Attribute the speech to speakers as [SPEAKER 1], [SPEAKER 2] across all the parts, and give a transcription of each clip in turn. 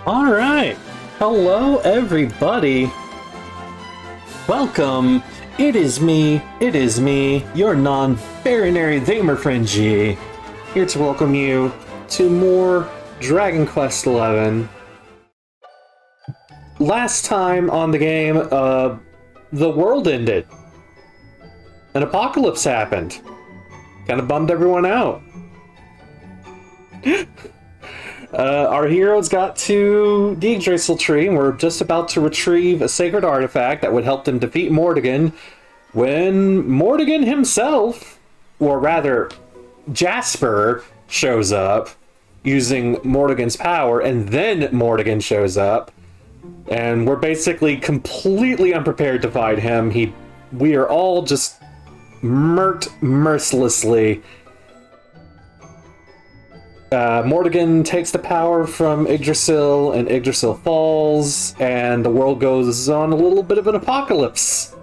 [SPEAKER 1] Alright, hello everybody. Welcome. It is me, your non-binary gamer friend G, here to welcome you to more Dragon Quest XI. Last time on the game, the world ended. An apocalypse happened. Kind of bummed everyone out. Our heroes got to the Yggdrasil tree and were just about to retrieve a sacred artifact that would help them defeat Mordegon when Mordegon himself, or rather Jasper, shows up using Mordegon's power, and then Mordegon shows up and we're basically completely unprepared to fight him. We are all just murked mercilessly. Mordegon takes the power from Yggdrasil, and Yggdrasil falls, and the world goes on a little bit of an apocalypse.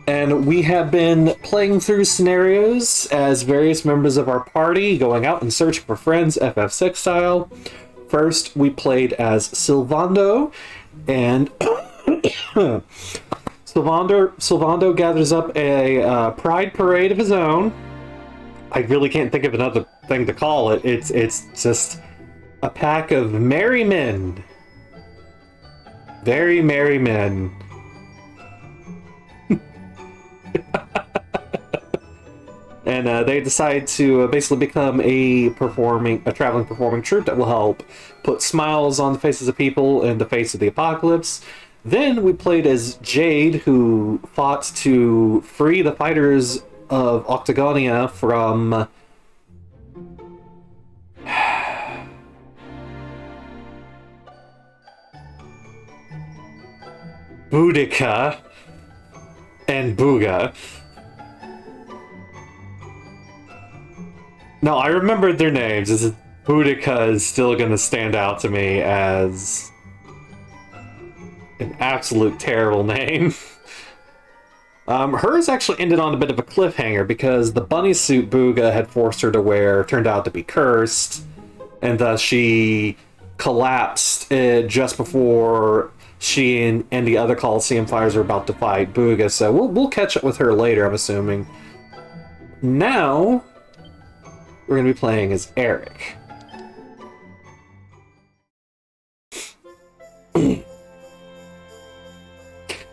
[SPEAKER 1] And we have been playing through scenarios as various members of our party, going out and searching for friends, FF6 style. First, we played as Sylvando, and Sylvando gathers up a pride parade of his own. I really can't think of another thing to call it. It's just a pack of merry men. Very merry men. And they decide to basically become a traveling performing troupe that will help put smiles on the faces of people in the face of the apocalypse. Then we played as Jade, who fought to free the fighters of Octagonia from Boudica and Booga. No, I remembered their names. Boudica is still going to stand out to me as an absolute terrible name. Hers actually ended on a bit of a cliffhanger because the bunny suit Booga had forced her to wear turned out to be cursed, and thus she collapsed just before she and the other Coliseum fighters were about to fight Booga. So we'll catch up with her later, I'm assuming. Now we're going to be playing as Eric.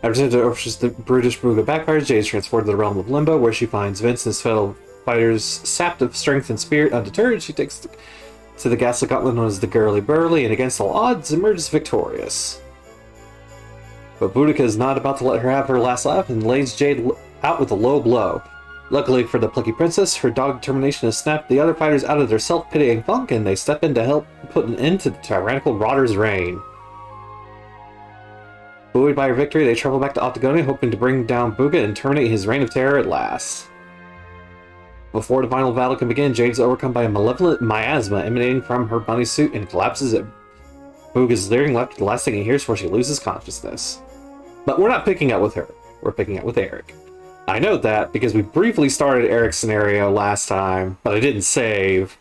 [SPEAKER 1] After the brutish Booga backfires, Jade is transported to the realm of Limbo, where she finds Vince and his fellow fighters sapped of strength and spirit. Undeterred, she takes to the ghastly gauntlet known as the Girly Burly, and against all odds, emerges victorious. But Boudica is not about to let her have her last laugh and lays Jade out with a low blow. Luckily for the plucky princess, her dogged determination has snapped the other fighters out of their self-pitying funk, and they step in to help put an end to the tyrannical Rotter's reign. Buoyed by her victory, they travel back to Octagonia, hoping to bring down Booga and terminate his reign of terror at last. Before the final battle can begin, Jade is overcome by a malevolent miasma emanating from her bunny suit and collapses at Booga's leering left, the last thing he hears before she loses consciousness. But we're not picking up with her. We're picking up with Eric. I know that because we briefly started Eric's scenario last time, but I didn't save.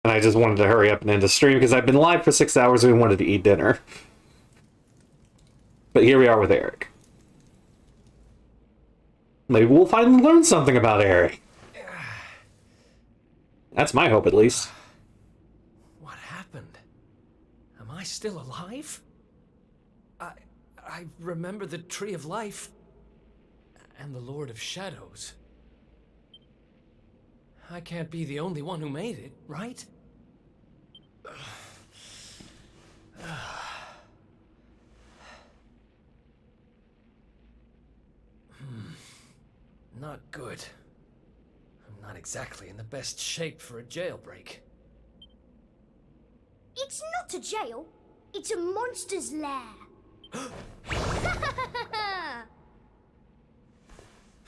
[SPEAKER 1] And I just wanted to hurry up and end the stream because I've been live for 6 hours and we wanted to eat dinner. But here we are with Eric. Maybe we'll finally learn something about Eric. That's my hope, at least.
[SPEAKER 2] What happened? Am I still alive? I remember the Tree of Life and the Lord of Shadows. I can't be the only one who made it, right? Not good. I'm not exactly in the best shape for a jailbreak.
[SPEAKER 3] It's not a jail. It's a monster's lair.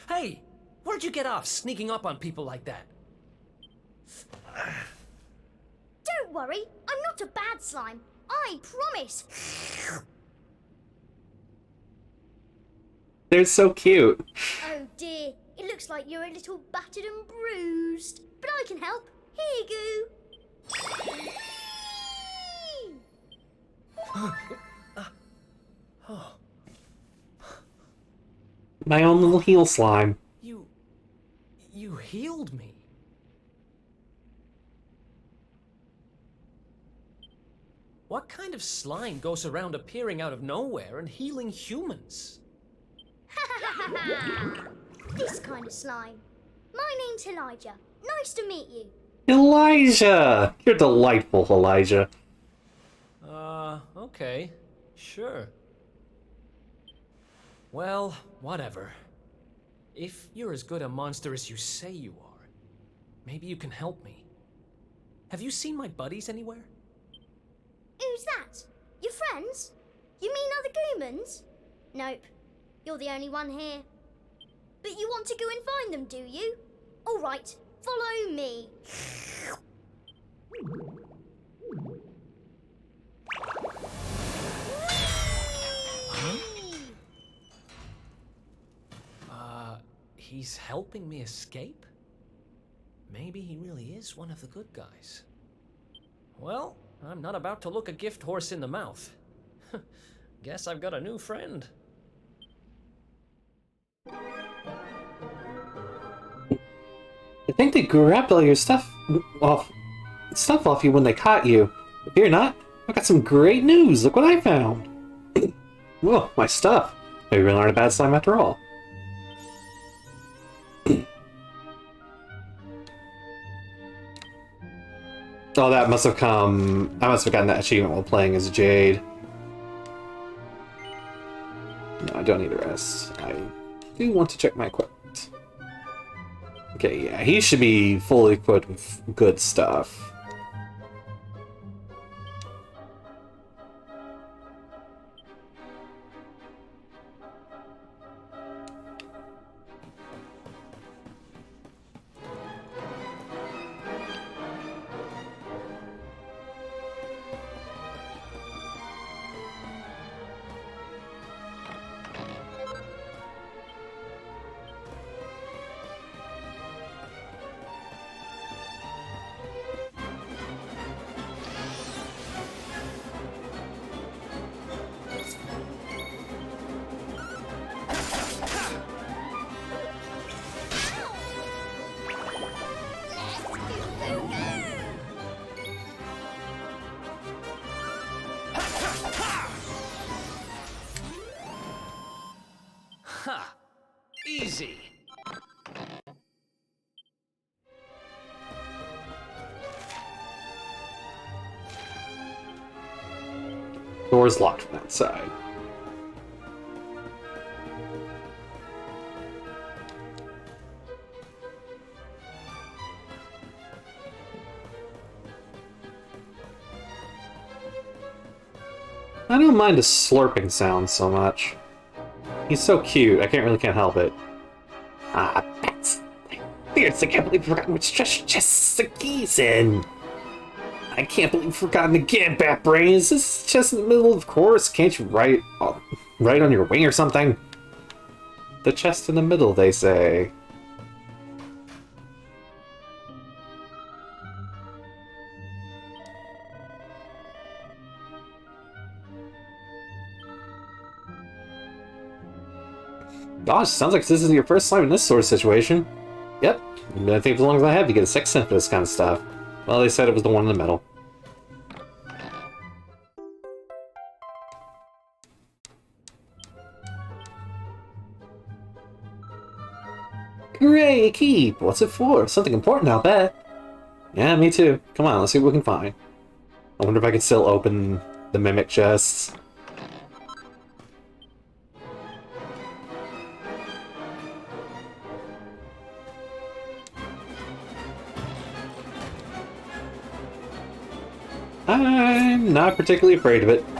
[SPEAKER 2] Hey! Where'd you get off sneaking up on people like that?
[SPEAKER 3] Don't worry. I'm not a bad slime. I promise.
[SPEAKER 1] They're so cute.
[SPEAKER 3] Oh dear. It looks like you're a little battered and bruised. But I can help. Here you go.
[SPEAKER 1] My own little heel slime.
[SPEAKER 2] You healed me. What kind of slime goes around appearing out of nowhere and healing humans?
[SPEAKER 3] This kind of slime. My name's Elijah. Nice to meet you.
[SPEAKER 1] Elijah! You're delightful, Elijah.
[SPEAKER 2] Okay. Sure. Well, whatever. If you're as good a monster as you say you are, maybe you can help me. Have you seen my buddies anywhere?
[SPEAKER 3] Who's that? Your friends? You mean other Goomans? Nope. You're the only one here. But you want to go and find them, do you? All right, follow me.
[SPEAKER 2] He's helping me escape? Maybe he really is one of the good guys. Well, I'm not about to look a gift horse in the mouth. Guess I've got a new friend.
[SPEAKER 1] I think they grabbed all your stuff off you when they caught you. But fear not, I've got some great news. Look what I found. Whoa, my stuff. Maybe we aren't a bad slime after all. Oh, that must have come... I must have gotten that achievement while playing as Jade. No, I don't need a rest. I do want to check my equipment. Okay, yeah, he should be fully equipped with good stuff.
[SPEAKER 2] Ha! Easy!
[SPEAKER 1] Door's locked from outside. I don't mind the slurping sound so much. He's so cute, I can't help it. Ah, bats! Beards, I can't believe I've forgotten which chests the keys in! I can't believe I've forgotten again, Bat Brain! Is this chest in the middle of course? Can't you write on your wing or something? The chest in the middle, they say. Gosh, sounds like this is your first slime in this sort of situation. Yep, I think as long as I have, you get a sixth sense for this kind of stuff. Well, they said it was the one in the middle. Hooray, a keep! What's it for? Something important, I'll bet. Yeah, me too. Come on, let's see what we can find. I wonder if I can still open the mimic chests. I'm not particularly afraid of it.
[SPEAKER 3] Who's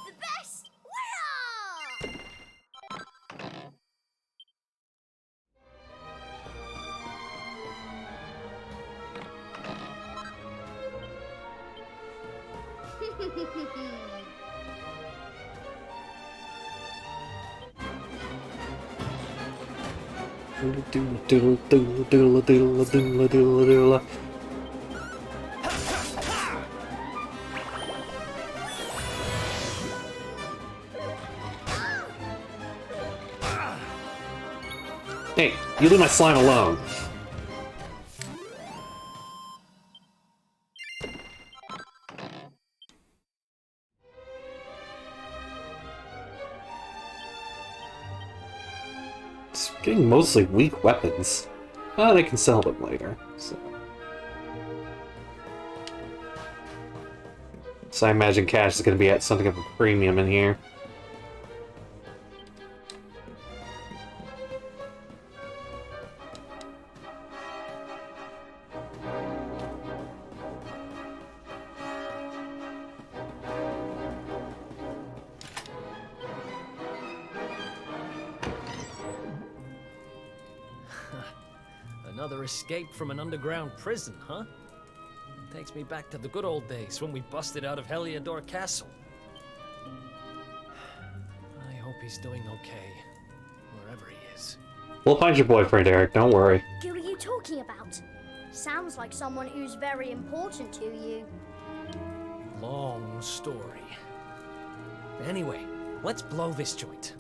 [SPEAKER 3] the best? Winner!
[SPEAKER 1] Hey, you leave my slime alone. It's getting mostly weak weapons. But I can sell them later, so I imagine cash is going to be at something of a premium in here.
[SPEAKER 2] Another escape from an underground prison, huh? Takes me back to the good old days when we busted out of Heliodor Castle. I hope he's doing okay, wherever he is.
[SPEAKER 1] We'll find your boyfriend, Eric, don't worry.
[SPEAKER 3] Who are you talking about? Sounds like someone who's very important to you.
[SPEAKER 2] Long story. Anyway, let's blow this joint.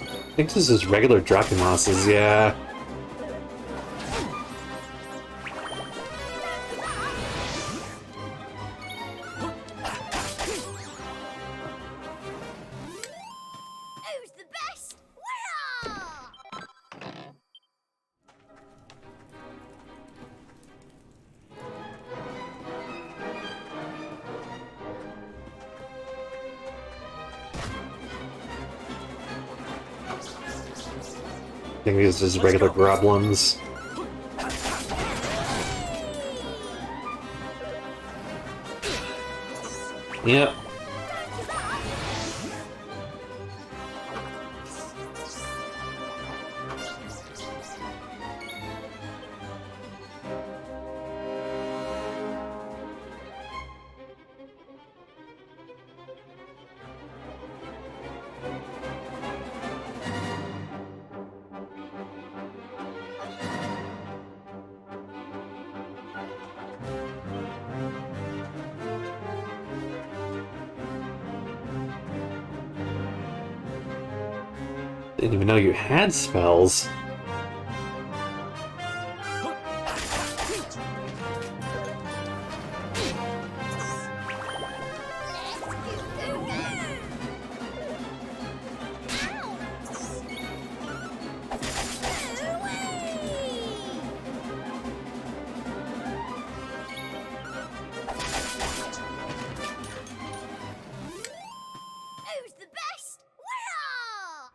[SPEAKER 1] I think this is regular Dracomas's, yeah.
[SPEAKER 3] Who's the best? Winner!
[SPEAKER 1] I think these are just regular goblins. Yep. Didn't even know you had spells.
[SPEAKER 3] Who's the best? Winner!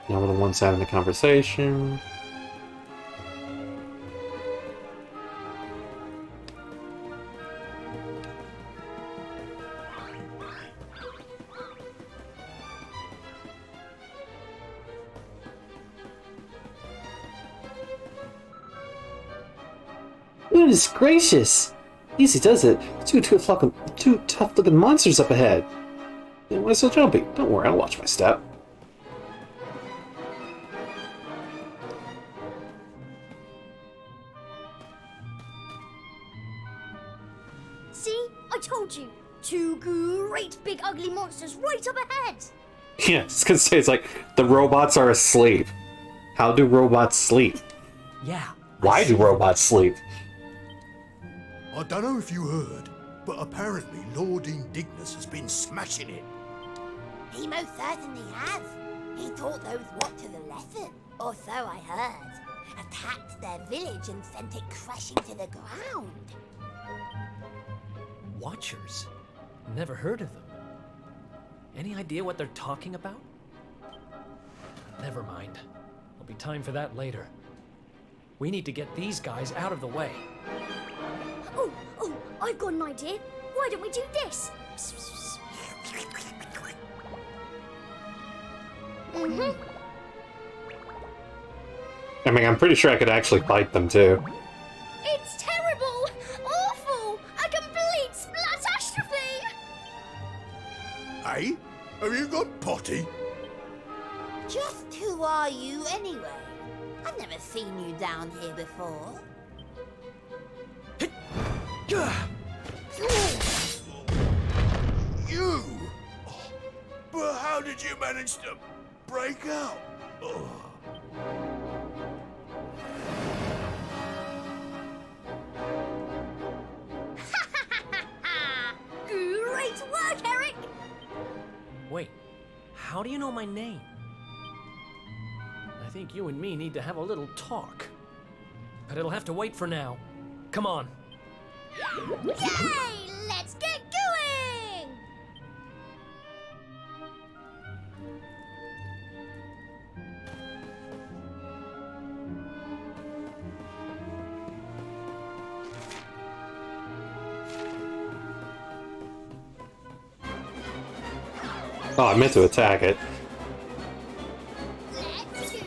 [SPEAKER 1] Now we're the ones having the conversation. Goodness gracious! Easy does it. Two tough-looking monsters up ahead. Why so jumpy? Don't worry, I'll watch my step.
[SPEAKER 3] See? I told you. Two great big ugly monsters right up ahead.
[SPEAKER 1] Yeah, I was gonna say, it's like, the robots are asleep. How do robots sleep?
[SPEAKER 2] Yeah.
[SPEAKER 1] Why do robots sleep?
[SPEAKER 4] I don't know if you heard, but apparently Lord Indignus has been smashing it.
[SPEAKER 5] He most certainly has. He taught those Watchers a lesson, or so I heard. Attacked their village and sent it crashing to the ground.
[SPEAKER 2] Watchers? Never heard of them. Any idea what they're talking about? Never mind. There'll be time for that later. We need to get these guys out of the way.
[SPEAKER 3] Oh, I've got an idea. Why don't we do this?
[SPEAKER 1] I mean, I'm pretty sure I could actually fight them too.
[SPEAKER 3] It's terrible! Awful! A complete splatastrophe!
[SPEAKER 4] Hey, have you got potty?
[SPEAKER 5] Just who are you anyway? I've never seen you down here before.
[SPEAKER 4] You! But how did you manage to break out?
[SPEAKER 3] Great work, Eric!
[SPEAKER 2] Wait, how do you know my name? I think you and me need to have a little talk. But it'll have to wait for now. Come on.
[SPEAKER 3] Yay! Let's get going!
[SPEAKER 1] Oh, I meant to attack it.
[SPEAKER 3] Let's go!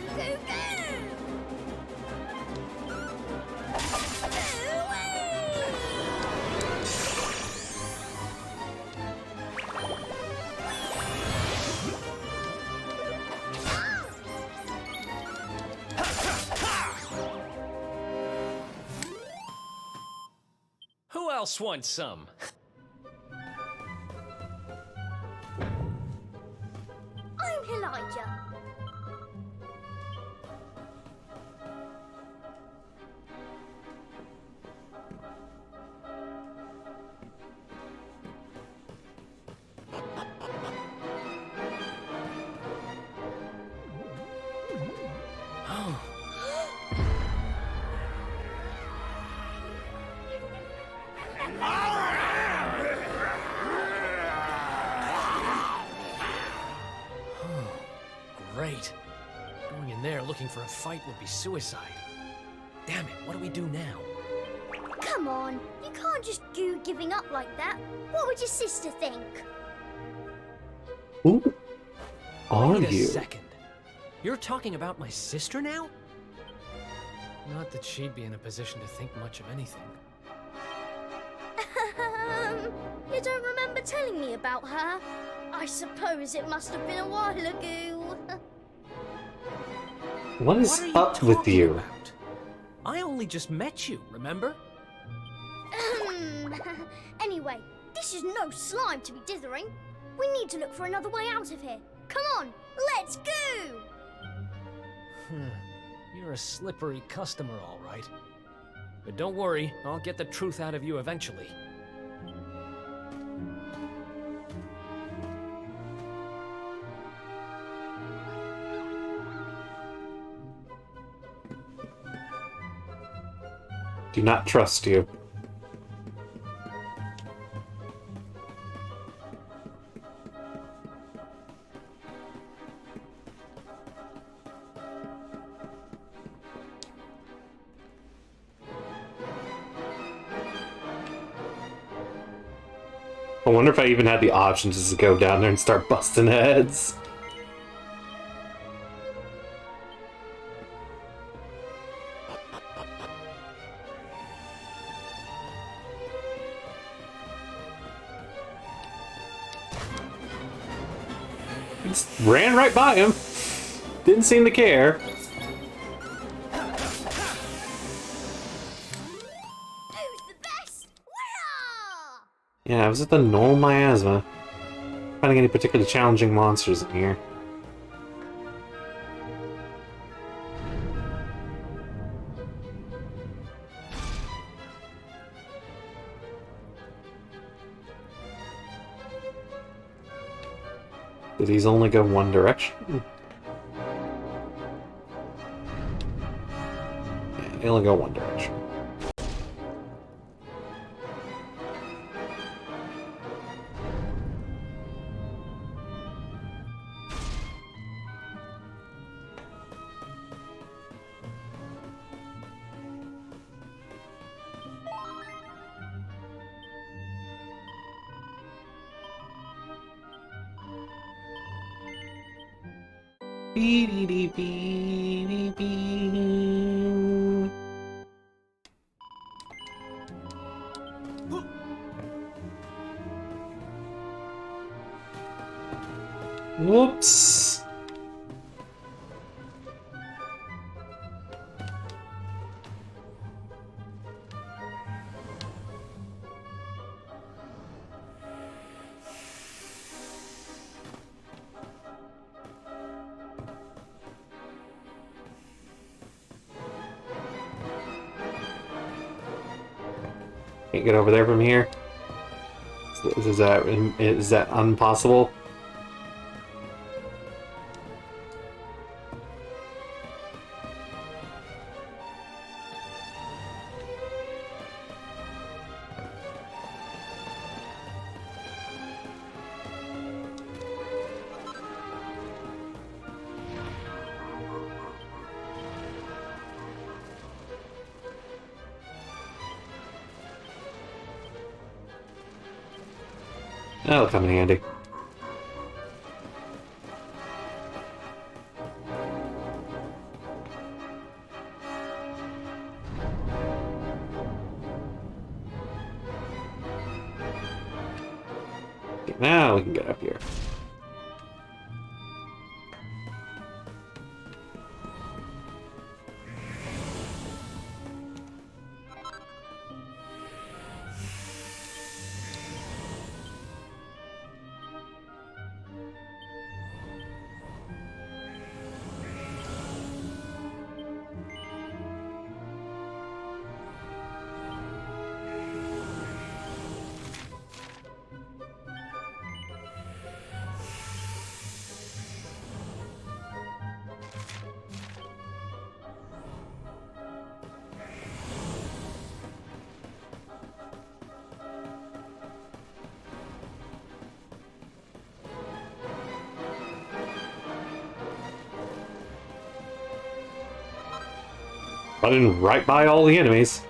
[SPEAKER 2] Who else wants some?
[SPEAKER 3] I'm Elijah.
[SPEAKER 2] Great. Going in there looking for a fight would be suicide. Damn it, what do we do now?
[SPEAKER 3] Come on, you can't just do giving up like that. What would your sister think?
[SPEAKER 1] Who are
[SPEAKER 2] Wait a
[SPEAKER 1] you?
[SPEAKER 2] second. You're talking about my sister now? Not that she'd be in a position to think much of anything.
[SPEAKER 3] You don't remember telling me about her? I suppose it must have been a while ago.
[SPEAKER 1] What is
[SPEAKER 2] What are you
[SPEAKER 1] up with
[SPEAKER 2] talking
[SPEAKER 1] you?
[SPEAKER 2] about? I only just met you, remember?
[SPEAKER 3] Anyway, this is no slime to be dithering. We need to look for another way out of here. Come on, let's go!
[SPEAKER 2] You're a slippery customer, all right. But don't worry, I'll get the truth out of you eventually.
[SPEAKER 1] Do not trust you. I wonder if I even had the option just to go down there and start busting heads. Just ran right by him. Didn't seem to care.
[SPEAKER 3] Who's the best? Winner!
[SPEAKER 1] Yeah, I was at the Knoll Miasma. Finding any particularly challenging monsters in here. Do these only go one direction? Yeah, they only go one direction. Whoops. Can't get over there from here. Is that impossible? That'll come in handy. Okay, now we can get up here. Running right by all the enemies.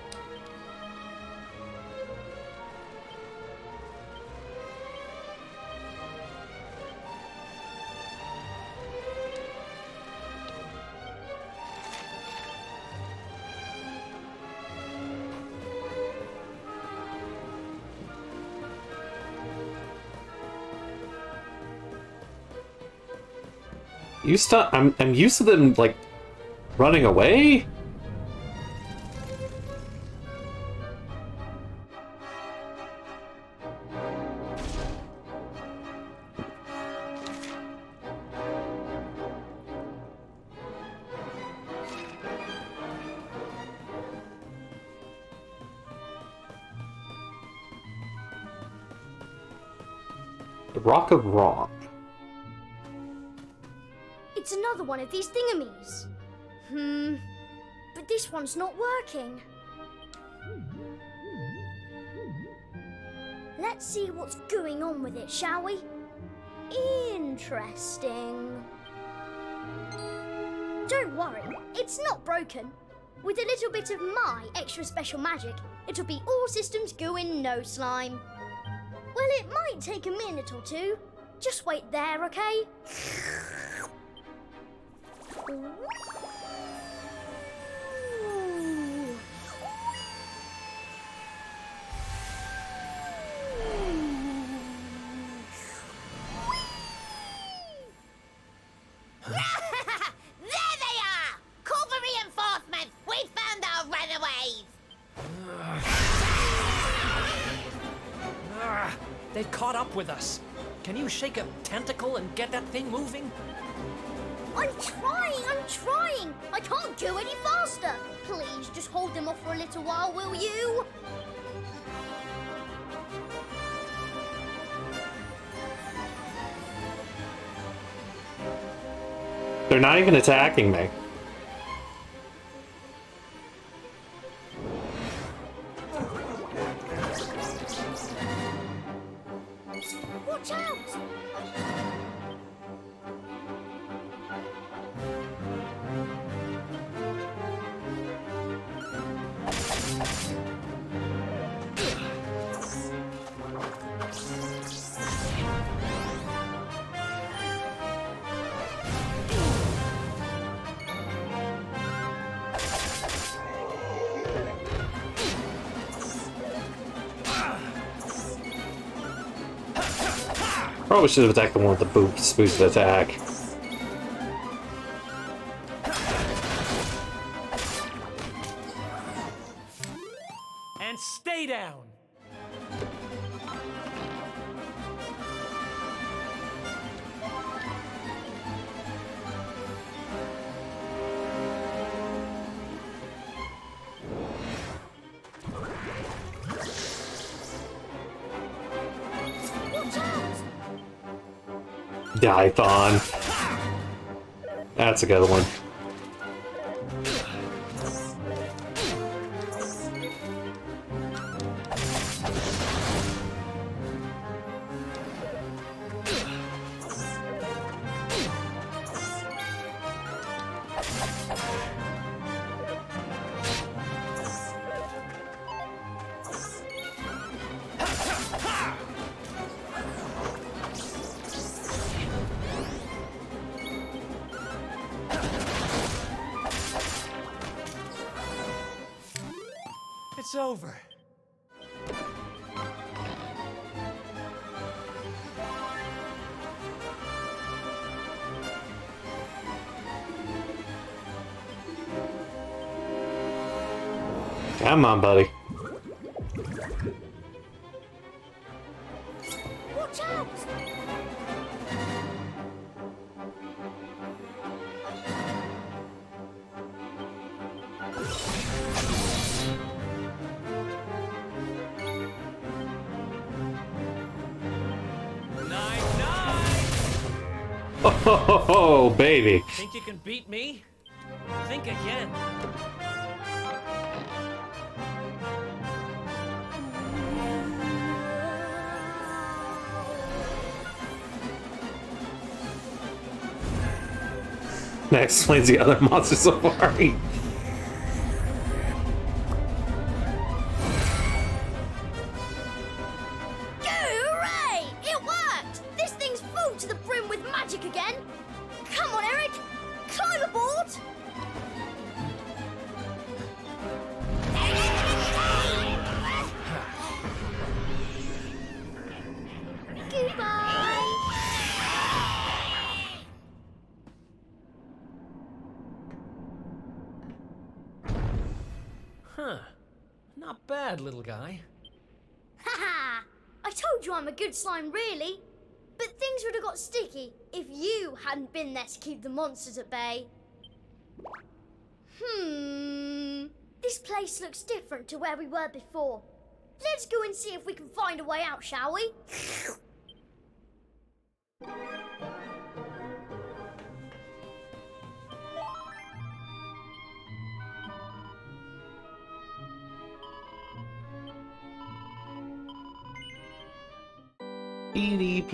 [SPEAKER 1] I'm used to them like running away. The Rock of Wrong.
[SPEAKER 3] It's another one of these thingamies. But this one's not working. Let's see what's going on with it, shall we? Interesting. Don't worry, it's not broken. With a little bit of my extra special magic, it'll be all systems go in no slime. Well, it might take a minute or two. Just wait there, okay?
[SPEAKER 5] There they are! Call for reinforcements! We found our runaways!
[SPEAKER 2] They've caught up with us. Can you shake a tentacle and get that thing moving?
[SPEAKER 3] I'm trying! I can't go any faster! Please, just hold them off for a little while, will you?
[SPEAKER 1] They're not even attacking me.
[SPEAKER 3] Watch out!
[SPEAKER 1] Probably should have attacked the one with the boosted attack.
[SPEAKER 2] And stay down!
[SPEAKER 1] Dython. That's a good one.
[SPEAKER 2] It's over.
[SPEAKER 1] Come on, buddy.
[SPEAKER 3] Watch out!
[SPEAKER 1] Oh, baby.
[SPEAKER 2] Think you can beat me? Think again.
[SPEAKER 1] That explains the other monster safari.
[SPEAKER 3] Hooray! It worked! This thing's full to the brim with magic again! Come on, Eric! Climb aboard! Goodbye!
[SPEAKER 2] Huh. Not bad, little guy.
[SPEAKER 3] Haha! I told you I'm a good slime, really. But things would have got sticky if you hadn't been there to keep the monsters at bay. This place looks different to where we were before. Let's go and see if we can find a way out, shall we?
[SPEAKER 1] Beep.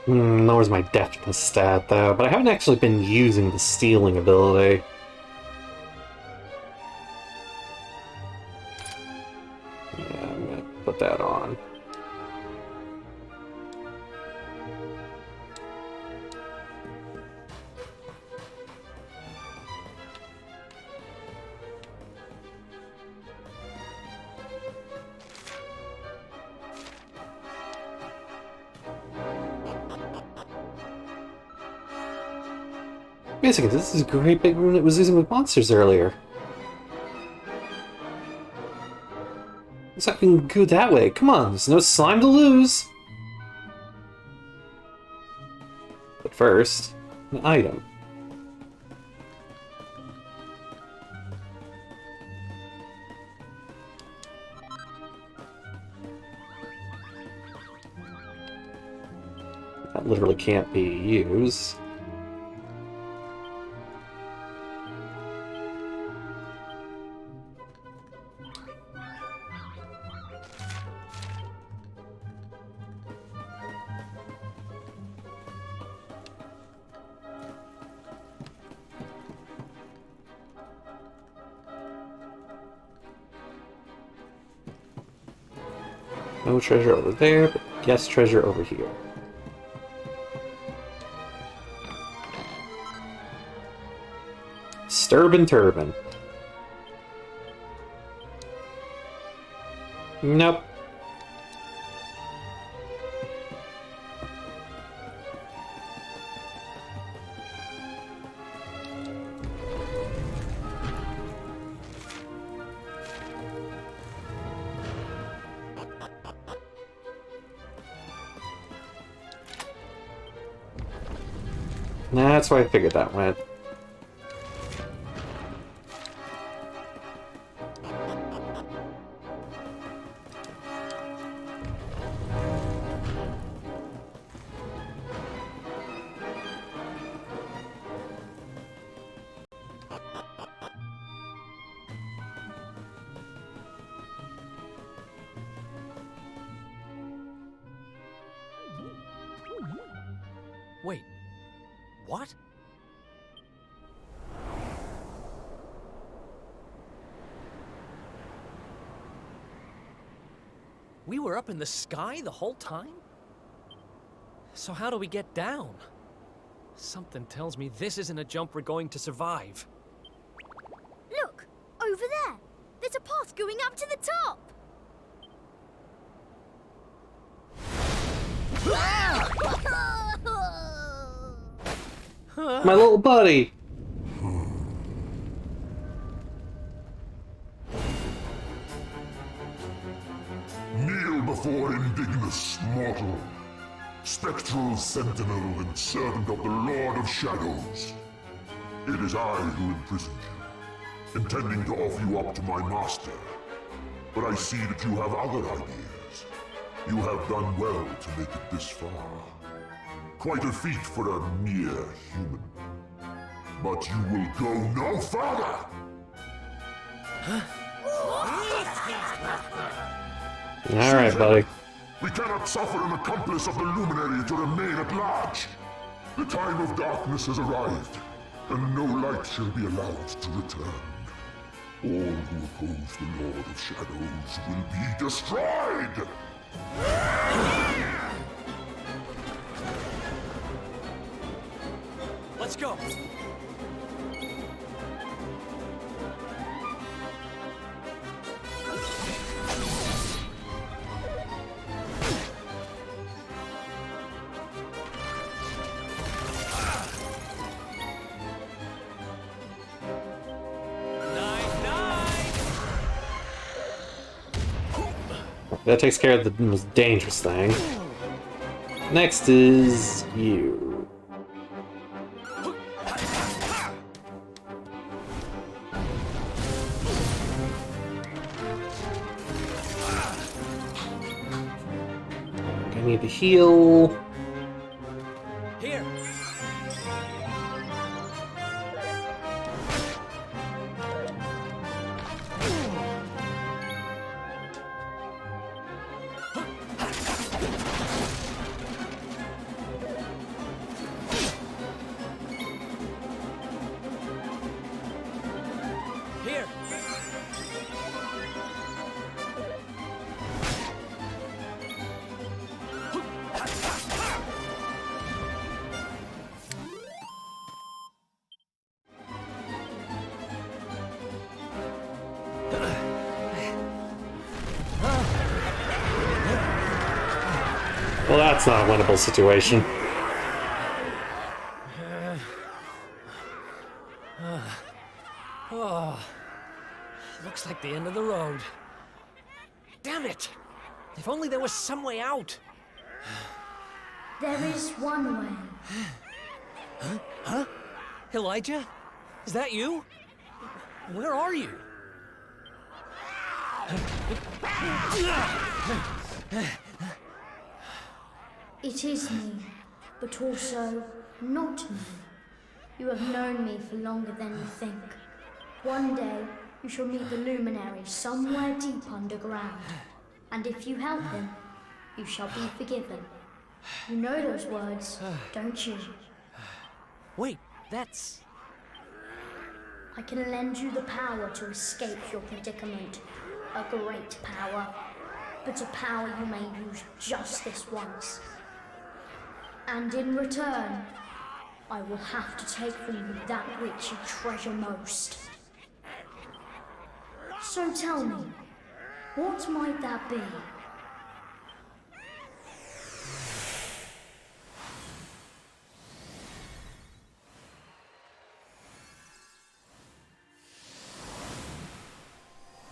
[SPEAKER 1] Lowers my deftness stat, though, but I haven't actually been using the stealing ability. Yeah, I'm gonna put that on. Wait a second, this is a great big room that was oozing with monsters earlier. Looks like we can go that way. Come on, there's no slime to lose. But first, an item. that literally can't be used. No treasure over there, but yes, treasure over here. Sturbin Turbin. Nope. That's why I figured that went.
[SPEAKER 2] Wait, what? We were up in the sky the whole time? So how do we get down? Something tells me this isn't a jump we're going to survive.
[SPEAKER 3] Look, over there. There's a path going up to the top.
[SPEAKER 1] My little buddy!
[SPEAKER 4] Kneel before indignous mortal, spectral sentinel and servant of the Lord of Shadows. It is I who imprisoned you, intending to offer you up to my master. But I see that you have other ideas. You have done well to make it this far. Quite a feat for a mere human. But you will go no further!
[SPEAKER 1] Alright, buddy.
[SPEAKER 4] We cannot suffer an accomplice of the Luminary to remain at large. The time of darkness has arrived, and no light shall be allowed to return. All who oppose the Lord of Shadows will be destroyed!
[SPEAKER 2] Let's go!
[SPEAKER 1] That takes care of the most dangerous thing. Next is you. I need to heal.
[SPEAKER 2] Here! Here!
[SPEAKER 1] Well, that's not a winnable situation.
[SPEAKER 2] Oh, looks like the end of the road. Damn it! If only there was some way out.
[SPEAKER 3] There is one way.
[SPEAKER 2] Huh? Elijah? Is that you? Where are you?
[SPEAKER 3] It is me, but also not me. You have known me for longer than you think. One day, you shall meet the luminary somewhere deep underground. And if you help him, you shall be forgiven. You know those words, don't you?
[SPEAKER 2] Wait, that's...
[SPEAKER 3] I can lend you the power to escape your predicament. A great power. But a power you may use just this once. And in return, I will have to take from you that which you treasure most. So tell me, what might that be?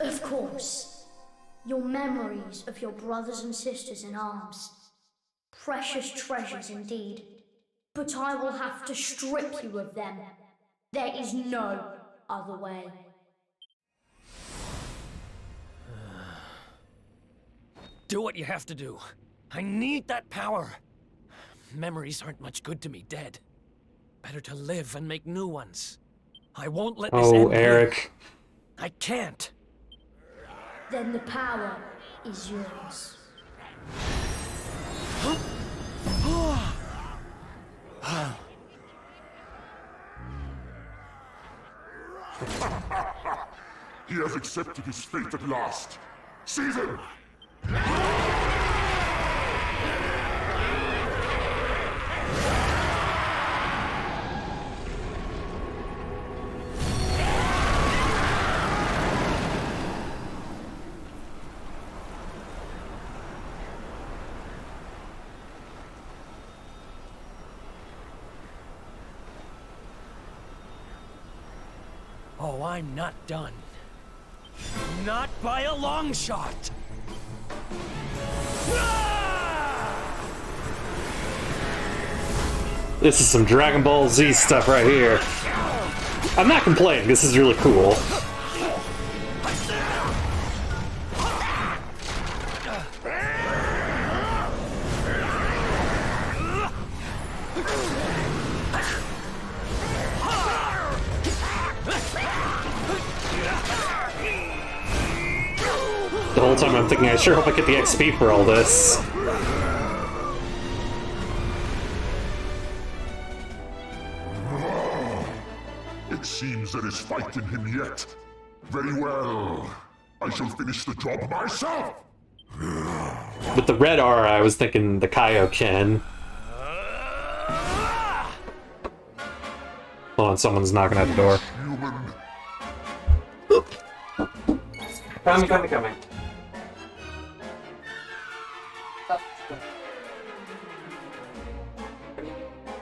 [SPEAKER 3] Of course, your memories of your brothers and sisters in arms. Precious treasures indeed. But I will have to strip you of them. There is no other way.
[SPEAKER 2] Do what you have to do. I need that power. Memories aren't much good to me dead. Better to live and make new ones. I won't let this end here.
[SPEAKER 1] Eric.
[SPEAKER 2] I can't.
[SPEAKER 3] Then the power is yours.
[SPEAKER 4] He has accepted his fate at last. Seize him!
[SPEAKER 2] Oh, I'm not done. Not by a long shot!
[SPEAKER 1] This is some Dragon Ball Z stuff right here. I'm not complaining, this is really cool. The whole time I'm thinking, I sure hope I get the XP for all this.
[SPEAKER 4] It seems there is fight in him yet. Very well. I shall finish the job myself!
[SPEAKER 1] With the red aura, I was thinking the Kaioken. Hold on, someone's knocking at the door.
[SPEAKER 4] Human.
[SPEAKER 1] Coming.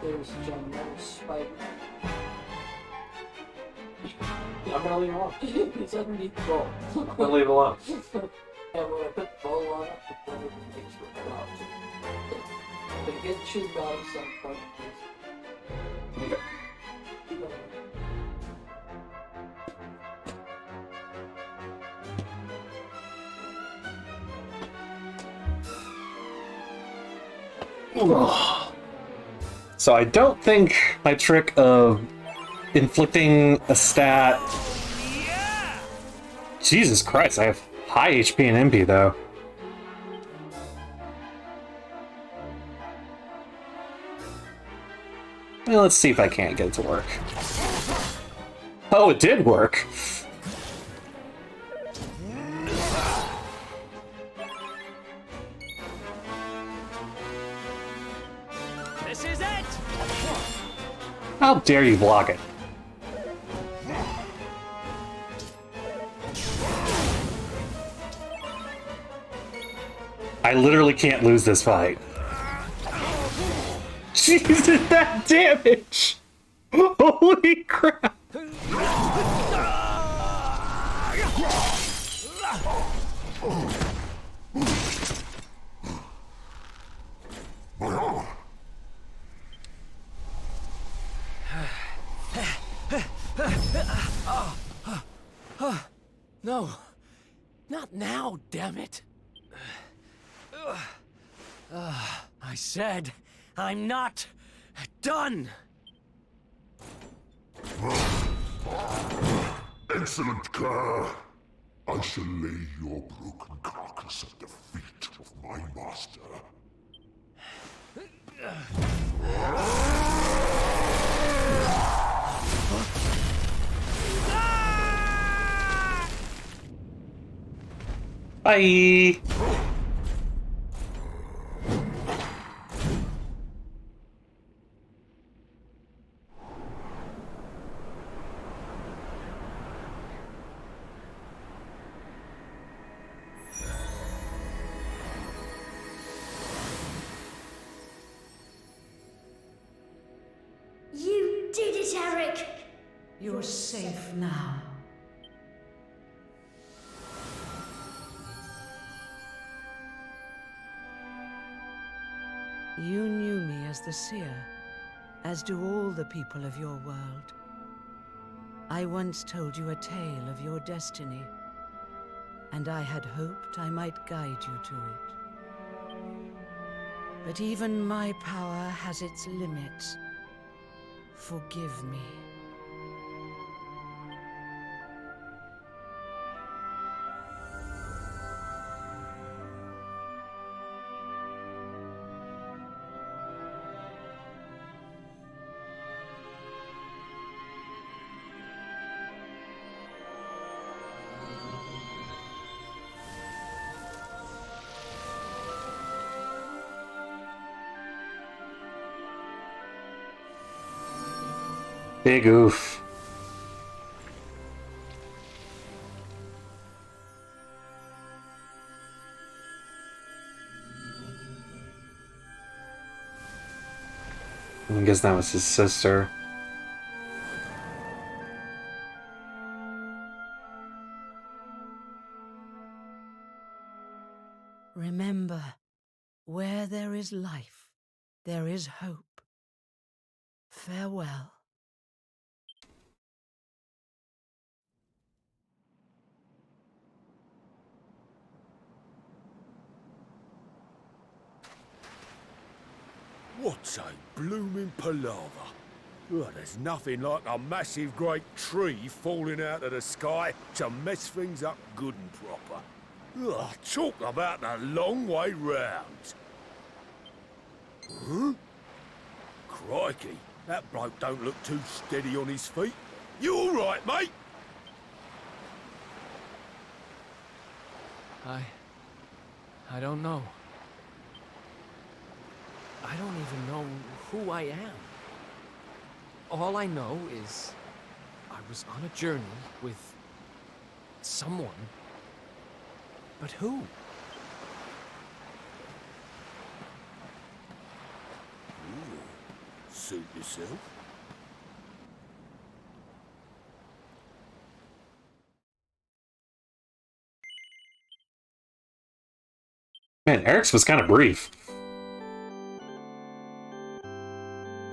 [SPEAKER 6] There's John Spider.
[SPEAKER 1] I'm gonna leave him alone.
[SPEAKER 6] He's underneath the ball.
[SPEAKER 1] I'm gonna leave him alone.
[SPEAKER 6] And when I put the ball on it, the ball makes it go out. But it gets chewed out at some point.
[SPEAKER 1] So I don't think my trick of inflicting a stat... Jesus Christ, I have high HP and MP though. Well, let's see if I can't get it to work. Oh, it did work!
[SPEAKER 2] This is it!
[SPEAKER 1] How dare you block it? I literally can't lose this fight. Jesus, that damage! Holy crap!
[SPEAKER 2] No, not now, damn it. I said, I'm not Done!
[SPEAKER 4] Excellent care. I shall lay your broken carcass at the feet of my master.
[SPEAKER 1] Bye!
[SPEAKER 3] You did it, Eric!
[SPEAKER 7] You're safe now. You knew me as the seer, as do all the people of your world. I once told you a tale of your destiny, and I had hoped I might guide you to it. But even my power has its limits. Forgive me.
[SPEAKER 1] Big oof. I guess that was his sister.
[SPEAKER 7] Remember, where there is life, there is hope. Farewell.
[SPEAKER 8] What's a blooming palaver? Well, there's nothing like a massive great tree falling out of the sky to mess things up good and proper. Ugh, talk about the long way round. Huh? Crikey, that bloke don't look too steady on his feet. You all right, mate?
[SPEAKER 2] I don't know. I don't even know who I am. All I know is I was on a journey with someone. But who?
[SPEAKER 8] Ooh, suit yourself.
[SPEAKER 1] Man, Eric's was kind of brief.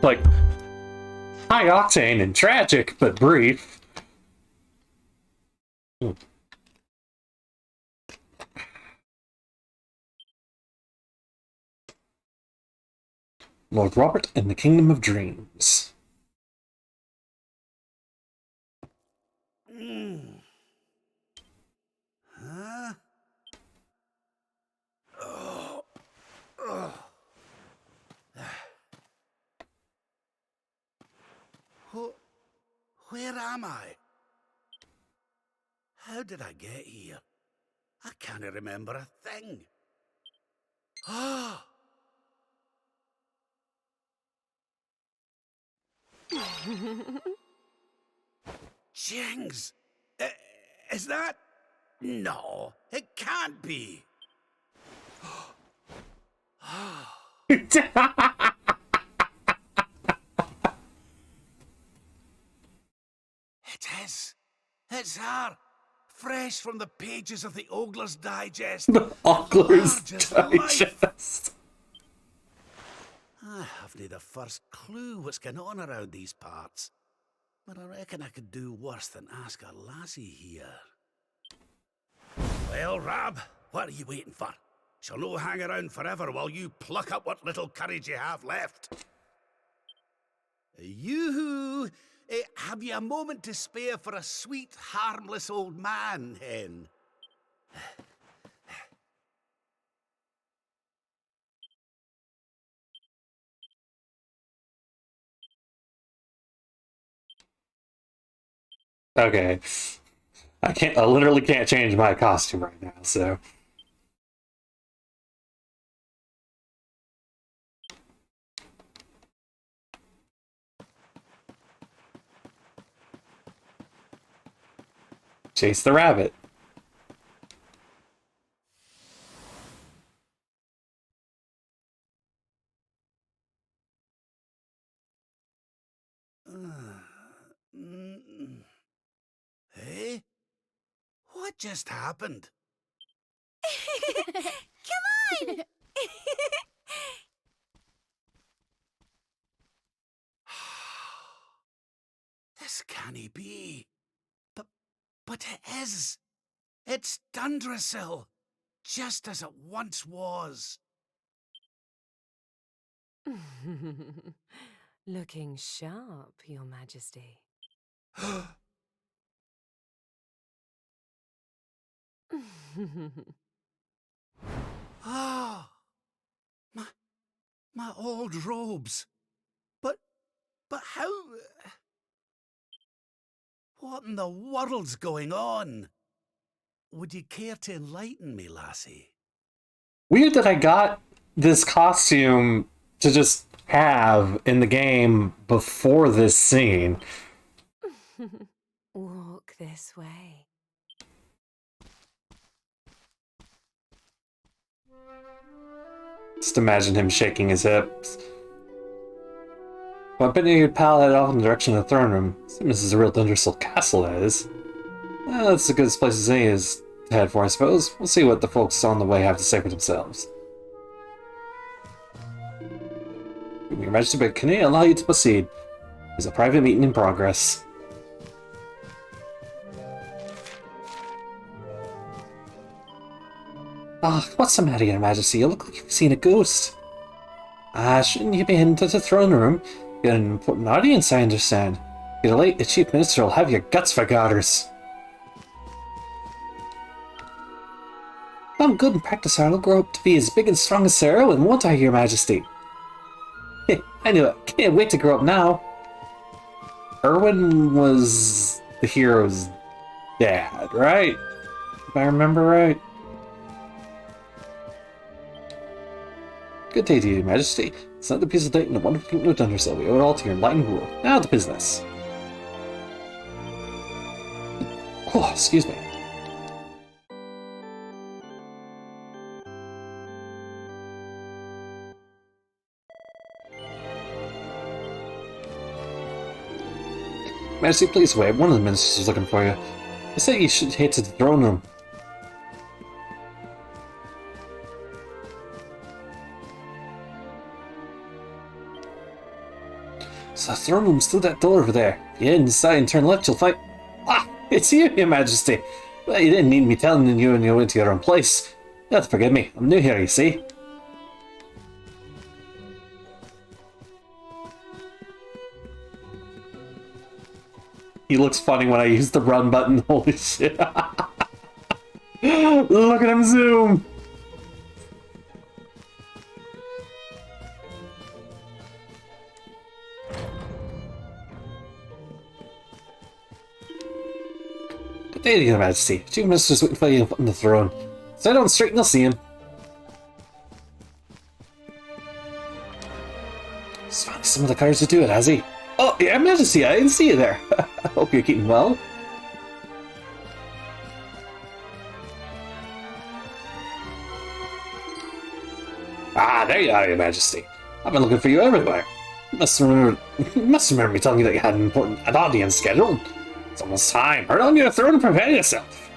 [SPEAKER 1] Like, high octane and tragic, but brief. Lord Robert and the Kingdom of Dreams.
[SPEAKER 8] Huh? Where am I? How did I get here? I can't remember a thing. Ah! Jings! Is that... No, it can't be. It is. It's her. Fresh from the pages of the Ogler's Digest.
[SPEAKER 1] The Ogler's
[SPEAKER 8] Large as life.
[SPEAKER 1] Digest.
[SPEAKER 8] I haven't the first clue what's going on around these parts. But I reckon I could do worse than ask a lassie here. Well, Rab, what are you waiting for? Shall no hang around forever while you pluck up what little courage you have left.
[SPEAKER 9] Yoo-hoo! Have you a moment to spare for a sweet, harmless old man, hen?
[SPEAKER 1] Okay. I literally can't change my costume right now, so. Chase the rabbit.
[SPEAKER 9] Hey? What just happened?
[SPEAKER 5] Come on!
[SPEAKER 9] This can't be. But it is. It's Dundrasil, just as it once was.
[SPEAKER 10] Looking sharp, Your Majesty.
[SPEAKER 9] Ah, my old robes. But how? What in the world's going on? Would you care to enlighten me, lassie?
[SPEAKER 1] Weird that I got this costume to just have in the game before this scene.
[SPEAKER 10] Walk this way.
[SPEAKER 1] Just imagine him shaking his hips. Well, I bet your pal headed off in the direction of the throne room. This is a real Dundersill castle, that is. Well, that's as good a place as any is to head for, I suppose. We'll see what the folks on the way have to say for themselves. Your Majesty, but can I allow you to proceed? There's a private meeting in progress. Ah, what's the matter, Your Majesty? You look like you've seen a ghost. Shouldn't you be heading to the throne room? You got an important audience, I understand. If you're late, the Chief Minister will have your guts for garters. If I'm good in practice, I'll grow up to be as big and strong as Sir Owen, won't I, Your Majesty? I knew it. Can't wait to grow up now. Erwin was the hero's dad, right? If I remember right. Good day to you, Your Majesty. It's not the piece of date and a wonderful kingdom of Dundersill. We owe it all to your enlightened rule. Now to business. Oh, excuse me. Majesty, please wait. One of the ministers is looking for you. I say you should head to the throne room. So the throne room's through that door over there. If you head inside and turn left, you'll find... Ah! It's you, Your Majesty! Well, you didn't need me telling you when you went to your own place. You have to forgive me. I'm new here, you see. He looks funny when I use the run button. Holy shit. Look at him zoom! Good day to you, Your Majesty. Chief Minister's waiting for you on the throne. Sit down straight and you'll see him. He's found some of the courage to do it, has he? Oh, Your Majesty, I didn't see you there. I hope you're keeping well. Ah, there you are, Your Majesty. I've been looking for you everywhere. You must remember me telling you that you had an audience scheduled. It's almost time. Hurry on your throne and prepare yourself.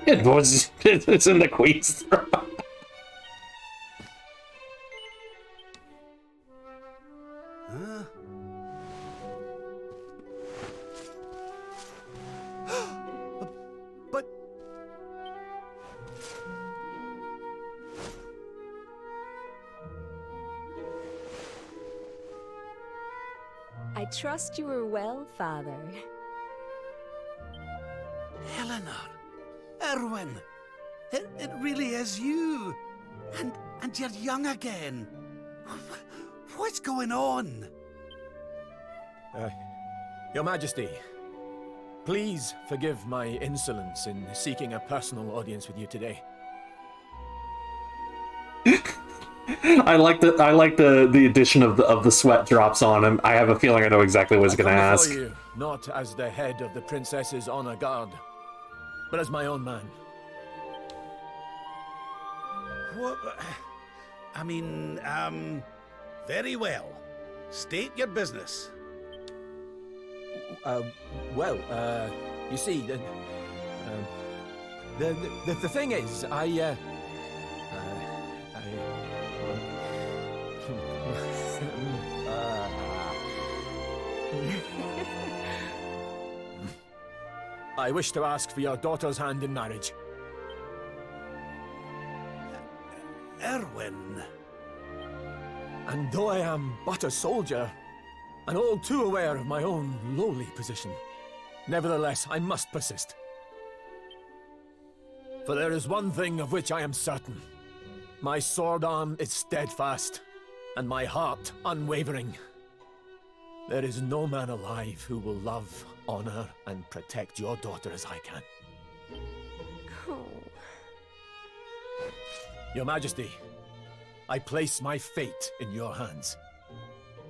[SPEAKER 1] It's in the Queen's throne.
[SPEAKER 9] Huh? But...
[SPEAKER 10] I trust you are well, Father.
[SPEAKER 9] Eleanor, Erwin, it really is you. And you're young again. What's going on?
[SPEAKER 11] Your Majesty, please forgive my insolence in seeking a personal audience with you today.
[SPEAKER 1] I like the addition of the sweat drops on him. I have a feeling I know exactly what he's going to ask.
[SPEAKER 11] You, not as the head of the princess's honor guard, but as my own man.
[SPEAKER 9] What? I mean, very well. State your business.
[SPEAKER 11] You see, the thing is, I wish to ask for your daughter's hand in marriage.
[SPEAKER 9] Erwin.
[SPEAKER 11] And though I am but a soldier, and all too aware of my own lowly position, nevertheless I must persist. For there is one thing of which I am certain. My sword arm is steadfast, and my heart unwavering. There is no man alive who will love, honor, and protect your daughter as I can.
[SPEAKER 10] Oh.
[SPEAKER 11] Your Majesty, I place my fate in your hands.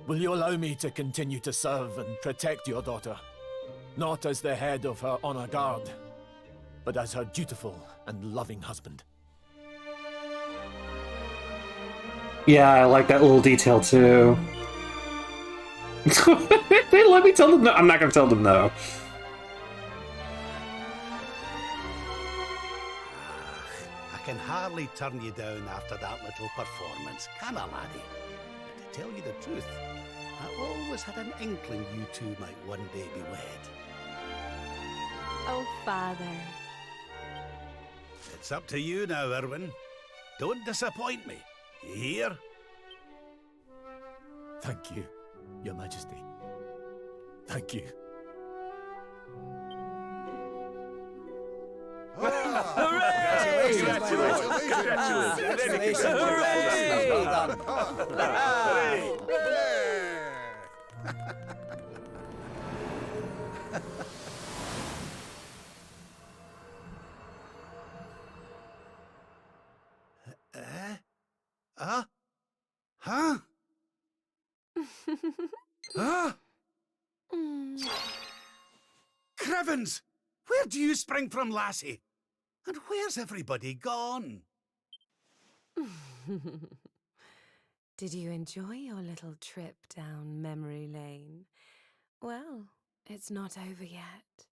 [SPEAKER 11] Will you allow me to continue to serve and protect your daughter? Not as the head of her honor guard, but as her dutiful and loving husband.
[SPEAKER 1] Yeah, I like that little detail too. Let me tell them no. I'm not going to tell them no.
[SPEAKER 9] I can hardly turn you down after that little performance, can I, laddie? But to tell you the truth, I always had an inkling you two might one day be wed.
[SPEAKER 10] Oh, Father.
[SPEAKER 9] It's up to you now, Erwin. Don't disappoint me. You hear?
[SPEAKER 11] Thank you, Your Majesty. Thank you.
[SPEAKER 8] Hooray! Congratulations!
[SPEAKER 9] Huh? Huh? Crevens! Where do you spring from, lassie? And where's everybody gone?
[SPEAKER 10] Did you enjoy your little trip down memory lane? Well, it's not over yet.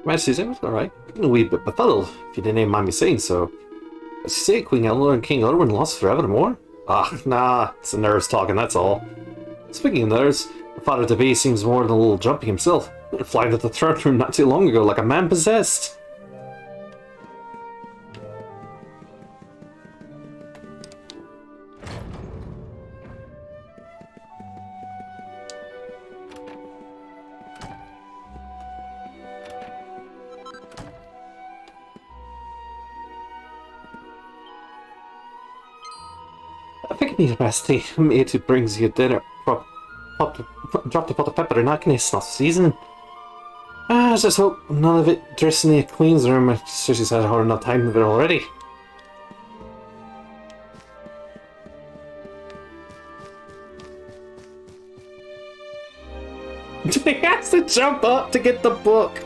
[SPEAKER 1] Majesty's alright. A wee bit befuddled, if you didn't mind me saying so. As you say, Queen Eleanor and King Edward lost forevermore? Ah, nah, it's the nerves talking, that's all. Speaking of nerves, the father-to-be seems more than a little jumpy himself. Flying to the throne room not too long ago like a man possessed. I think it Majesty, mate who brings you dinner. Drop the pot of pepper in Agnes, not seasoning. I just hope none of it drifts in the Queen's room. I'm sure she's had a hard enough time with it already. He has to jump up to get the book.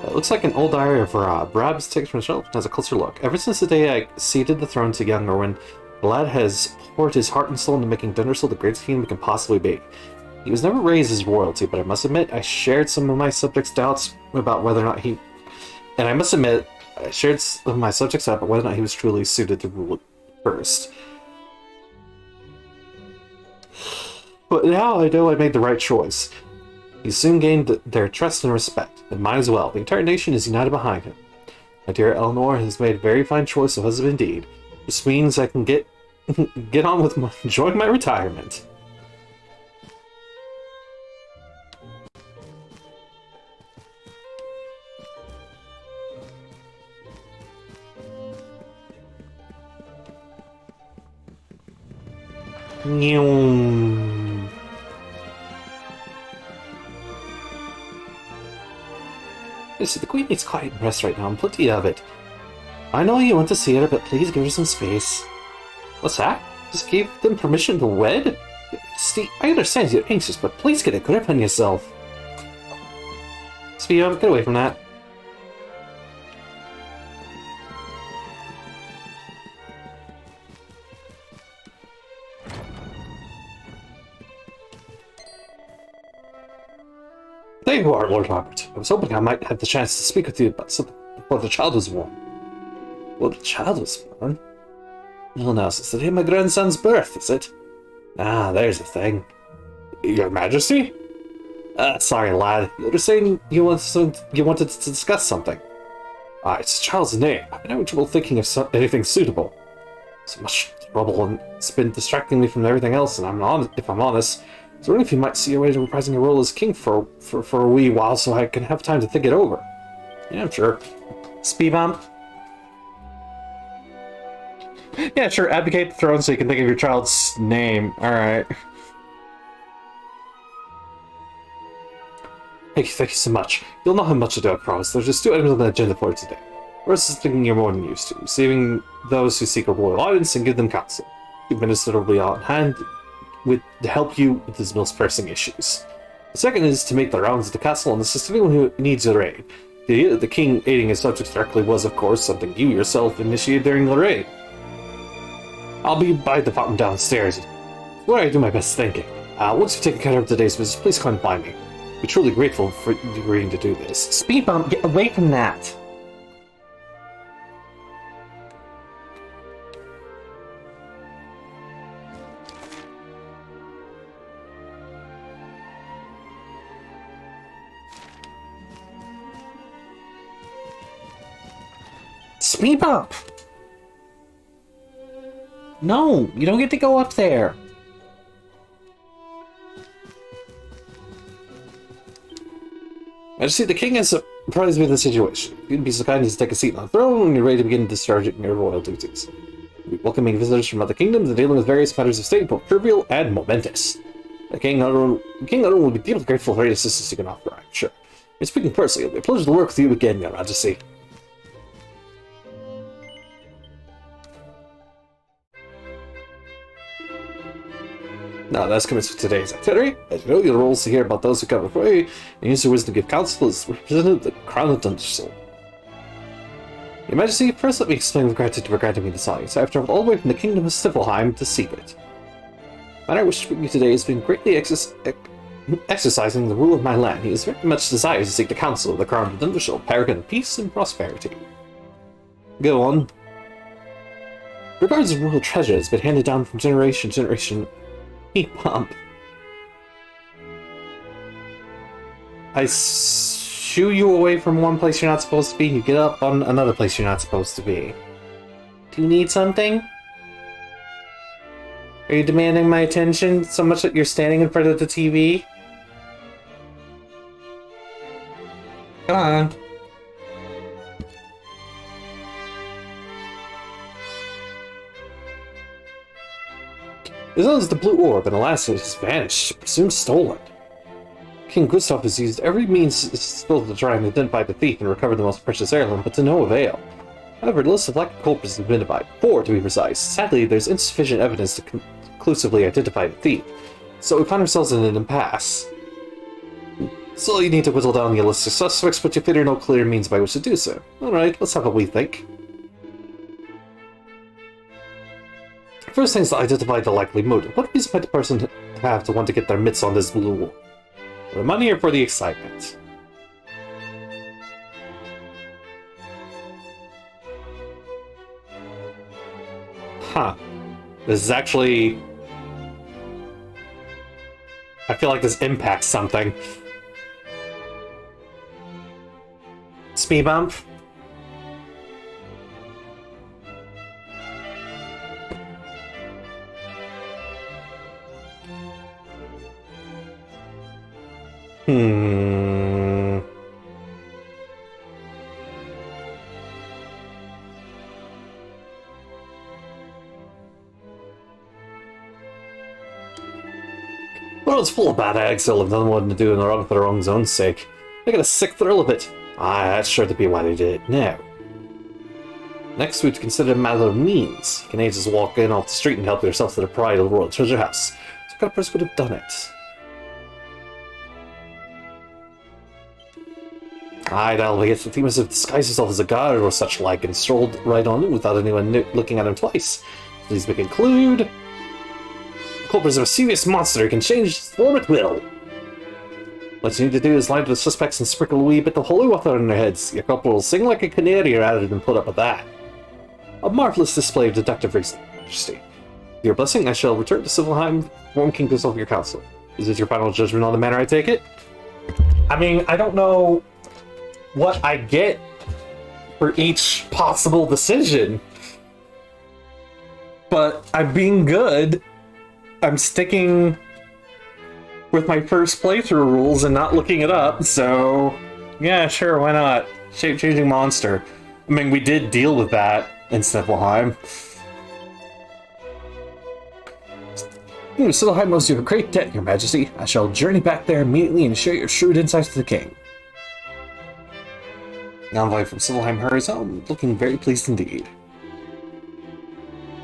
[SPEAKER 1] It looks like an old diary of Brab's takes from the shelf and has a closer look. Ever since the day I ceded the throne to young Erwin, the lad has poured his heart and soul into making Dundersall the greatest king we can possibly be. He was never raised as royalty, but I must admit I shared some of my subjects' doubts about whether or not he... And I must admit, I shared some of my subjects up, but whether or not he was truly suited to rule it first. But now I know I made the right choice. He soon gained their trust and respect, and mine as well. The entire nation is united behind him. My dear Eleanor has made a very fine choice of husband indeed. This means I can get on with enjoying my retirement. Yes, the Queen needs quiet and rest right now, and plenty of it. I know you want to see her, but please give her some space. What's that? Just gave them permission to wed? Steve, I understand you're anxious, but please get a grip on yourself. Speedo, get away from that. There you are, Lord Robert. I was hoping I might have the chance to speak with you about something before the child was born. Well, the child was born? Well, now, since the day of my grandson's birth, is it? Ah, there's the thing. Your Majesty? Sorry, lad. You were saying you wanted to discuss something. Ah, it's the child's name. I've been having trouble thinking of anything suitable. So much trouble, and it's been distracting me from everything else, and if I'm honest, I was wondering if you might see a way to reprising your role as king for a wee while so I can have time to think it over. Yeah, I'm sure. Speed bump. Yeah, sure, abdicate the throne so you can think of your child's name. Alright. Thank you so much. You'll not have much to do, I promise. There's just 2 items on the agenda for today. First is something you're more than used to, receiving those who seek a royal audience and give them counsel. The minister will be on hand to help you with his most pressing issues. The second is to make the rounds of the castle and assist anyone who needs your aid. The idea that the king aiding his subjects directly was, of course, something you yourself initiated during the raid. I'll be by the fountain downstairs, where I do my best thinking. Once you've taken care of today's business, please come and find me. We're truly grateful for you agreeing to do this. Speed bump, get away from that! Speed bump! No, you don't get to go up there. Majesty, the king has surprised me with the situation. You'd be so kind as to take a seat on the throne when you're ready to begin discharging your royal duties. We'll be welcoming visitors from other kingdoms and dealing with various matters of state, both trivial and momentous. The King Utterun will be deeply grateful for any assistance you can offer, I'm sure. And speaking personally, it'll be a pleasure to work with you again, Your Majesty. Now, that's commenced with today's itinerary. As you know, your role is to hear about those who come before you, and use your wisdom to give counsel as representative of the Crown of Dundersoul. Your Majesty, first let me explain with gratitude for granting me this audience. I have traveled all the way from the Kingdom of Stiflheim to seek it. The man I wish to bring you today has been greatly exercising the rule of my land. He is very much desirous to seek the counsel of the Crown of Dundersoul, paragon of peace and prosperity. Go on. Regards of royal treasure has been handed down from generation to generation. Pump. I shoo you away from one place you're not supposed to be, and you get up on another place you're not supposed to be. Do you need something? Are you demanding my attention so much that you're standing in front of the TV? Come on. As well as the blue orb, and alas, it has vanished, presumed stolen. King Gustav has used every means still to try and identify the thief and recover the most precious heirloom, but to no avail. However, the list of likely culprits has been divided. 4, to be precise. Sadly, there's insufficient evidence to conclusively identify the thief, so we find ourselves in an impasse. So you need to whittle down the list of suspects, but you figure no clear means by which to do so. Alright, let's have a wee think. First thing is to identify the likely motive. What reason might the person have to want to get their mitts on this blue wool? For the money or for the excitement? Huh. This is actually... I feel like this impacts something. Speed bump? Well, it's full of bad eggs that have done what to do in the wrong for the wrong's own sake. I get a sick thrill of it. Ah, that's sure to be why they did it now. Next, we'd consider a matter of means. You can just walk in off the street and help yourself to the pride of the Royal Treasure House. So what kind of person would have done it? I doubt he gets the theme as if disguised himself as a god or such like and strolled right on in without anyone looking at him twice. Please may conclude. The culprit is a serious monster who can change his form at will. What you need to do is lie to the suspects and sprinkle a wee bit of holy water on their heads. Your culprit will sing like a canary rather than put up with that. A marvelous display of deductive reasoning, Majesty. With your blessing, I shall return to Sylvanheim, form King to consult your council. Is this your final judgment on the matter, I take it? I mean, I don't know what I get for each possible decision. But I'm being good. I'm sticking with my first playthrough rules and not looking it up, so yeah, sure, why not? Shape-changing monster. I mean, we did deal with that in Sniffleheim. Sniffleheim owes you a great debt, Your Majesty. I shall journey back there immediately and share your shrewd insights with the king. An envoy from Sniffleheim hurries home, looking very pleased indeed.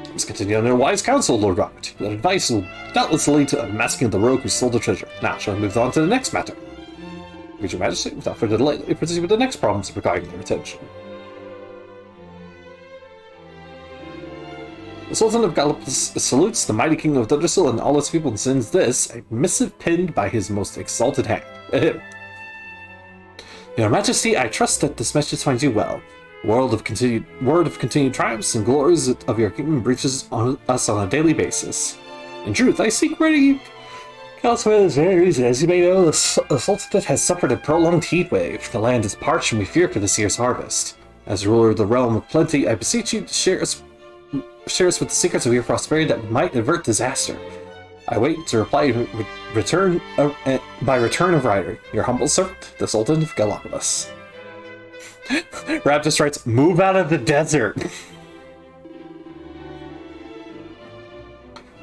[SPEAKER 1] Let's continue under wise counsel, Lord Robert. That advice will doubtless lead to unmasking the rogue who stole the treasure. Now, shall we move on to the next matter? Your Majesty, without further delay, let me proceed with the next problems requiring your attention. The Sultan of Galapagos salutes the mighty King of Dundersill and all its people and sends this, a missive pinned by his most exalted hand. Your Majesty, I trust that this message finds you well. Word of continued triumphs and glories of your kingdom reaches us on a daily basis. In truth, I seek ready counsel for this very reason. As you may know, the Sultanate has suffered a prolonged heat wave. The land is parched and we fear for this year's harvest. As ruler of the realm of plenty, I beseech you to share us with the secrets of your prosperity that might avert disaster. I wait to reply by return of rider. Your humble servant, the Sultan of Galapagos. Raptus writes, move out of the desert!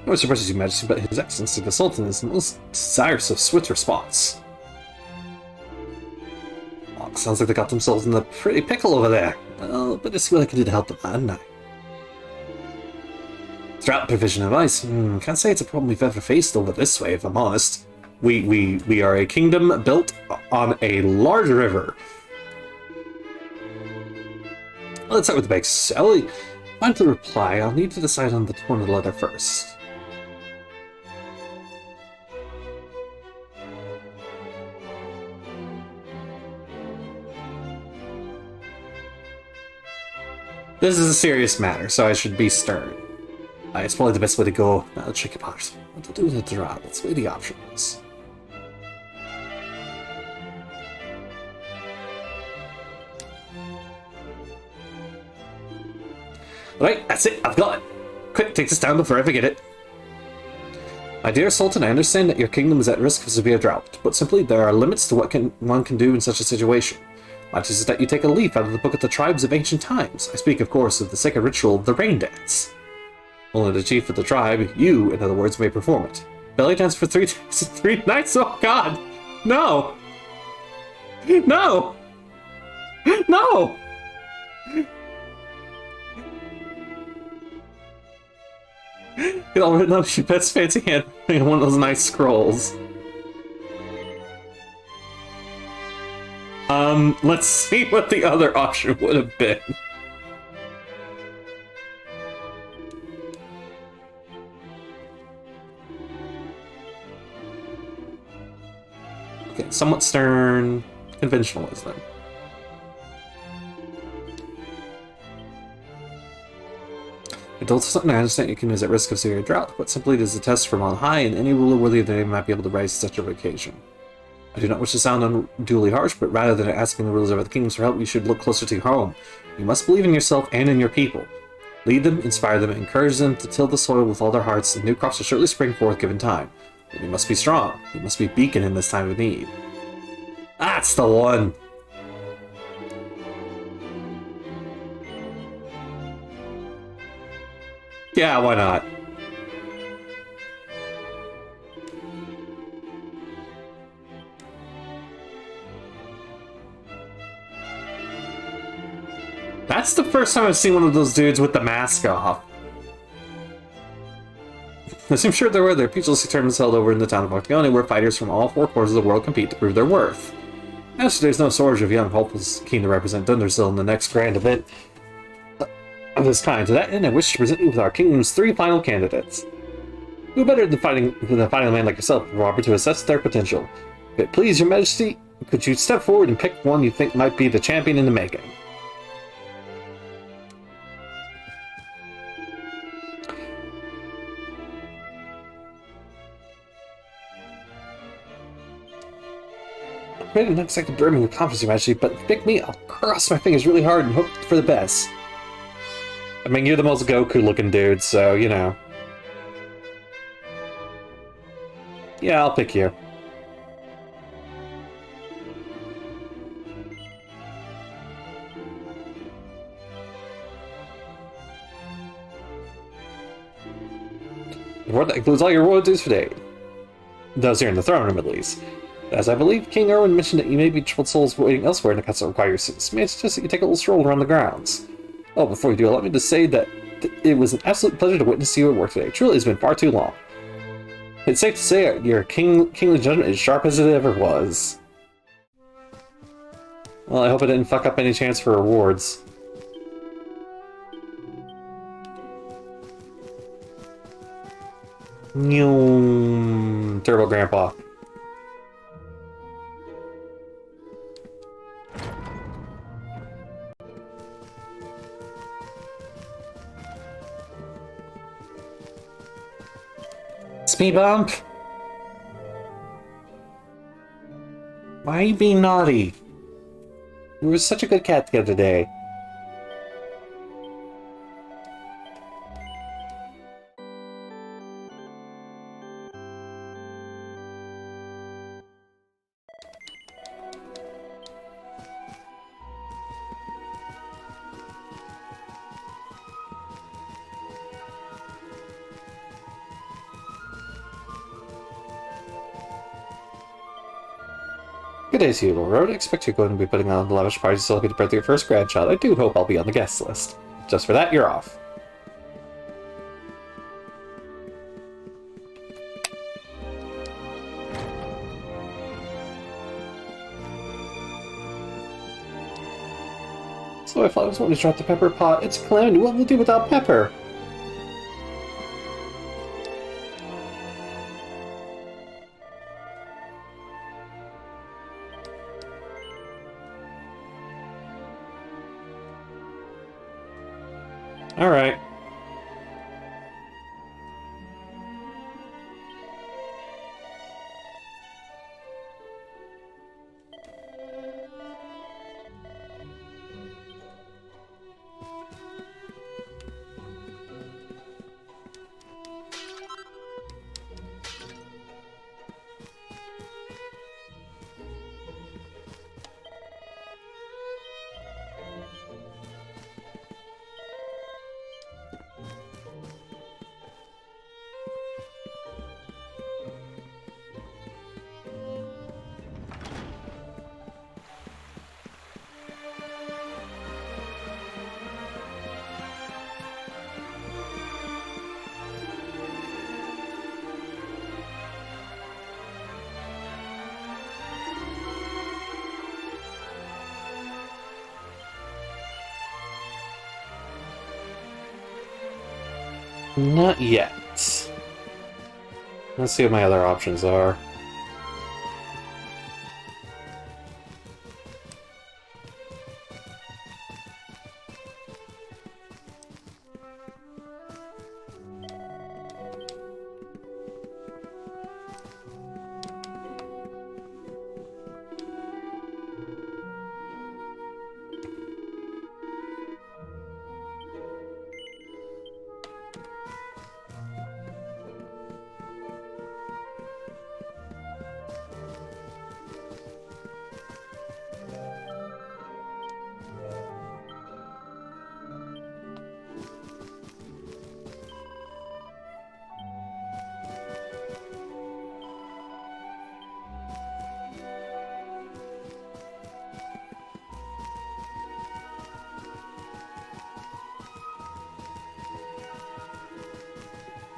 [SPEAKER 1] No surprises, Your Majesty, but His Excellency the Sultan is most desirous of swift response. Oh, sounds like they got themselves in a pretty pickle over there. Well, but it's what I can do to help them, hadn't I? Drought provision of ice. Can't say it's a problem we've ever faced over this way, if I'm honest. We are a kingdom built on a large river. Let's start with the basics. Sally, find the reply. I'll need to decide on the tone of the letter first. This is a serious matter, so I should be stern. It's probably the best way to go. Now the tricky part. What to do with the drought? Let's weigh the options. Right, that's it. I've got it. Quick, take this down before I forget it. My dear Sultan, I understand that your kingdom is at risk of severe drought, but simply there are limits to what one can do in such a situation. My advice is that you take a leaf out of the book of the tribes of ancient times. I speak, of course, of the sacred ritual of the rain dance. Only the chief of the tribe, you, in other words, may perform it. Belly dance for 3 days and 3 nights? Oh god! No! No! No! It all written up, she bets fancy hand in one of those nice scrolls. Let's see what the other option would have been. Okay, somewhat stern, conventional wisdom. Until to some extent, your kingdom is at risk of severe drought, but simply it is a test from on high, and any ruler worthy of the name might be able to rise to such a occasion. I do not wish to sound unduly harsh, but rather than asking the rulers of other kingdoms for help, you should look closer to home. You must believe in yourself and in your people. Lead them, inspire them, encourage them to till the soil with all their hearts, and new crops will surely spring forth given time. But you must be strong. You must be a beacon in this time of need. That's the one! Yeah, why not? That's the first time I've seen one of those dudes with the mask off. As I'm sure there were other pugilist tournaments held over in the town of Octagon, where fighters from all four corners of the world compete to prove their worth. As there's no shortage of young hopefuls keen to represent Dundersill in the next grand event of this kind. To that end, I wish to present you with our kingdom's 3 final candidates. Who better than finding a man like yourself, Robert, to assess their potential? If it please your majesty, could you step forward and pick one you think might be the champion in the making? I didn't expect to burn your confidence, your majesty, but pick me, I'll cross my fingers really hard and hope for the best. I mean, you're the most Goku-looking dude, so, you know. Yeah, I'll pick you. That includes all your royal dues for today. Those here in the throne room, at least. As I believe King Erwin mentioned that you may be troubled souls waiting elsewhere in the castle require your assistance, may I suggest that you take a little stroll around the grounds. Oh, before you do, let me just say that it was an absolute pleasure to witness you at work today. Truly, it's been far too long. It's safe to say your kingly judgment is sharp as it ever was. Well, I hope I didn't fuck up any chance for rewards. Turbo Grandpa. Speed bump? Why are you being naughty? You were such a good cat the other day. Good day to you, Lord Road. I expect you're going to be putting on the lavish party to celebrate the birth of your first grandchild. I do hope I'll be on the guest list. Just for that, you're off. So if I was wanting to drop the pepper pot, it's a calamity. What will we do without pepper? Alright. Not yet. Let's see what my other options are.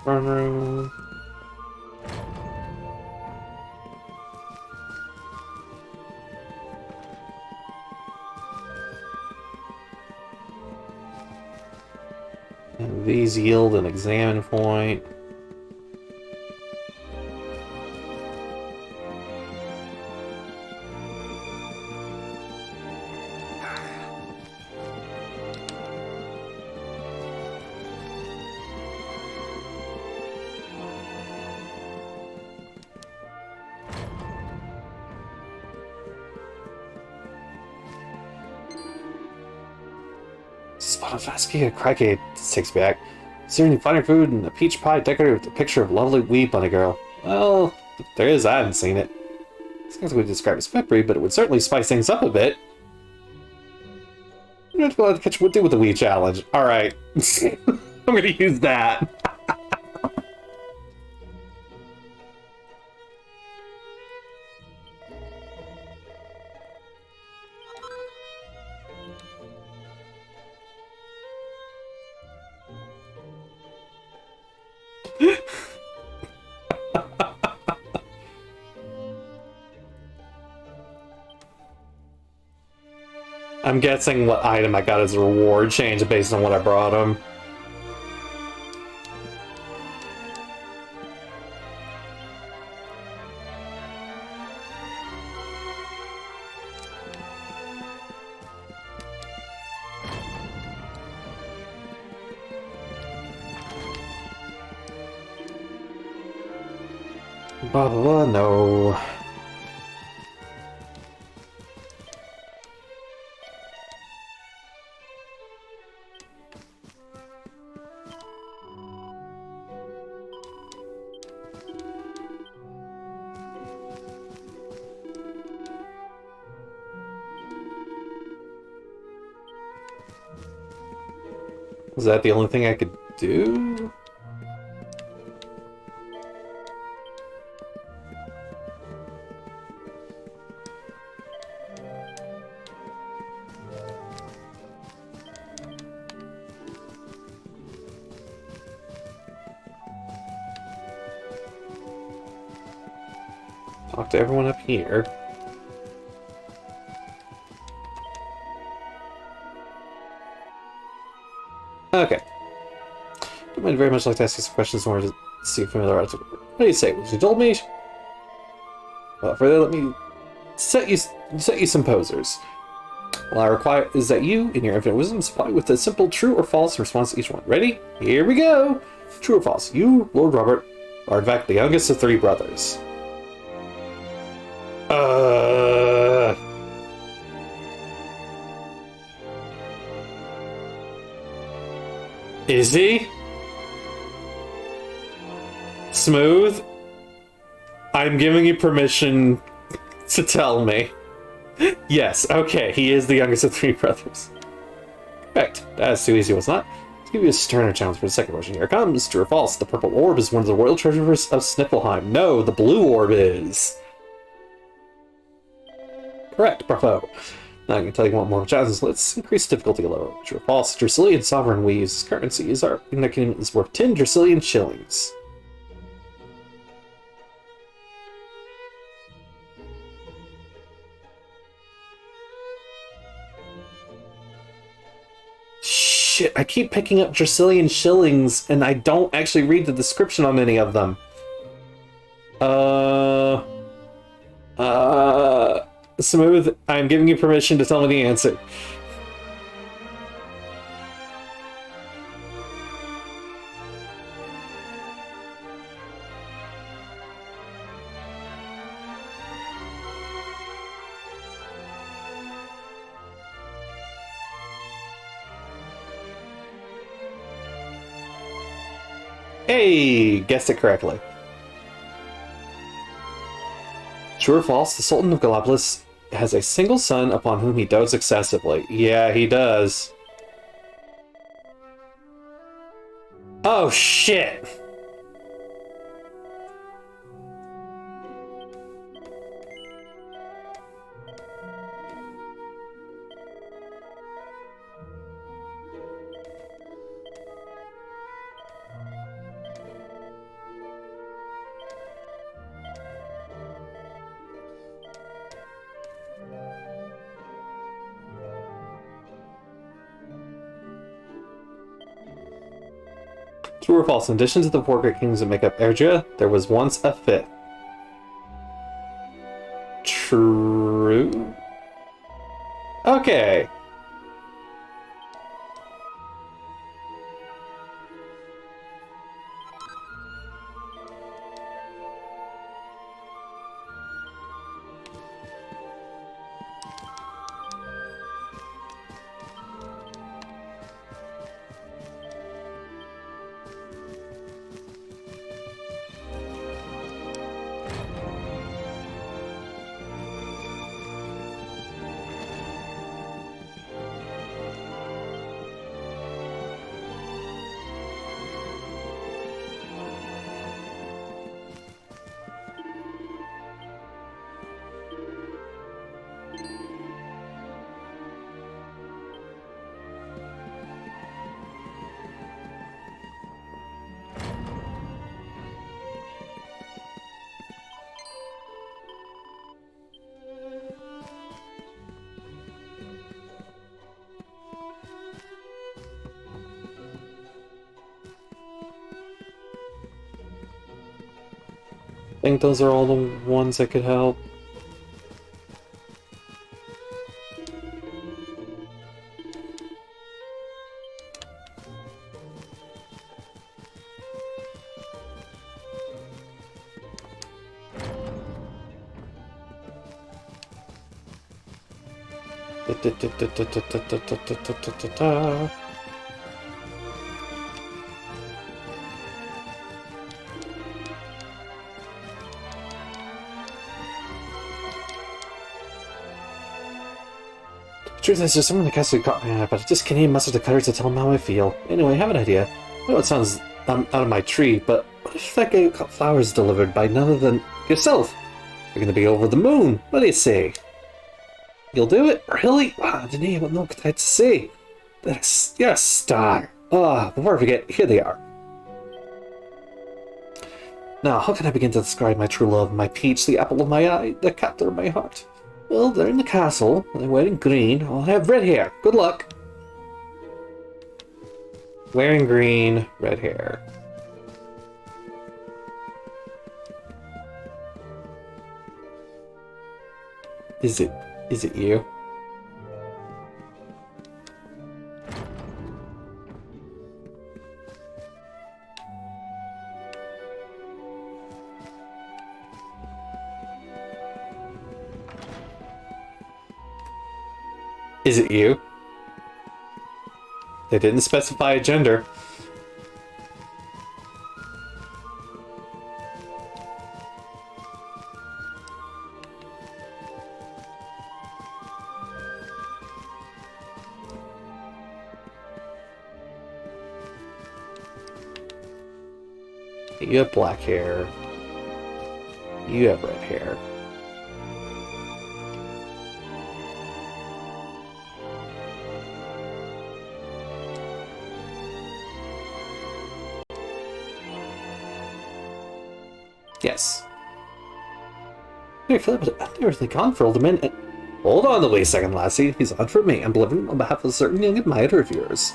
[SPEAKER 1] throne room. And these yield an examine point. Spadafaskia, crikey, this takes me back. Serving finer food and a peach pie decorated with a picture of a lovely wee bunny girl. Well, if there is, I haven't seen it. It's not what we describe as peppery, but it would certainly spice things up a bit. I'm going to go out to catch what do with the wee challenge. Alright. I'm going to use that. I'm guessing what item I got as a reward changed based on what I brought him. Blah blah blah, no. Was that the only thing I could do? Talk to everyone up here. Okay. I'd very much like to ask you some questions in order to see if familiar. What do you say? What you told me? Well, further, let me set you some posers. All I require is that you, in your infinite wisdom, supply with a simple true or false response to each one. Ready? Here we go! True or false? You, Lord Robert, are in fact the youngest of 3 brothers. Is he? Smooth? I'm giving you permission to tell me. Yes, okay, he is the youngest of 3 brothers. Correct. That's too easy, was not? Let's give you a sterner challenge for the second question. Here it comes. True or false? The purple orb is one of the royal treasures of Sniffelheim. No, the blue orb is. Correct, bravo. Now I can tell you one more chance. Let's increase difficulty a little. True or false? Dracilian sovereign we use as currency is worth 10 Dracilian shillings. Shit, I keep picking up Dracilian shillings and I don't actually read the description on any of them. Smooth, I'm giving you permission to tell me the answer. Hey, guessed it correctly. True or false, the Sultan of Gallipolis has a single son upon whom he dotes excessively. Yeah, he does. Oh, shit! True or false? In addition to the four great kings that make up Ergia, there was once a fifth. True. Okay. I think those are all the ones that could help. Truth is, there's someone in the castle who caught my eye, but I just can't even muster the courage to tell him how I feel. Anyway, I have an idea. I know it sounds out of my tree, but what if that guy got flowers delivered by none other than yourself? You're gonna be over the moon. What do you say? You'll do it? Really? Wow, I didn't even know what I had to say. You're a star. Ah, before I forget, here they are. Now, how can I begin to describe my true love, my peach, the apple of my eye, the captor of my heart? Well, they're in the castle, and they're wearing green. I'll have red hair. Good luck. Wearing green, red hair. Is it you? Is it you? They didn't specify a gender. You have black hair. You have red hair. Yes. Hey, Philip, but I've never really gone for older men. Hold on a wee second, lassie. He's on for me. I'm delivering on behalf of a certain young admirer of yours.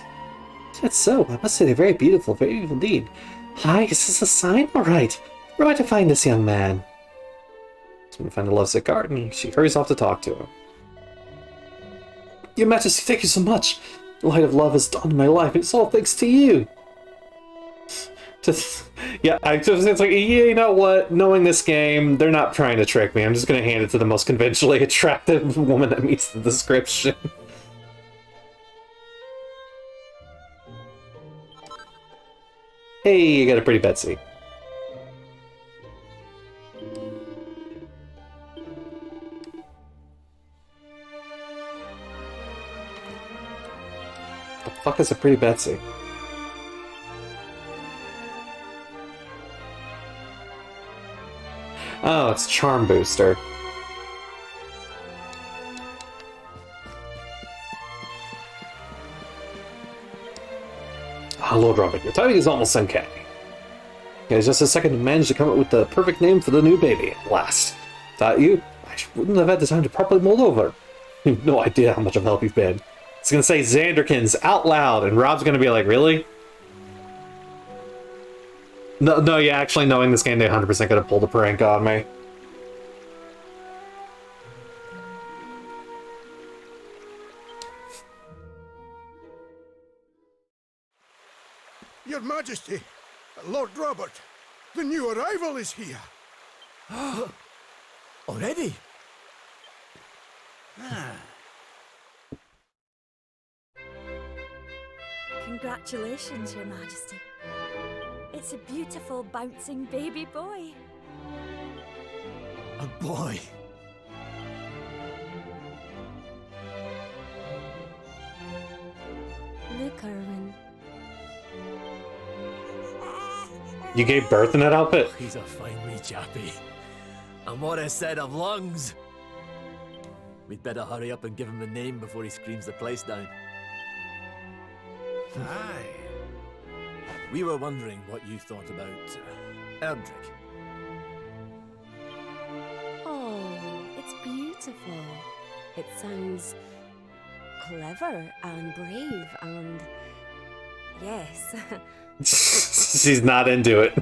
[SPEAKER 1] That's so. I must say they're very beautiful, very beautiful indeed. Hi, is this a sign? All right. Where am I to find this young man? He's going to find a lovesick garden. She hurries off to talk to him. Your Majesty, thank you so much. The light of love has dawned in my life, and it's all thanks to you. Yeah, it's like, you know what? Knowing this game, they're not trying to trick me. I'm just going to hand it to the most conventionally attractive woman that meets the description. Hey, you got a pretty Betsy. The fuck is a pretty Betsy? Oh, it's Charm Booster. Ah, Lord Robin, your timing is almost uncanny. It's just a second to manage to come up with the perfect name for the new baby at last. Without you, I wouldn't have had the time to properly mold over. You have no idea how much of help you've been. It's gonna say Xanderkins out loud, and Rob's gonna be like, really? No, yeah, actually knowing this game, they 100% could have pulled a prank on me.
[SPEAKER 8] Your Majesty, Lord Robert, the new arrival is here.
[SPEAKER 11] Already?
[SPEAKER 12] Congratulations, Your Majesty. It's a beautiful, bouncing baby boy.
[SPEAKER 11] A boy.
[SPEAKER 12] Look, Erwin.
[SPEAKER 1] You gave birth in that outfit?
[SPEAKER 11] He's a fine wee chappie. And what a set of lungs! We'd better hurry up and give him a name before he screams the place down.
[SPEAKER 9] Aye.
[SPEAKER 11] We were wondering what you thought about Erdrick.
[SPEAKER 10] Oh, it's beautiful. It sounds clever and brave and... yes.
[SPEAKER 1] She's not into it.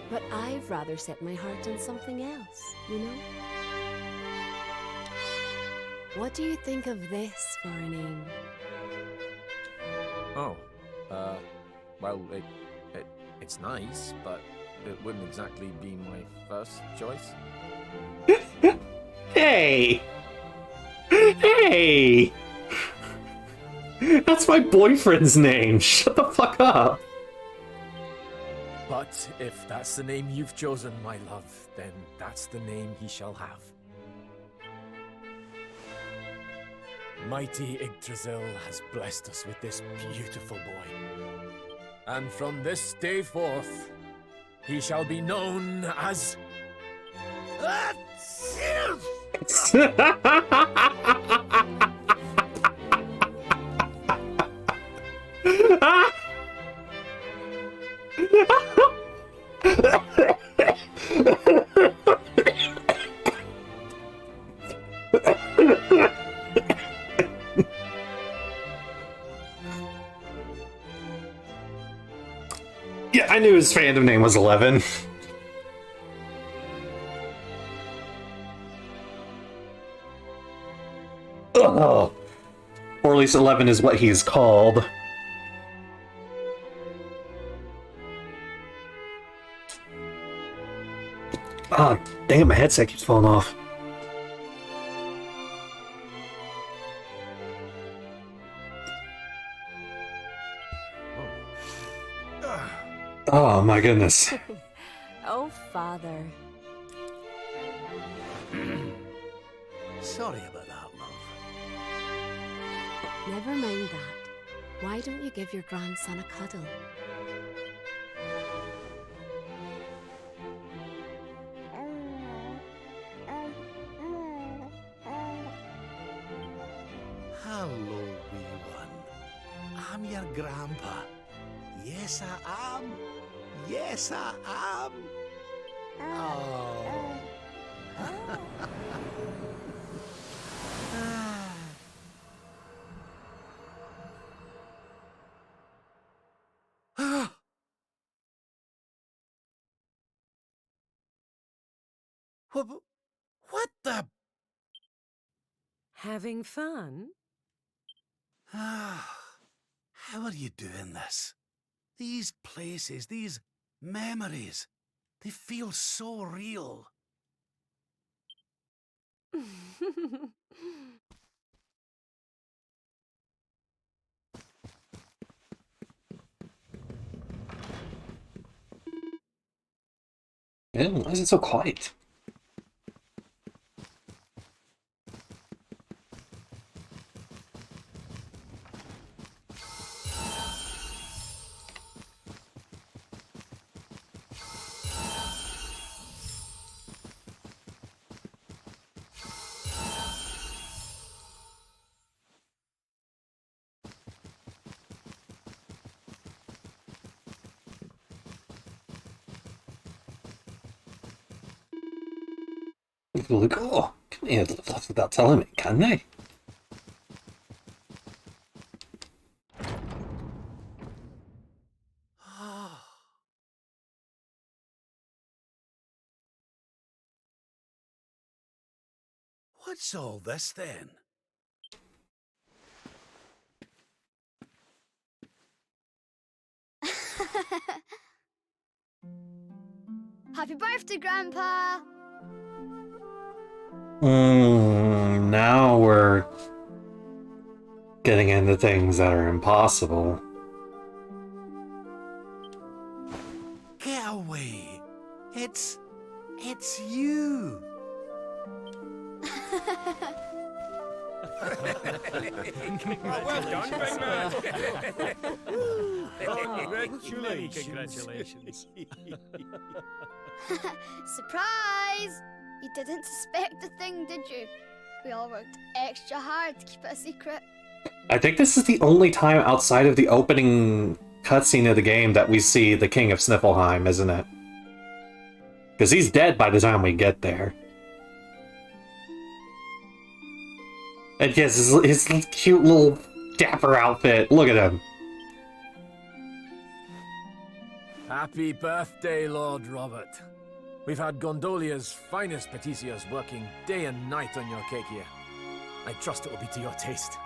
[SPEAKER 10] But I've rather set my heart on something else, you know? What do you think of this for a name?
[SPEAKER 11] Oh, well, it's nice, but it wouldn't exactly be my first choice.
[SPEAKER 1] Hey! Hey! That's my boyfriend's name. Shut the fuck up.
[SPEAKER 11] But if that's the name you've chosen, my love, then that's the name he shall have. Mighty Yggdrasil has blessed us with this beautiful boy. And from this day forth, he shall be known as...
[SPEAKER 1] Yeah, I knew his fandom name was 11. Ugh. Or at least 11 is what he's called. Ah, dang it, my headset keeps falling off. Oh my goodness.
[SPEAKER 10] Oh, Father.
[SPEAKER 9] Sorry about that, love.
[SPEAKER 10] Never mind that. Why don't you give your grandson a cuddle?
[SPEAKER 9] Hello, wee one. I'm your grandpa. Yes, I am. Yes, I am. Oh. What the?
[SPEAKER 7] Having fun?
[SPEAKER 9] How are you doing this? These places, these memories, they feel so real.
[SPEAKER 1] Ew, why is it so quiet? Look, oh, come here, without telling me, can they?
[SPEAKER 9] What's all this then?
[SPEAKER 3] Happy birthday, Grandpa!
[SPEAKER 1] Now we're getting into things that are impossible.
[SPEAKER 9] Get away! It's you!
[SPEAKER 8] Well done, big man! Congratulations.
[SPEAKER 3] Surprise! You didn't suspect a thing, did you? We all worked extra hard to keep it a secret.
[SPEAKER 1] I think this is the only time outside of the opening cutscene of the game that we see the King of Sniffleheim, isn't it? Because he's dead by the time we get there. And yes, his cute little dapper outfit. Look at him.
[SPEAKER 11] Happy birthday, Lord Robert. We've had Gondolia's finest patissiers working day and night on your cake here. I trust it will be to your taste.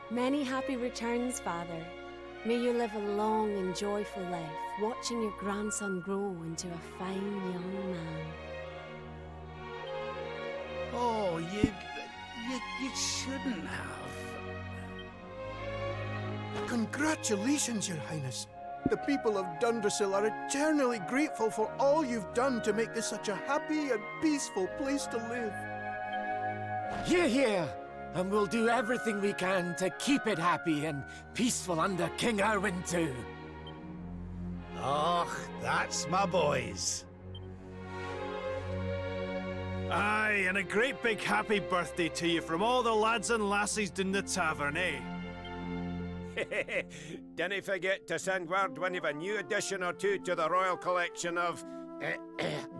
[SPEAKER 10] Many happy returns, Father. May you live a long and joyful life, watching your grandson grow into a fine young man.
[SPEAKER 9] Oh, you shouldn't have.
[SPEAKER 13] Congratulations, Your Highness. The people of Dundrasil are eternally grateful for all you've done to make this such a happy and peaceful place to live.
[SPEAKER 11] Hear, hear! And we'll do everything we can to keep it happy and peaceful under King Erwin too.
[SPEAKER 9] Oh, that's my boys.
[SPEAKER 14] Aye, and a great big happy birthday to you from all the lads and lassies in the tavern, eh?
[SPEAKER 8] Dinna forget to send word when you've a new edition or two to the Royal Collection of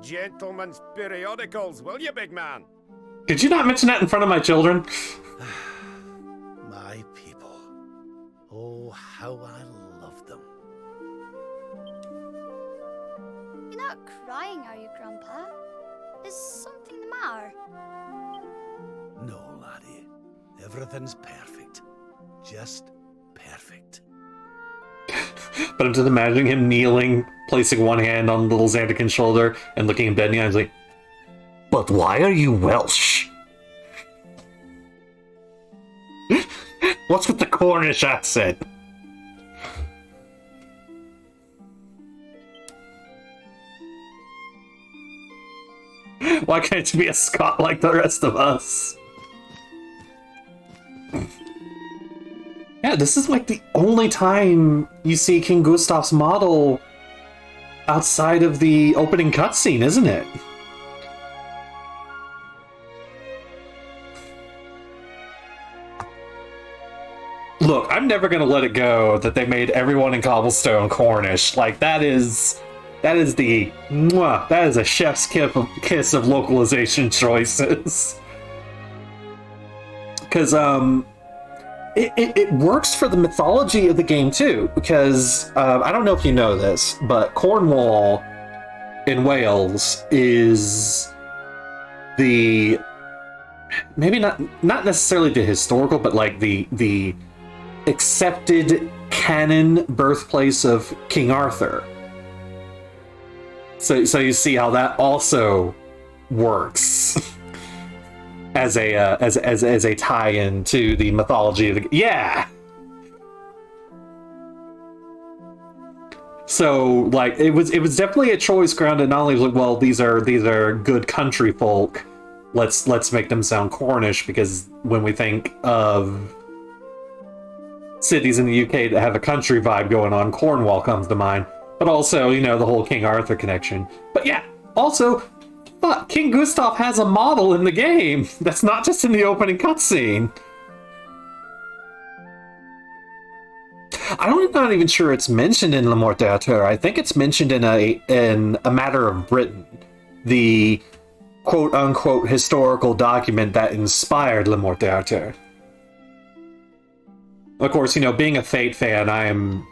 [SPEAKER 8] gentlemen's periodicals, will you, big man?
[SPEAKER 1] Did you not mention that in front of my children?
[SPEAKER 9] My people. Oh, how I love them.
[SPEAKER 3] You're not crying, are you, Grandpa? Is something the matter?
[SPEAKER 9] No, laddie. Everything's perfect. Just perfect.
[SPEAKER 1] But I'm just imagining him kneeling, placing one hand on little Xanderkin's shoulder, and looking him dead in the eyes like, "But why are you Welsh? What's with the Cornish accent?" Why can't you be a Scot like the rest of us? Yeah, this is like the only time you see King Gustav's model outside of the opening cutscene, isn't it? Look, I'm never gonna let it go that they made everyone in Cobblestone Cornish. Like, that is the mwah, that is a chef's kiss of localization choices. Because it works for the mythology of the game too. Because I don't know if you know this, but Cornwall in Wales is the maybe not necessarily the historical, but like the accepted canon birthplace of King Arthur. So you see how that also works as a tie-in to the mythology of the So like it was definitely a choice grounded not only like, well, these are good country folk. Let's make them sound Cornish, because when we think of cities in the UK that have a country vibe going on, Cornwall comes to mind. But also, you know, the whole King Arthur connection. But yeah, also, King Gustav has a model in the game. That's not just in the opening cutscene. I'm not even sure it's mentioned in Le Morte d'Arthur. I think it's mentioned in a Matter of Britain, the quote-unquote historical document that inspired Le Morte d'Arthur. Of course, you know, being a Fate fan, I am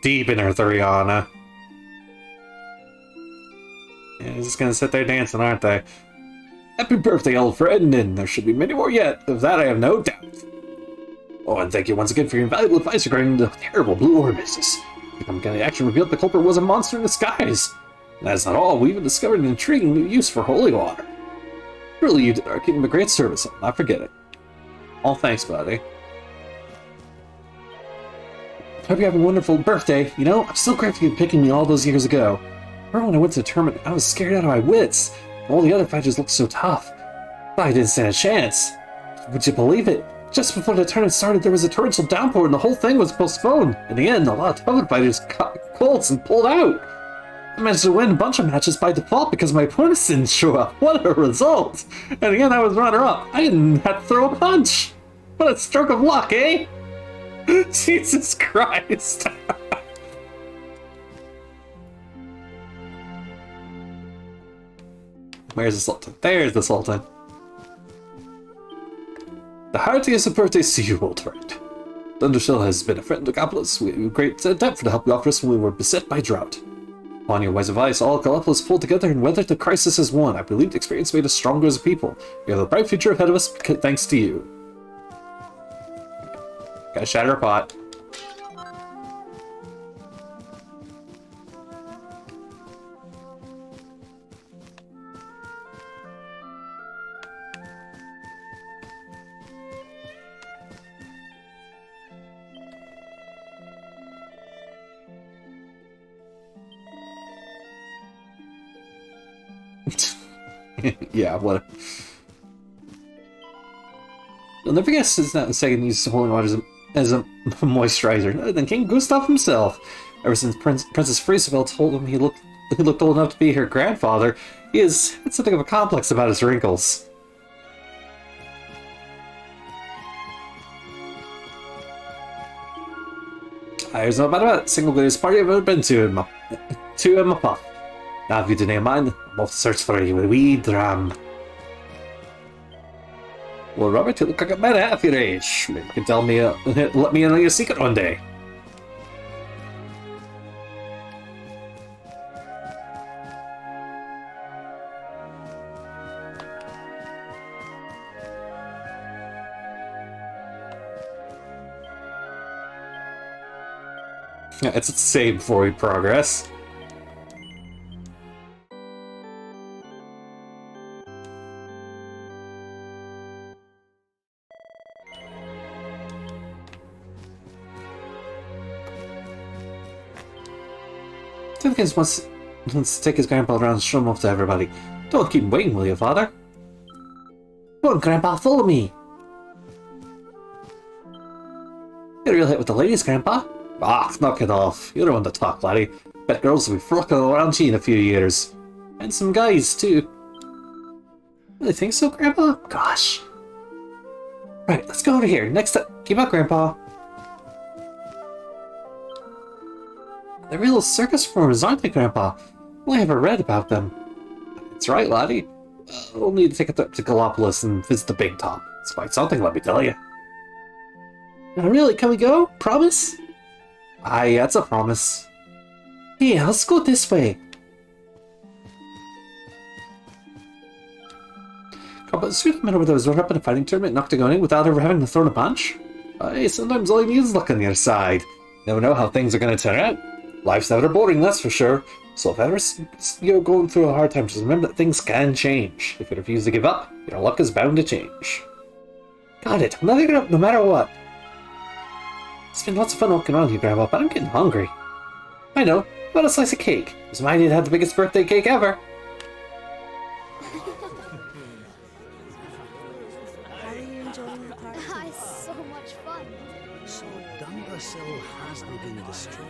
[SPEAKER 1] deep in Arthuriana. Yeah, they're just gonna sit there dancing, aren't they? Happy birthday, old friend, and there should be many more yet. Of that I have no doubt. Oh, and thank you once again for your invaluable advice regarding the terrible Blue Orb business. The Community Action revealed the culprit was a monster in disguise. And that's not all, we even discovered an intriguing new use for holy water. Really, you did our kingdom a great service, I'll not forget it. All thanks, buddy. Hope you're having a wonderful birthday. You know, I'm still grateful you picking me all those years ago. Remember when I went to the tournament, I was scared out of my wits. All the other fighters looked so tough. Thought I didn't stand a chance. Would you believe it? Just before the tournament started, there was a torrential downpour and the whole thing was postponed. In the end, a lot of tougher fighters caught colds and pulled out. I managed to win a bunch of matches by default because my opponents didn't show up. What a result! And again, I was runner-up. I didn't have to throw a punch. What a stroke of luck, eh? Jesus Christ. Where's the Sultan? There's the Sultan. The heartiest of birthdays to you, old friend. Thundersill has been a friend to Gallipolis. We have great depth for the help you offered us when we were beset by drought. Upon your wise advice, all Gallipolis pulled together and weathered the crisis as one. I believe the experience made us stronger as a people. We have a bright future ahead of us thanks to you. Gotta shatter a pot. Yeah, what? You'll never guess it's not the second use of holy water as a moisturizer, other than King Gustav himself. Ever since Princess Friesfeld told him he looked old enough to be her grandfather, he has had something of a complex about his wrinkles. There's no matter what single greatest party I've ever been to in my puff. Now, if you didn't mind, I'm off to search for a wee dram. Well, Robert, you look like a man half your age. Maybe you can tell me, let me in on your secret one day. Yeah, it's a save before we progress. Timkins wants to take his grandpa around and show him off to everybody. Don't keep him waiting, will you, father? Come on, Grandpa, follow me. You're a real hit with the ladies, Grandpa. Ah, knock it off. You're the one to talk, laddie. Bet girls will be flocking around you in a few years. And some guys, too. Really think so, Grandpa? Gosh. Right, let's go over here. Next up. Keep up, Grandpa. They're real circus performers, aren't they, Grandpa? Well, I ever read about them. That's right, laddie. We'll need to take a trip to Gallipolis and visit the Big Top. It's quite something, let me tell you. Now, really, can we go? Promise? Aye, that's a promise. Yeah, let's go this way. But the sweet matter whether I was runner up in a fighting tournament in Octagonian without ever having to throw a punch? Aye, sometimes all you need is luck on your side. You never know how things are going to turn out. Life's never boring, that's for sure. So if ever you're going through a hard time, just remember that things can change. If you refuse to give up, your luck is bound to change. Got it. I'm not giving up no matter what. It's been lots of fun walking around here, Grandpa, but I'm getting hungry. I know. How about a slice of cake? It was my idea to have the biggest birthday cake ever.
[SPEAKER 3] It's so much fun.
[SPEAKER 9] So Dundersill hasn't been destroyed,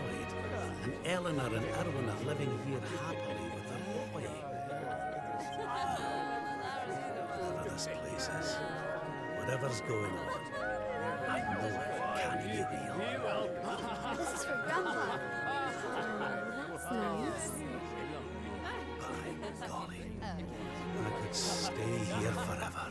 [SPEAKER 9] and Eleanor and Erwin are living here happily with their boy. Whatever this place is, whatever's going on, I know it can't be real.
[SPEAKER 3] This is for Grandpa.
[SPEAKER 10] That's nice.
[SPEAKER 9] By golly, I could stay here forever.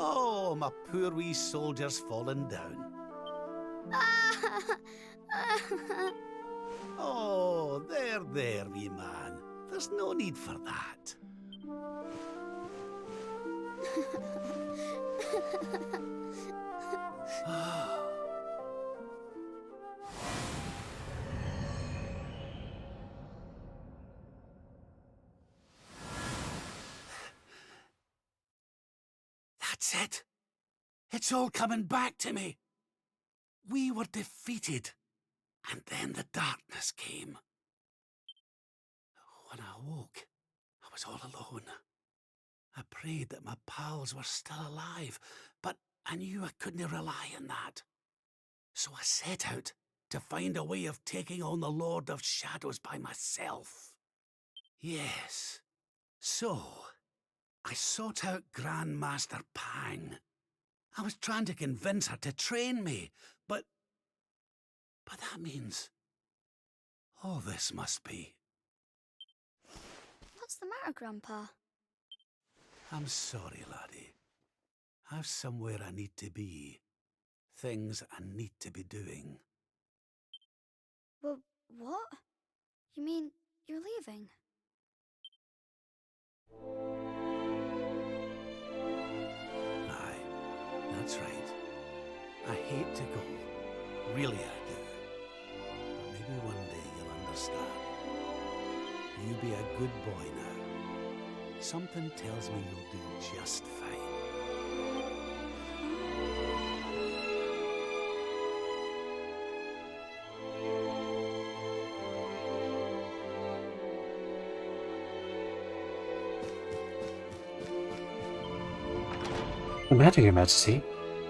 [SPEAKER 9] Oh, my poor wee soldier's fallen down. Oh, there, wee man. There's no need for that. That's it. It's all coming back to me. We were defeated, and then the darkness came. When I woke, I was all alone. I prayed that my pals were still alive, but I knew I couldn't rely on that. So I set out to find a way of taking on the Lord of Shadows by myself. Yes, so I sought out Grandmaster Pang. I was trying to convince her to train me, but that means all this must be.
[SPEAKER 3] What's the matter, Grandpa?
[SPEAKER 9] I'm sorry, laddie. I've somewhere I need to be. Things I need to be doing.
[SPEAKER 3] Well, what? You mean you're leaving?
[SPEAKER 9] Aye, that's right. I hate to go. Really I do. But maybe one day you'll understand. You be a good boy now. Something tells me you'll do just fine.
[SPEAKER 1] No matter, Your Majesty.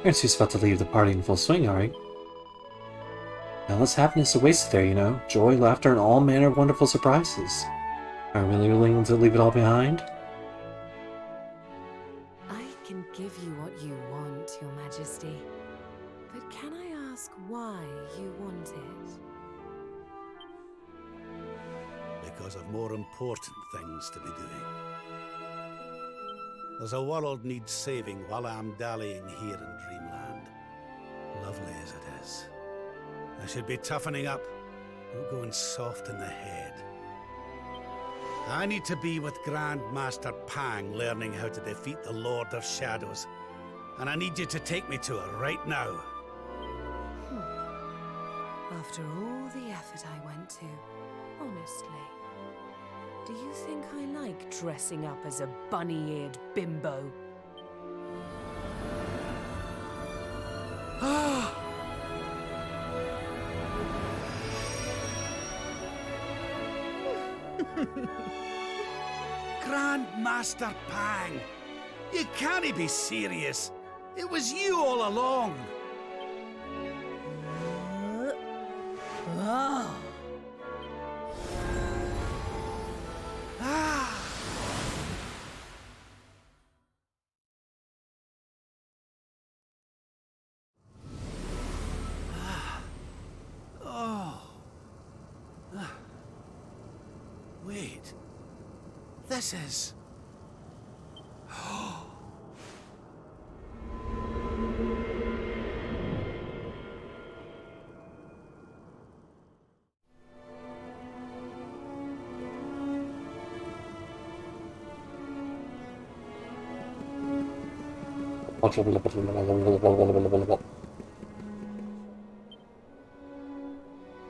[SPEAKER 1] You're about to leave the party in full swing, are you? Now, less happiness are wasted there, you know. Joy, laughter, and all manner of wonderful surprises. Are you really willing to leave it all behind?
[SPEAKER 10] I can give you what you want, Your Majesty. But can I ask why you want it?
[SPEAKER 9] Because of more important things to be doing. There's a world needs saving while I'm dallying here in Dreamland. Lovely as it is. I should be toughening up, not going soft in the head. I need to be with Grandmaster Pang learning how to defeat the Lord of Shadows. And I need you to take me to her right now.
[SPEAKER 10] After all the effort I went to, honestly, do you think I like dressing up as a bunny-eared bimbo?
[SPEAKER 9] Grandmaster Pang! You can't be serious! It was you all along! Wait. This is...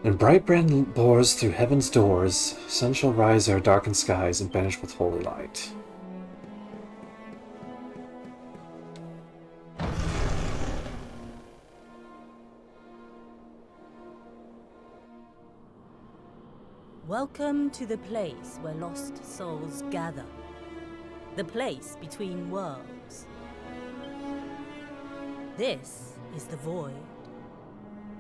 [SPEAKER 1] When bright brand pours through heaven's doors, sun shall rise o'er darkened skies and banish with holy light.
[SPEAKER 15] Welcome to the place where lost souls gather. The place between worlds. This is the Void.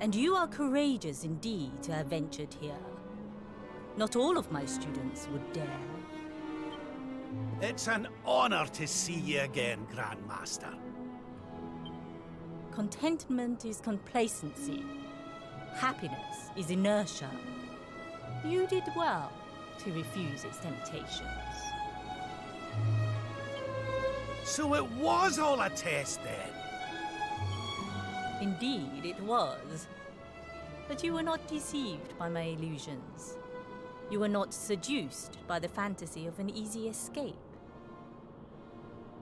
[SPEAKER 15] And you are courageous indeed to have ventured here. Not all of my students would dare.
[SPEAKER 9] It's an honor to see you again, Grandmaster.
[SPEAKER 15] Contentment is complacency. Happiness is inertia. You did well to refuse its temptations.
[SPEAKER 9] So it was all a test then?
[SPEAKER 15] Indeed, it was. But you were not deceived by my illusions. You were not seduced by the fantasy of an easy escape.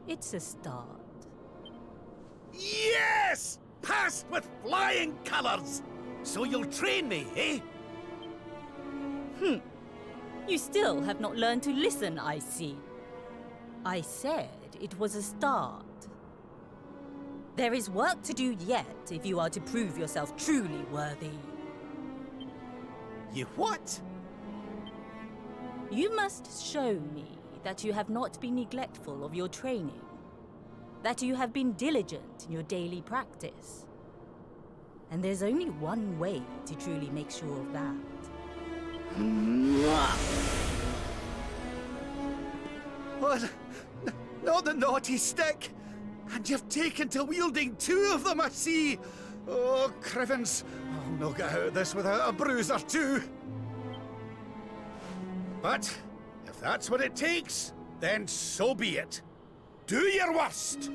[SPEAKER 15] It's a start.
[SPEAKER 9] Yes! Passed with flying colours! So you'll train me, eh?
[SPEAKER 15] You still have not learned to listen, I see. I said it was a start. There is work to do yet if you are to prove yourself truly worthy.
[SPEAKER 9] You what?
[SPEAKER 15] You must show me that you have not been neglectful of your training, that you have been diligent in your daily practice. And there's only one way to truly make sure of that.
[SPEAKER 9] What? Not the naughty stick! And you've taken to wielding two of them, I see! Oh, Crivens, I'll not get out of this without a bruise or two. But, if that's what it takes, then so be it. Do your worst!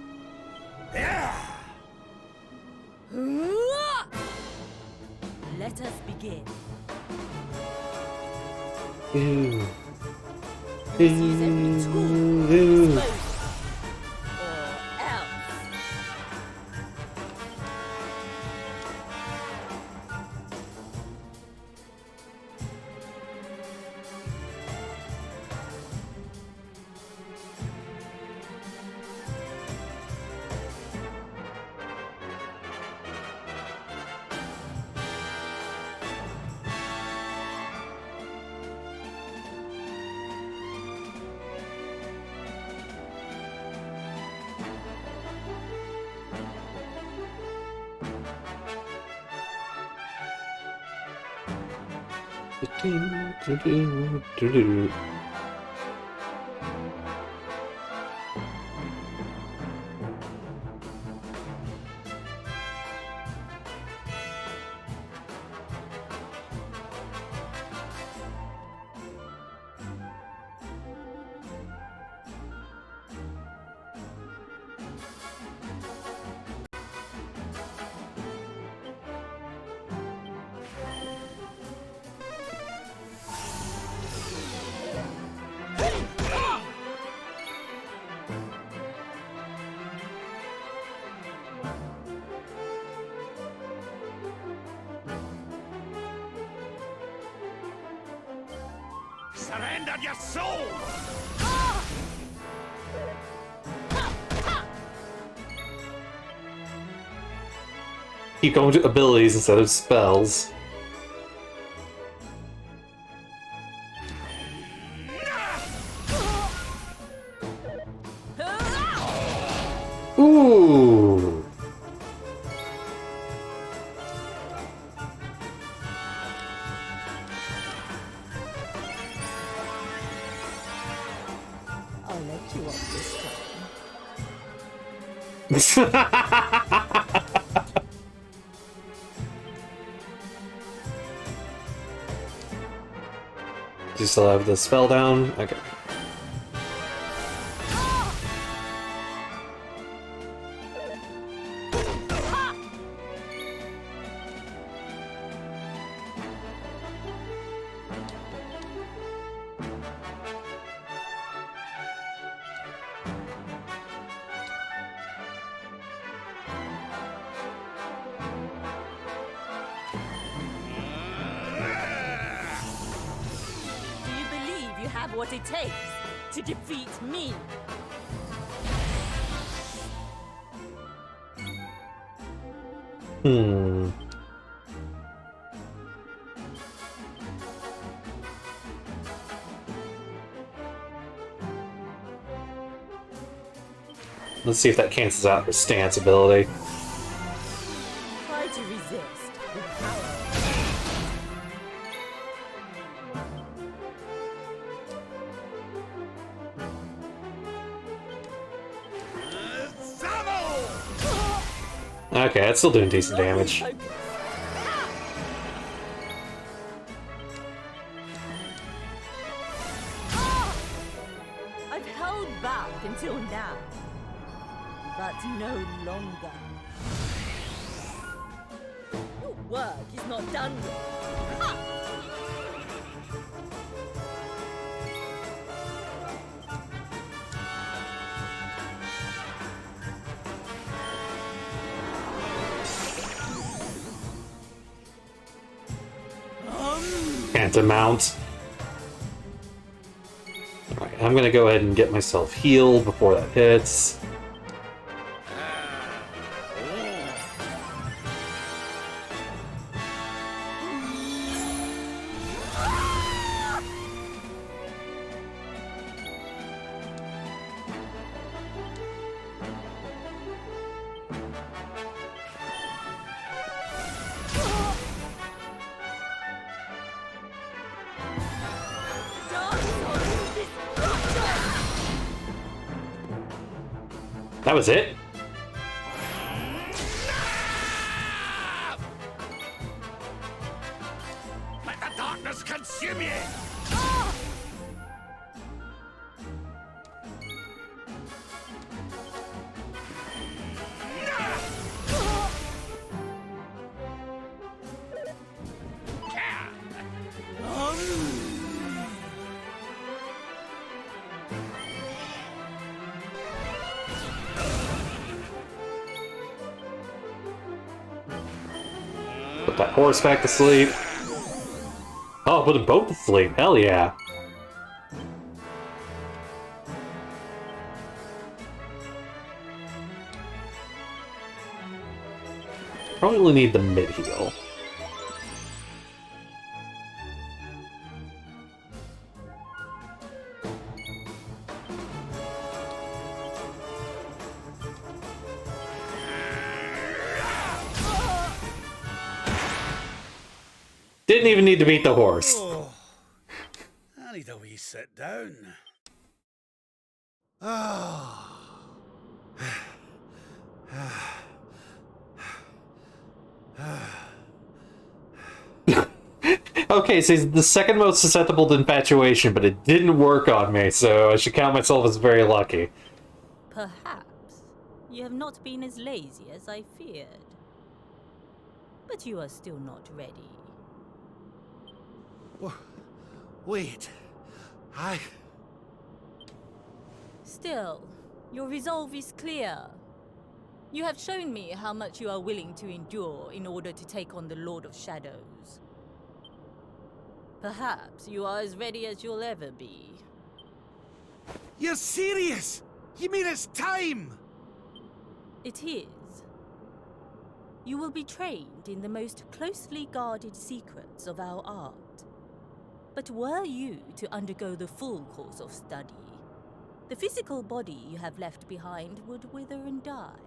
[SPEAKER 9] Yeah!
[SPEAKER 15] Let us begin.
[SPEAKER 1] Ew.
[SPEAKER 15] Let's use every tool at our disposal. Or else.
[SPEAKER 9] Surrender your soul!
[SPEAKER 1] Keep going to abilities instead of spells. Ooh!
[SPEAKER 15] I'll let you off this time. Do you still have the spell down? Okay. Do you believe you have what it takes to defeat me?
[SPEAKER 1] Let's see if that cancels out her stance ability.
[SPEAKER 15] Try to resist with power.
[SPEAKER 1] Okay, it's still doing decent damage.
[SPEAKER 15] I've held back until now. but no longer. Your work is not done yet. Ha!
[SPEAKER 1] Tantamount. Alright, I'm gonna go ahead and get myself healed before that hits. That was it?
[SPEAKER 8] Let the darkness consume you!
[SPEAKER 1] Put that horse back to sleep. Oh, put them both to sleep. Hell yeah. Probably only need the mid heal. Didn't even need to beat the horse.
[SPEAKER 9] Oh, I need a wee sit down. Ah.
[SPEAKER 1] Okay, so he's the second most susceptible to infatuation, but it didn't work on me, so I should count myself as very lucky.
[SPEAKER 15] Perhaps you have not been as lazy as I feared. But you are still not ready.
[SPEAKER 9] Wait.
[SPEAKER 15] Still, your resolve is clear. You have shown me how much you are willing to endure in order to take on the Lord of Shadows. Perhaps you are as ready as you'll ever be.
[SPEAKER 9] You're serious? You mean it's time?
[SPEAKER 15] It is. You will be trained in the most closely guarded secrets of our art. But were you to undergo the full course of study, the physical body you have left behind would wither and die.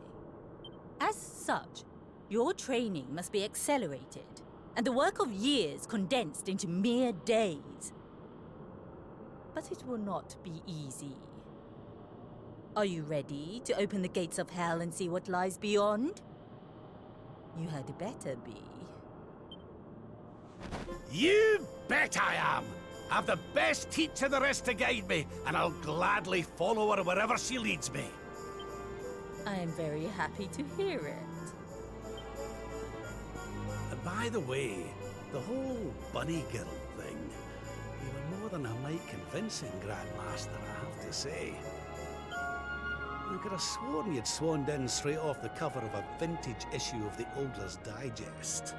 [SPEAKER 15] As such, your training must be accelerated, and the work of years condensed into mere days. But it will not be easy. Are you ready to open the gates of hell and see what lies beyond? You had better be.
[SPEAKER 9] You bet I am! I've the best teacher there is to guide me, and I'll gladly follow her wherever she leads me.
[SPEAKER 15] I am very happy to hear it.
[SPEAKER 9] By the way, the whole bunny girl thing, you were more than a mite convincing, Grandmaster, I have to say. I could have sworn you'd swaned in straight off the cover of a vintage issue of the Ogler's Digest.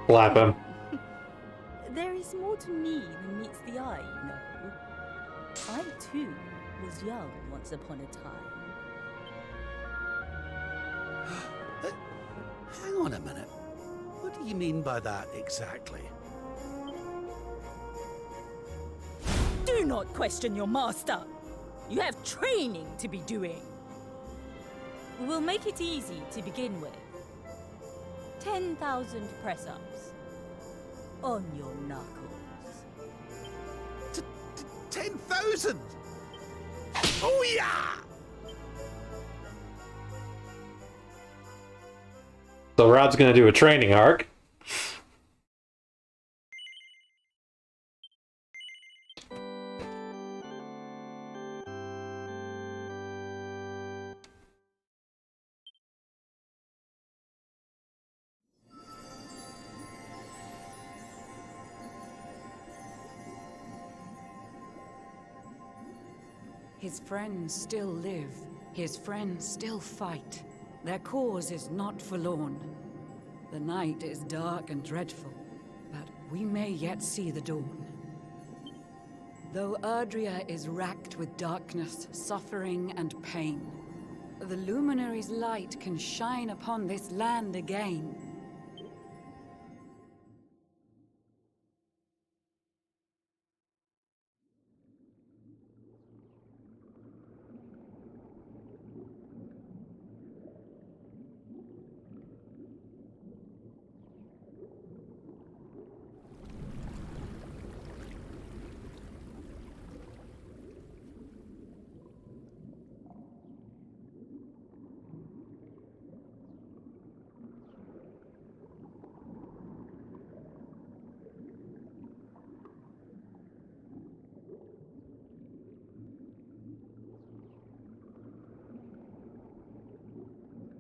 [SPEAKER 1] Slap him.
[SPEAKER 15] There is more to me than meets the eye, you know. I, too, was young once upon a time.
[SPEAKER 9] Hang on a minute. What do you mean by that exactly?
[SPEAKER 15] Do not question your master! You have training to be doing. We will make it easy to begin with. 10,000 press-ups. On your knuckles.
[SPEAKER 9] 10,000? Oh yeah!
[SPEAKER 1] So Rob's gonna do a training arc.
[SPEAKER 16] His friends still live. His friends still fight. Their cause is not forlorn. The night is dark and dreadful, but we may yet see the dawn. Though Erdrea is racked with darkness, suffering, and pain, the Luminary's light can shine upon this land again.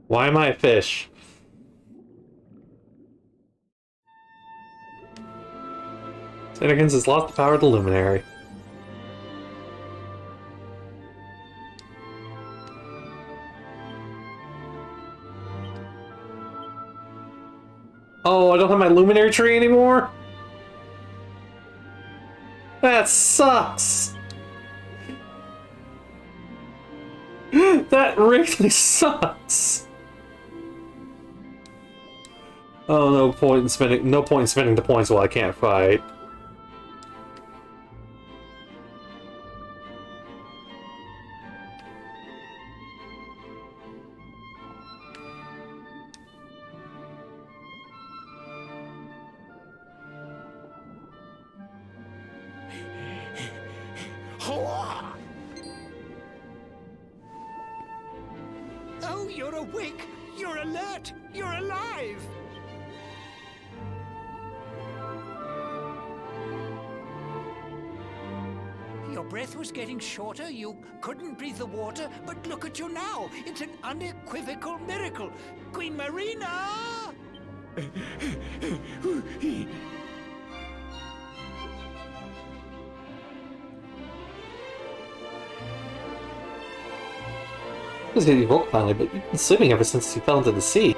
[SPEAKER 1] Why am I a fish? Tentacles has lost the power of the Luminary. Oh, I don't have my Luminary tree anymore? That sucks! That really sucks! Oh, no point in spending the points while I can't fight.
[SPEAKER 8] Oh, you're awake! You're alert! You're alive! Your breath was getting shorter, you couldn't breathe the water, but look at you now! It's an unequivocal miracle! Queen Marina!
[SPEAKER 1] He's getting evoked finally, but you've been sleeping ever since you fell into the sea.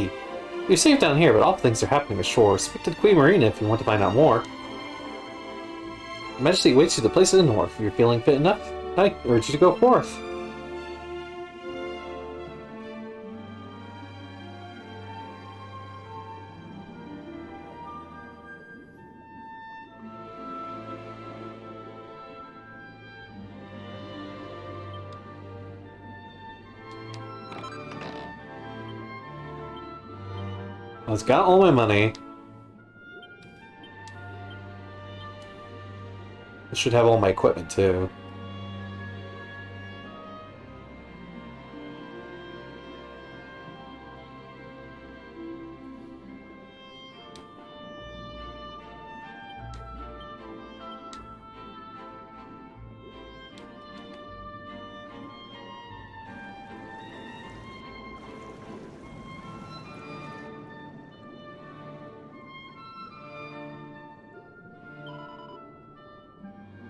[SPEAKER 1] You're safe down here, but awful things are happening ashore. Speak to the Queen Marina if you want to find out more. Your Majesty waits you the place in the north. If you're feeling fit enough, I urge you to go forth. I've got all my money. I should have all my equipment too.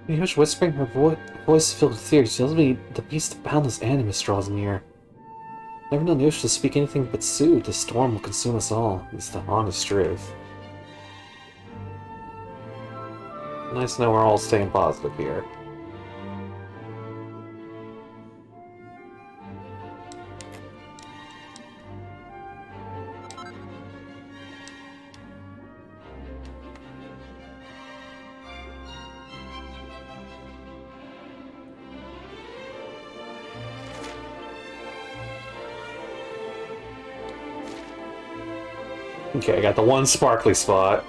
[SPEAKER 1] You hear her whispering, her voice filled with fear. She tells me the beast of boundless animus draws near. Never known the ocean to speak anything but soothe. The storm will consume us all. It's the honest truth. Nice to know we're all staying positive here. Okay, I got the one sparkly spot.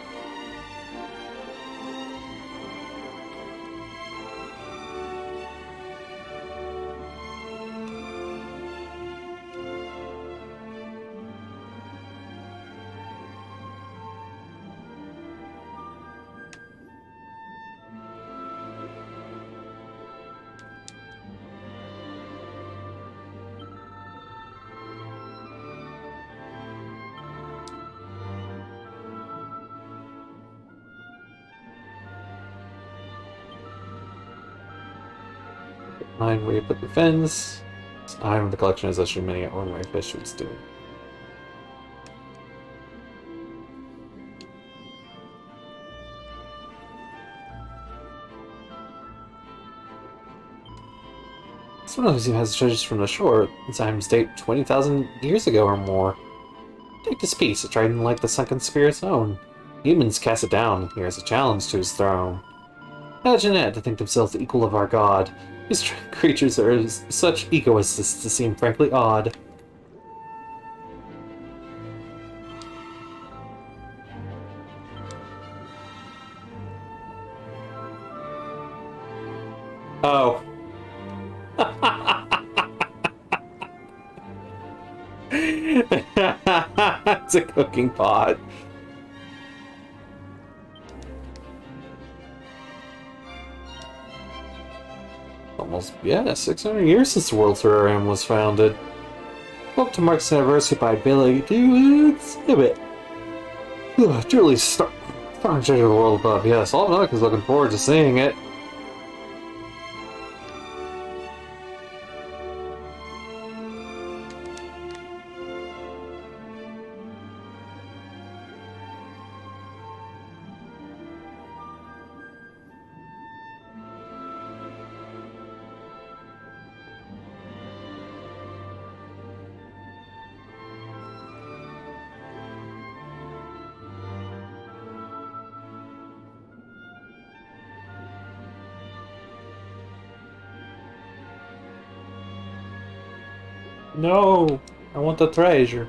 [SPEAKER 1] Mind where you put the fins. This item in the collection is actually many ordinary fish was doing. Some of who has treasures from the shore. These items date 20,000 years ago or more. Take this piece, a trident like the sunken spirit's own. Humans cast it down here as a challenge to his throne. Imagine it, to think themselves the equal of our god. These creatures are such egoists to seem frankly odd. Oh. It's a cooking pot. Almost, yeah, 600 years since the World Terrarium was founded. Welcome to Mark's anniversary by ability to exhibit. Truly starting to treasure the world above. Yes, all of is looking forward to seeing it. No, I want the treasure.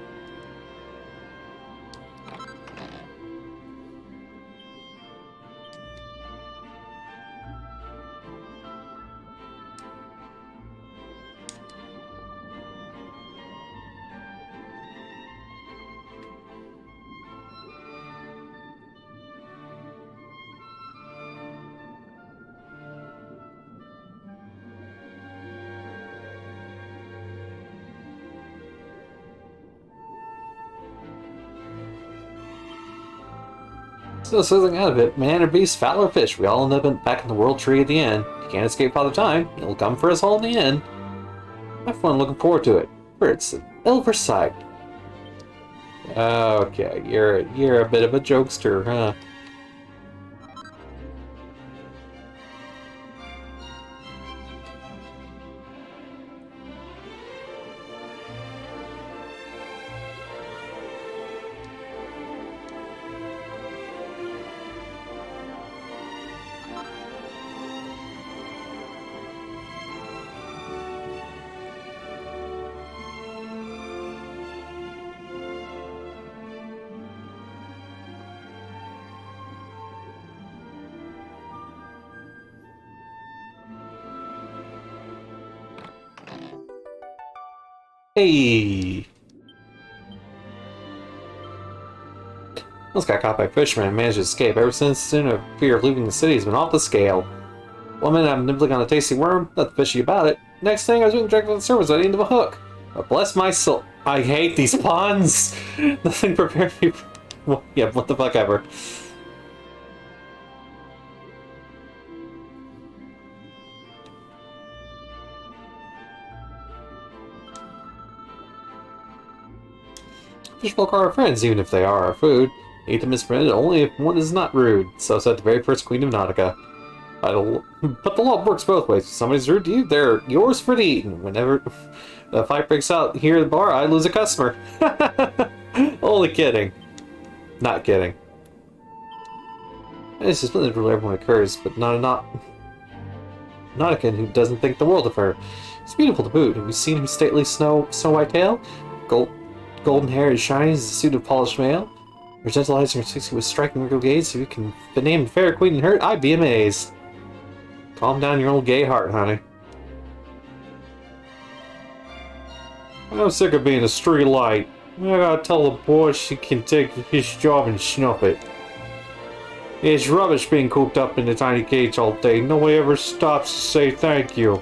[SPEAKER 1] Still sizzling out of it, man or beast, fowl or fish, we all end up back in the world tree at the end. You can't escape Father Time. He'll come for us all in the end. Have fun looking forward to it. For it's an ill sight. Okay, you're a bit of a jokester, huh? Hey! Almost got caught by fishermen and managed to escape. Ever since then, a fear of leaving the city has been off the scale. One minute I'm nibbling on a tasty worm, nothing fishy about it. Next thing I was being dragged to the surface at the end of a hook. But bless my soul, I hate these puns! Nothing prepared me for... Well, yeah, what the fuck ever. Fishfolk are our friends, even if they are our food. Eat them as permitted only if one is not rude. So said the very first Queen of Nautica. But the law works both ways. If somebody's rude to you, they're yours for the eating. Whenever a fight breaks out here at the bar, I lose a customer. Only kidding. Not kidding. It's just splendid where everyone occurs, but not a Nautican who doesn't think the world of her. It's beautiful to boot. Have you seen her stately snow white tail? Golden hair is shiny as a suit of polished mail. Her gentle eyes and her sexy with striking regal gaze. If you can be named fair queen and hurt, I'd be amazed. Calm down your old gay heart, honey. I'm sick of being a street light. I gotta tell the boy she can take his job and snuff it. It's rubbish being cooped up in the tiny cage all day. Nobody ever stops to say thank you.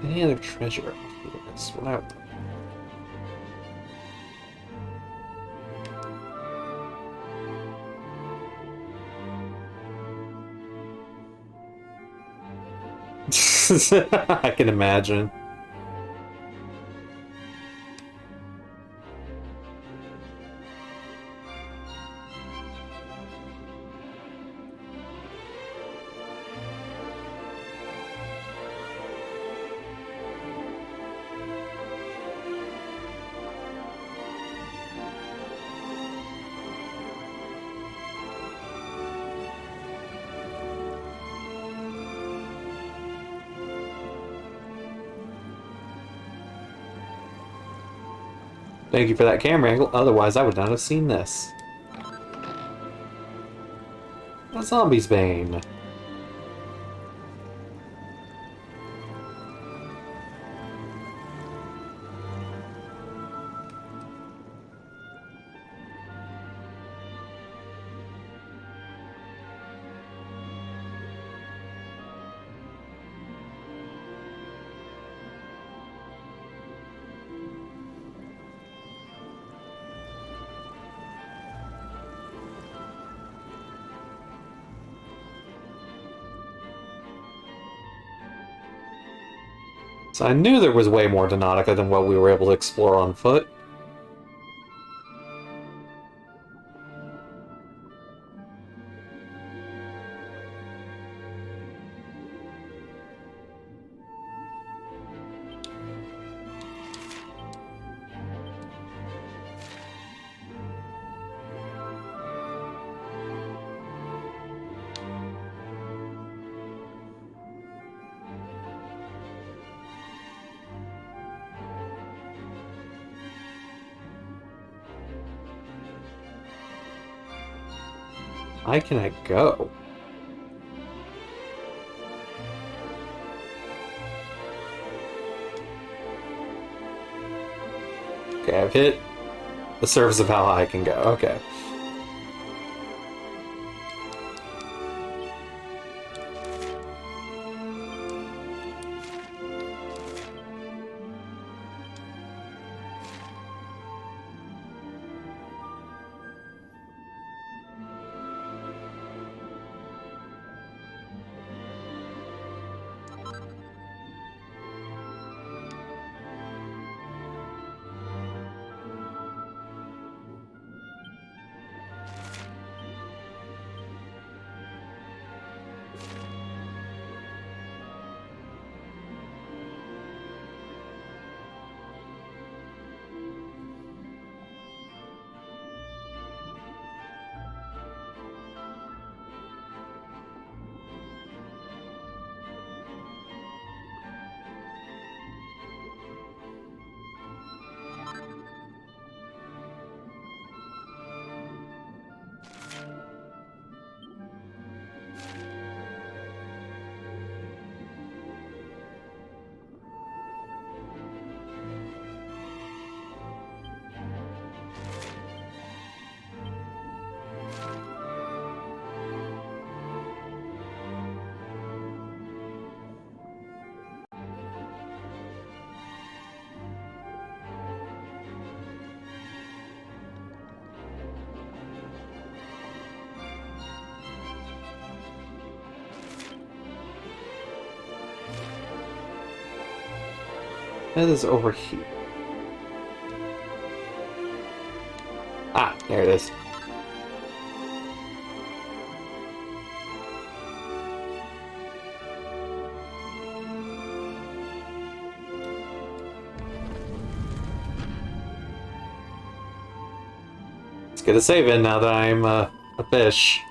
[SPEAKER 1] Any other treasure? Yes, what I can imagine. Thank you for that camera angle, otherwise I would not have seen this. A zombie's bane. So I knew there was way more to Nautica than what we were able to explore on foot. Why can I go? Okay, I've hit the surface of how high I can go. Okay. That is over here. Ah, there it is. Let's get a save in now that I'm a fish.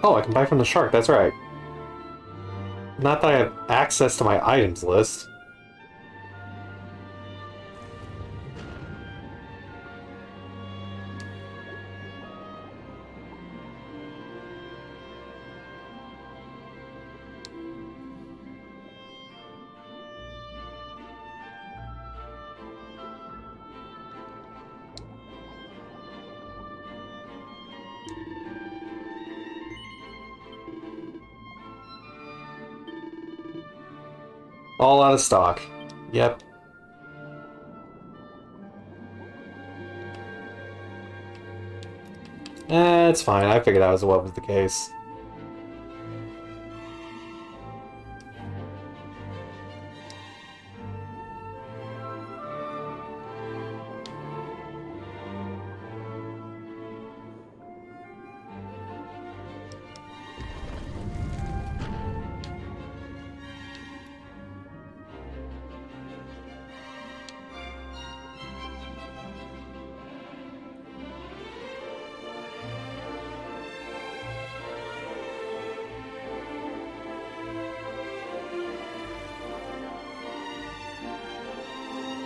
[SPEAKER 1] Oh, I can buy from the shark, that's right. Not that I have access to my items list. All out of stock. Yep. It's fine. I figured that was what was the case.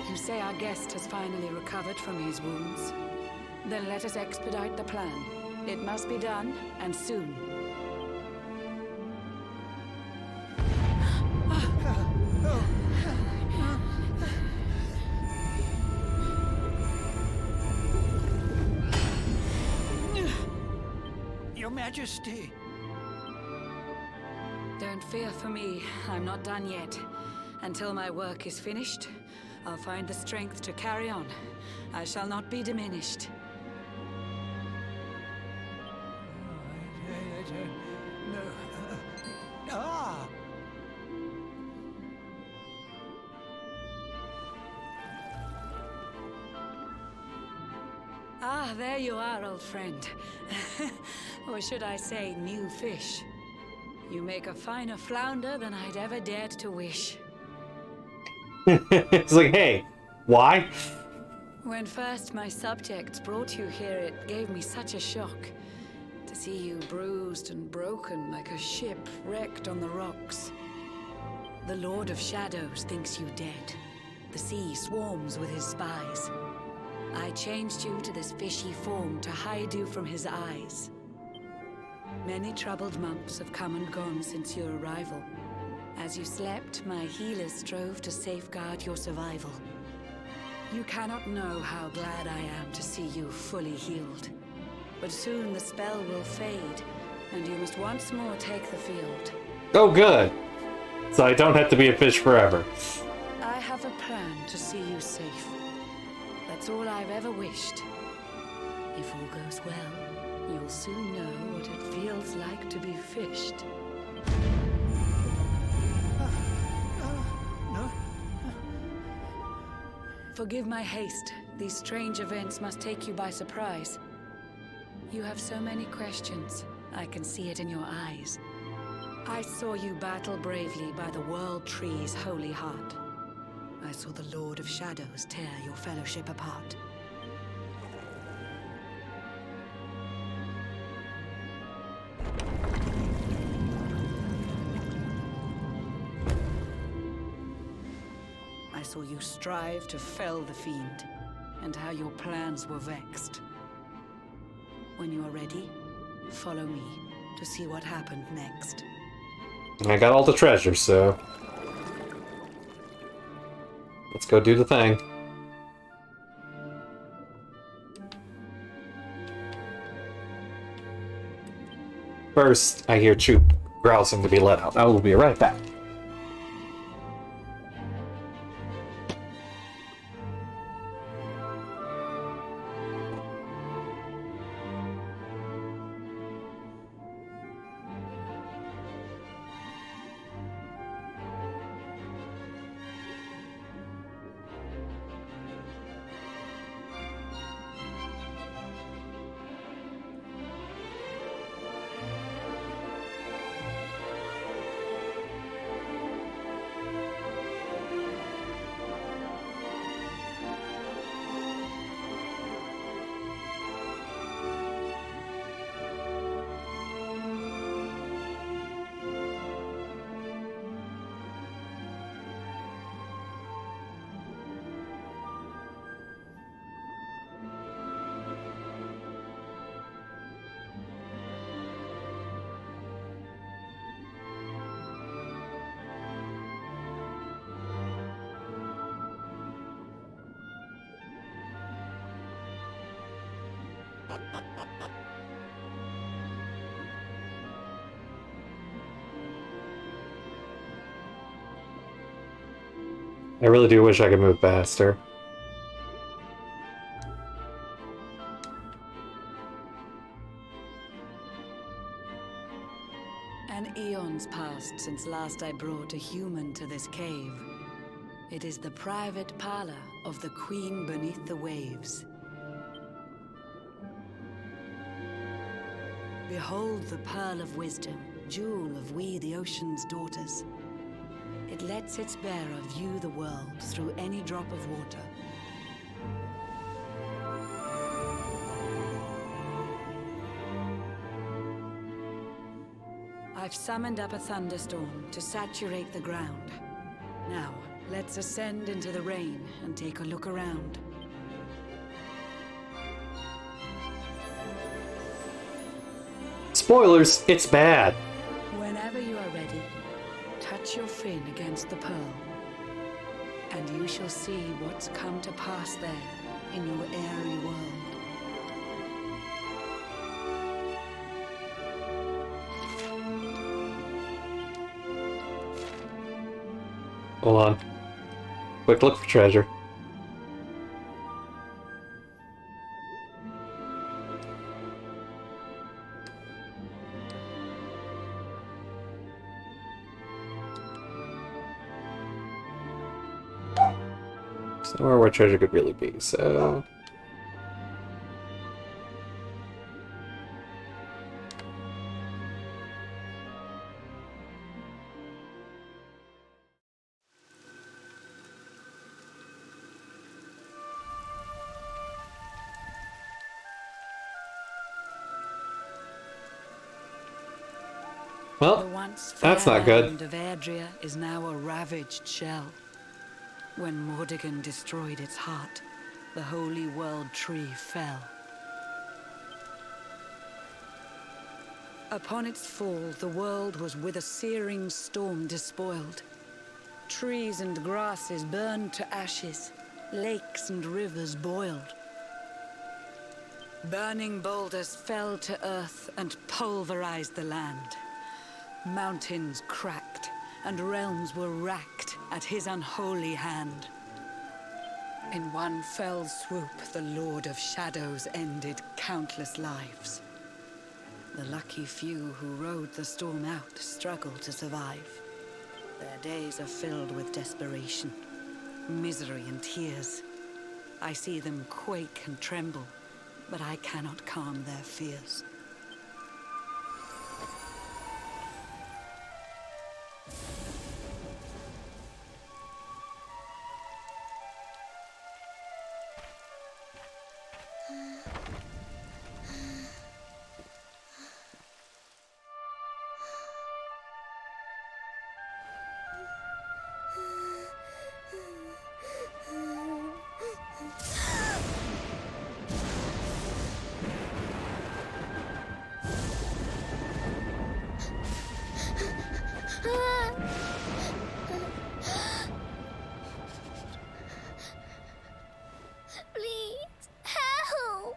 [SPEAKER 16] You say our guest has finally recovered from his wounds? Then let us expedite the plan. It must be done, and soon.
[SPEAKER 17] Your Majesty!
[SPEAKER 16] Don't fear for me. I'm not done yet. Until my work is finished, I'll find the strength to carry on. I shall not be diminished.
[SPEAKER 17] Ah!
[SPEAKER 16] Ah, there you are, old friend. Or should I say, new fish. You make a finer flounder than I'd ever dared to wish.
[SPEAKER 1] It's like, hey, why?
[SPEAKER 16] When first my subjects brought you here, it gave me such a shock. To see you bruised and broken like a ship wrecked on the rocks. The Lord of Shadows thinks you dead. The sea swarms with his spies. I changed you to this fishy form to hide you from his eyes. Many troubled months have come and gone since your arrival. As you slept, my healers strove to safeguard your survival. You cannot know how glad I am to see you fully healed. But soon the spell will fade, and you must once more take the field.
[SPEAKER 1] Oh, good. So I don't have to be a fish forever.
[SPEAKER 16] I have a plan to see you safe. That's all I've ever wished. If all goes well, you'll soon know what it feels like to be fished. Forgive my haste. These strange events must take you by surprise. You have so many questions. I can see it in your eyes. I saw you battle bravely by the World Tree's holy heart. I saw the Lord of Shadows tear your fellowship apart. I saw you strive to fell the fiend, and how your plans were vexed. When you are ready, follow me to see what happened next.
[SPEAKER 1] I got all the treasure, so let's go do the thing. First, I hear Choop grousing to be let out. I will be right back. I really do wish I could move faster.
[SPEAKER 16] An eon's passed since last I brought a human to this cave. It is the private parlor of the Queen beneath the waves. Behold the pearl of wisdom, jewel of we the ocean's daughters. It lets its bearer view the world through any drop of water. I've summoned up a thunderstorm to saturate the ground. Now, let's ascend into the rain and take a look around.
[SPEAKER 1] Spoilers, it's bad.
[SPEAKER 16] Whenever you are ready, touch your fin against the pearl, and you shall see what's come to pass there in your airy world.
[SPEAKER 1] Hold on. Quick look for treasure. Somewhere where treasure could really be, so... Well,
[SPEAKER 16] The once
[SPEAKER 1] that's
[SPEAKER 16] fair
[SPEAKER 1] not good.
[SPEAKER 16] land of Erdrea is now a ravaged shell. When Mordegon destroyed its heart, the holy world tree fell. Upon its fall, the world was with a searing storm despoiled. Trees and grasses burned to ashes, lakes and rivers boiled. Burning boulders fell to earth and pulverized the land. Mountains cracked, and realms were racked at his unholy hand. In one fell swoop, the Lord of Shadows ended countless lives. The lucky few who rode the storm out struggled to survive. Their days are filled with desperation, misery and tears. I see them quake and tremble, but I cannot calm their fears.
[SPEAKER 3] Please, help!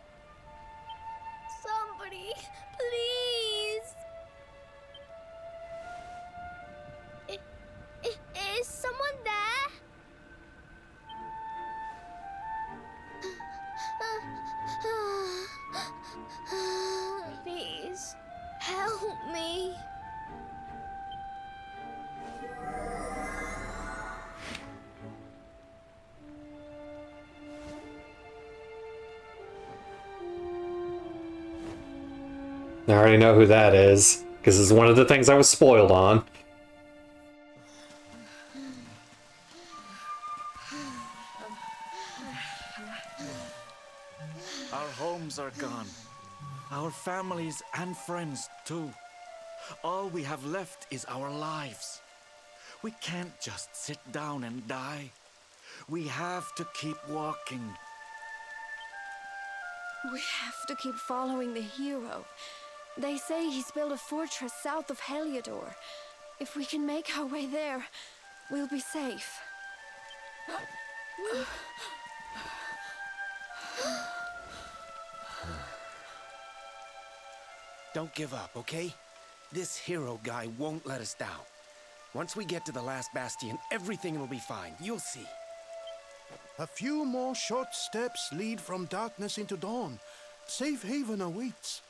[SPEAKER 3] Somebody, please! Is someone there? Please, help me.
[SPEAKER 1] I already know who that is, because it's one of the things I was spoiled on.
[SPEAKER 18] Our homes are gone. Our families and friends too. All we have left is our lives. We can't just sit down and die. We have to keep walking.
[SPEAKER 19] We have to keep following the hero. They say he's built a fortress south of Heliodor. If we can make our way there, we'll be safe.
[SPEAKER 20] Don't give up, okay? This hero guy won't let us down. Once we get to the last bastion, everything will be fine. You'll see.
[SPEAKER 13] A few more short steps lead from darkness into dawn. Safe haven awaits.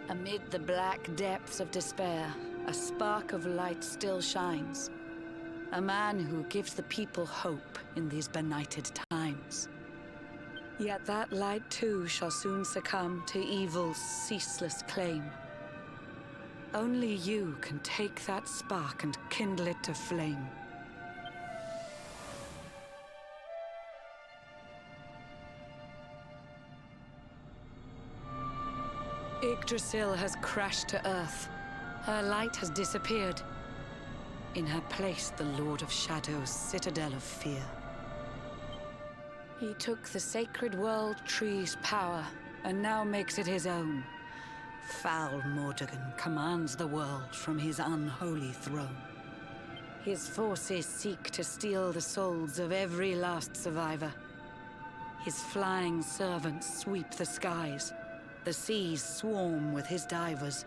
[SPEAKER 16] Amid the black depths of despair, a spark of light still shines. A man who gives the people hope in these benighted times. Yet that light too shall soon succumb to evil's ceaseless claim. Only you can take that spark and kindle it to flame. Yggdrasil has crashed to Earth. Her light has disappeared. In her place, the Lord of Shadow's citadel of fear. He took the sacred world tree's power, and now makes it his own. Foul Mordegon commands the world from his unholy throne. His forces seek to steal the souls of every last survivor. His flying servants sweep the skies. The seas swarm with his divers.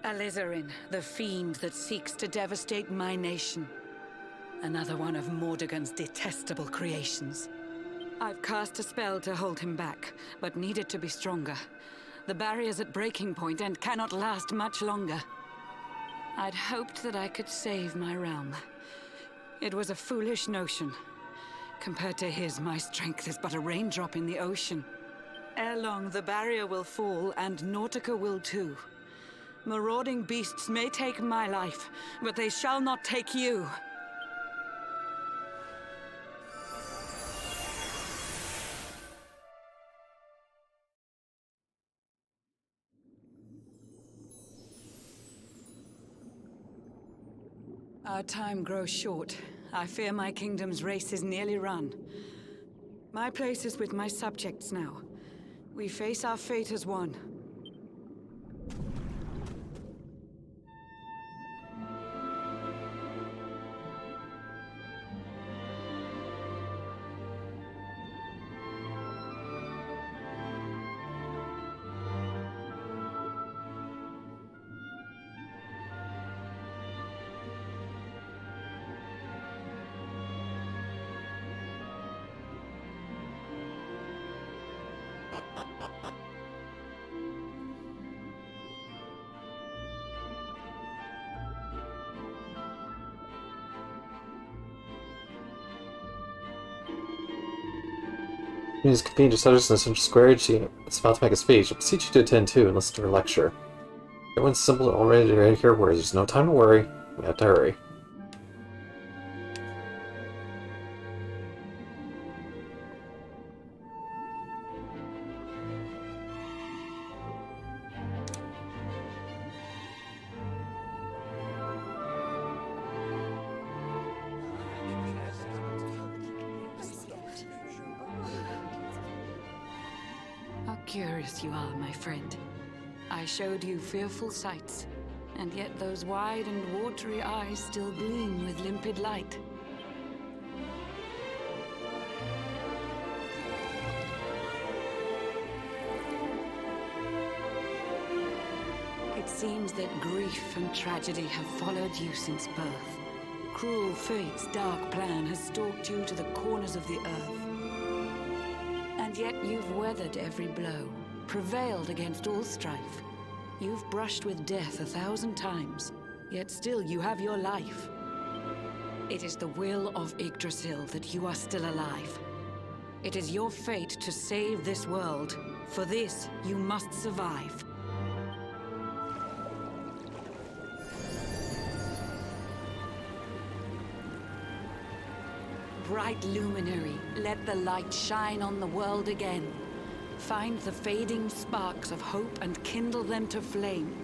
[SPEAKER 16] Alizarin, the fiend that seeks to devastate my nation. Another one of Mordegon's detestable creations. I've cast a spell to hold him back, but need it to be stronger. The barrier's at breaking point and cannot last much longer. I'd hoped that I could save my realm. It was a foolish notion. Compared to his, my strength is but a raindrop in the ocean. Ere long, the barrier will fall, and Nautica will too. Marauding beasts may take my life, but they shall not take you. Our time grows short. I fear my kingdom's race is nearly run. My place is with my subjects now. We face our fate as one.
[SPEAKER 1] He is convened to studies in the central square. She is about to make a speech. I beseech you to attend too and listen to her lecture. Everyone's simple and already ready to hear words. There's no time to worry. We have to hurry.
[SPEAKER 16] How curious you are, my friend. I showed you fearful sights, and yet those wide and watery eyes still gleam with limpid light. It seems that grief and tragedy have followed you since birth. Cruel fate's dark plan has stalked you to the corners of the earth. And yet you've weathered every blow, prevailed against all strife. You've brushed with death 1,000 times, yet still you have your life. It is the will of Yggdrasil that you are still alive. It is your fate to save this world. For this, you must survive. bright luminary, let the light shine on the world again. Find the fading sparks of hope and kindle them to flame.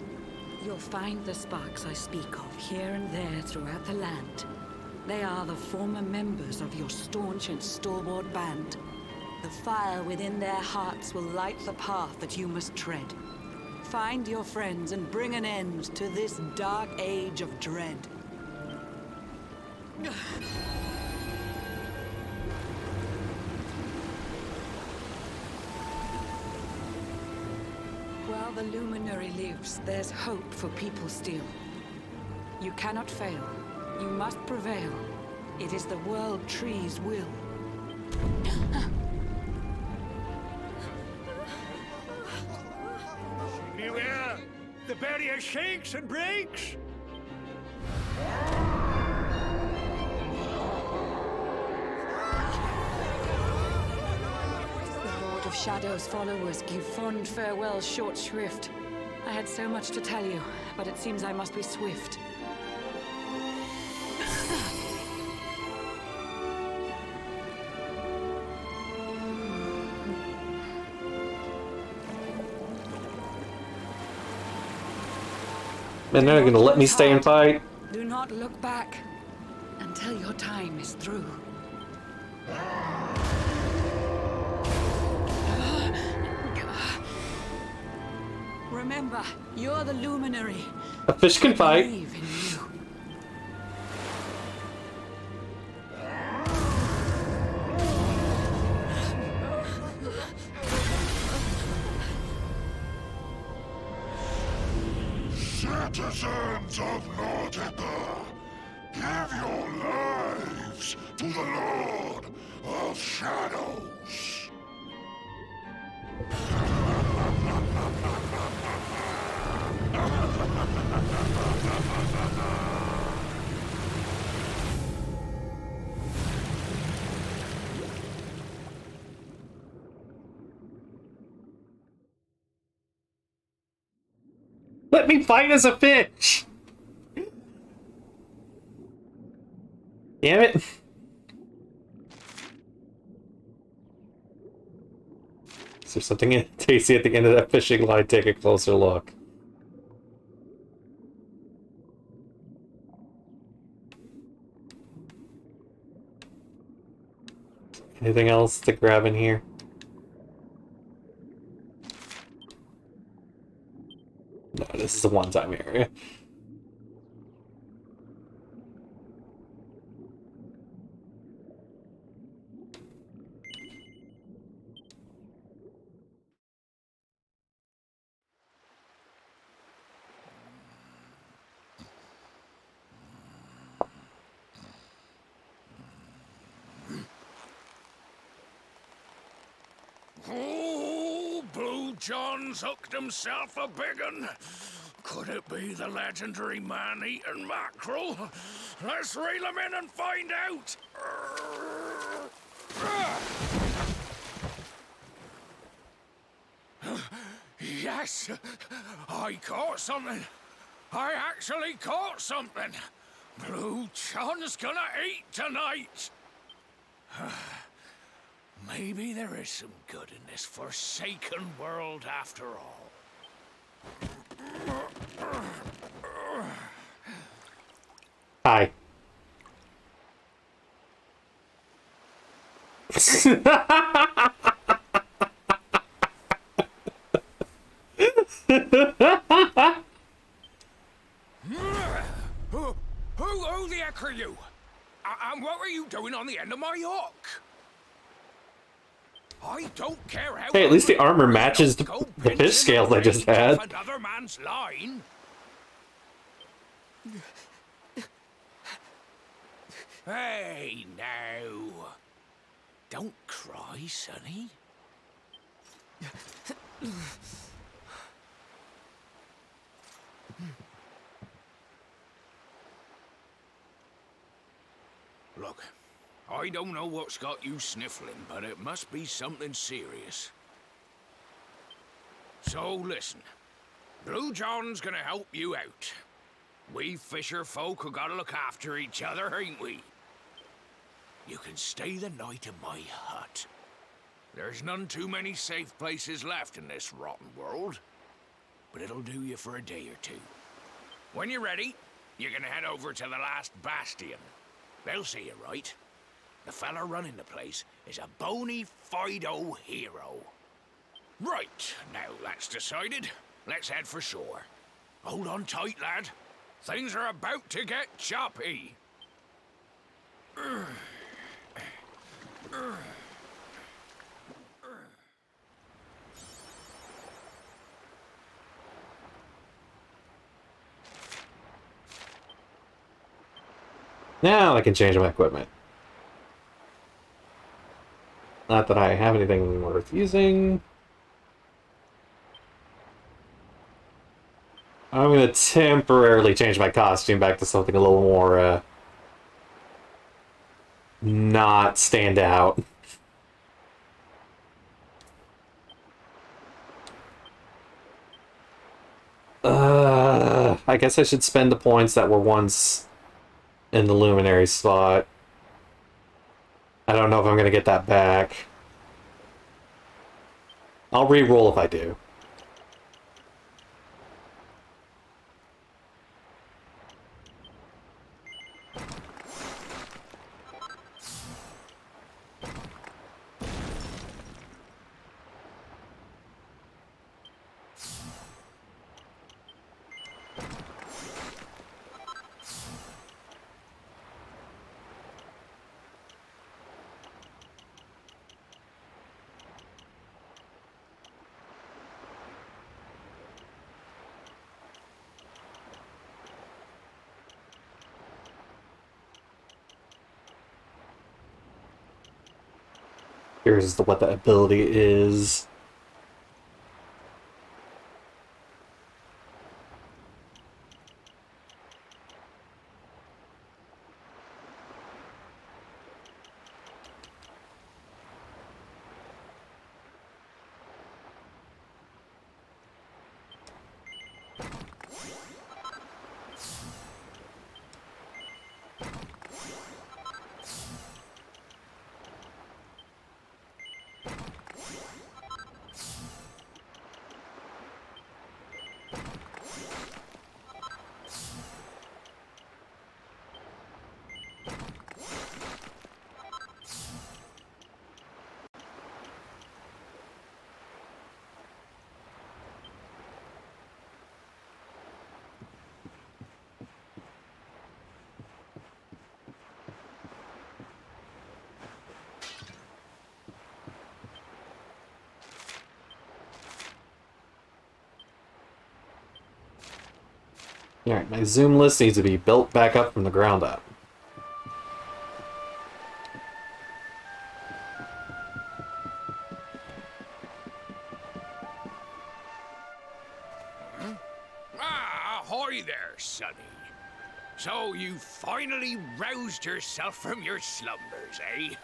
[SPEAKER 16] You'll find the sparks I speak of here and there throughout the land. They are the former members of your staunch and stalwart band. The fire within their hearts will light the path that you must tread. Find your friends and bring an end to this dark age of dread. While the luminary lives, there's hope for people still. You cannot fail. You must prevail. It is the World Tree's will.
[SPEAKER 14] Beware! The barrier shakes and breaks!
[SPEAKER 16] The Lord of Shadow's followers give fond farewell short shrift. I had so much to tell you, but it seems I must be swift.
[SPEAKER 1] Man, they're not gonna let me stay and fight.
[SPEAKER 16] Do not look back until your time is through. Remember, you're the luminary.
[SPEAKER 1] A fish can fight.
[SPEAKER 16] Believe in you.
[SPEAKER 4] Citizens of Nautica, give your lives to the Lord of Shadows.
[SPEAKER 1] Let me fight as a fish! Damn it. Is there something tasty at the end of that fishing line? Take a closer look. Anything else to grab in here? No, this is a one-time area.
[SPEAKER 8] Oh, Blue John's hooked himself a big un. Could it be the legendary man-eating mackerel? Let's reel him in and find out. Yes, I caught something. I actually caught something. Blue John's gonna eat tonight. Maybe there is some good in this forsaken world after all.
[SPEAKER 1] Hi.
[SPEAKER 8] Who the heck are you? And what were you doing on the end of my hook? I don't care how.
[SPEAKER 1] Hey, at least the armor matches the fish scales I just had.
[SPEAKER 8] Another man's line. Hey, now. Don't cry, sonny. Look, I don't know what's got you sniffling, but it must be something serious. So listen, Blue John's gonna help you out. We fisher folk have gotta look after each other, ain't we?
[SPEAKER 21] you can stay the night in my hut. There's none too many safe places left in this rotten world, but it'll do you for a day or two. When you're ready, you can head over to the last bastion. They'll see you right. The fella running the place is a bony Fido hero. Right, now that's decided. Let's head for shore. Hold on tight, lad. Things are about to get choppy.
[SPEAKER 1] Now I can change my equipment. Not that I have anything worth using. I'm going to temporarily change my costume back to something a little more, not stand out. I guess I should spend the points that were once in the luminary spot. I don't know if I'm going to get that back. I'll re-roll if I do. Here's what the ability is. Alright, my zoom list needs to be built back up from the ground up.
[SPEAKER 21] Ahoy there, Sonny. So you finally roused yourself from your slumbers, eh?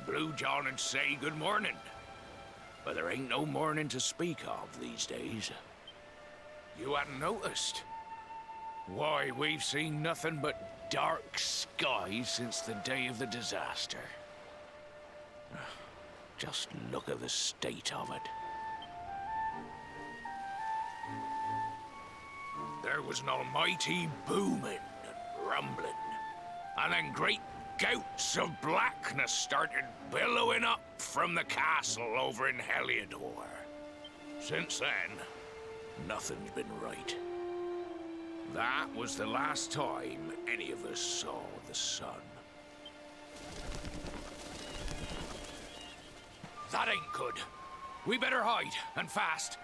[SPEAKER 21] Blue John and say good morning. But there ain't no morning to speak of these days. You hadn't noticed? Why, we've seen nothing but dark skies since the day of the disaster. Just look at the state of it. There was an almighty booming and rumbling, and then great gouts of blackness started billowing up from the castle over in Heliodor. Since then, nothing's been right. That was the last time any of us saw the sun. That ain't good. We better hide, and fast.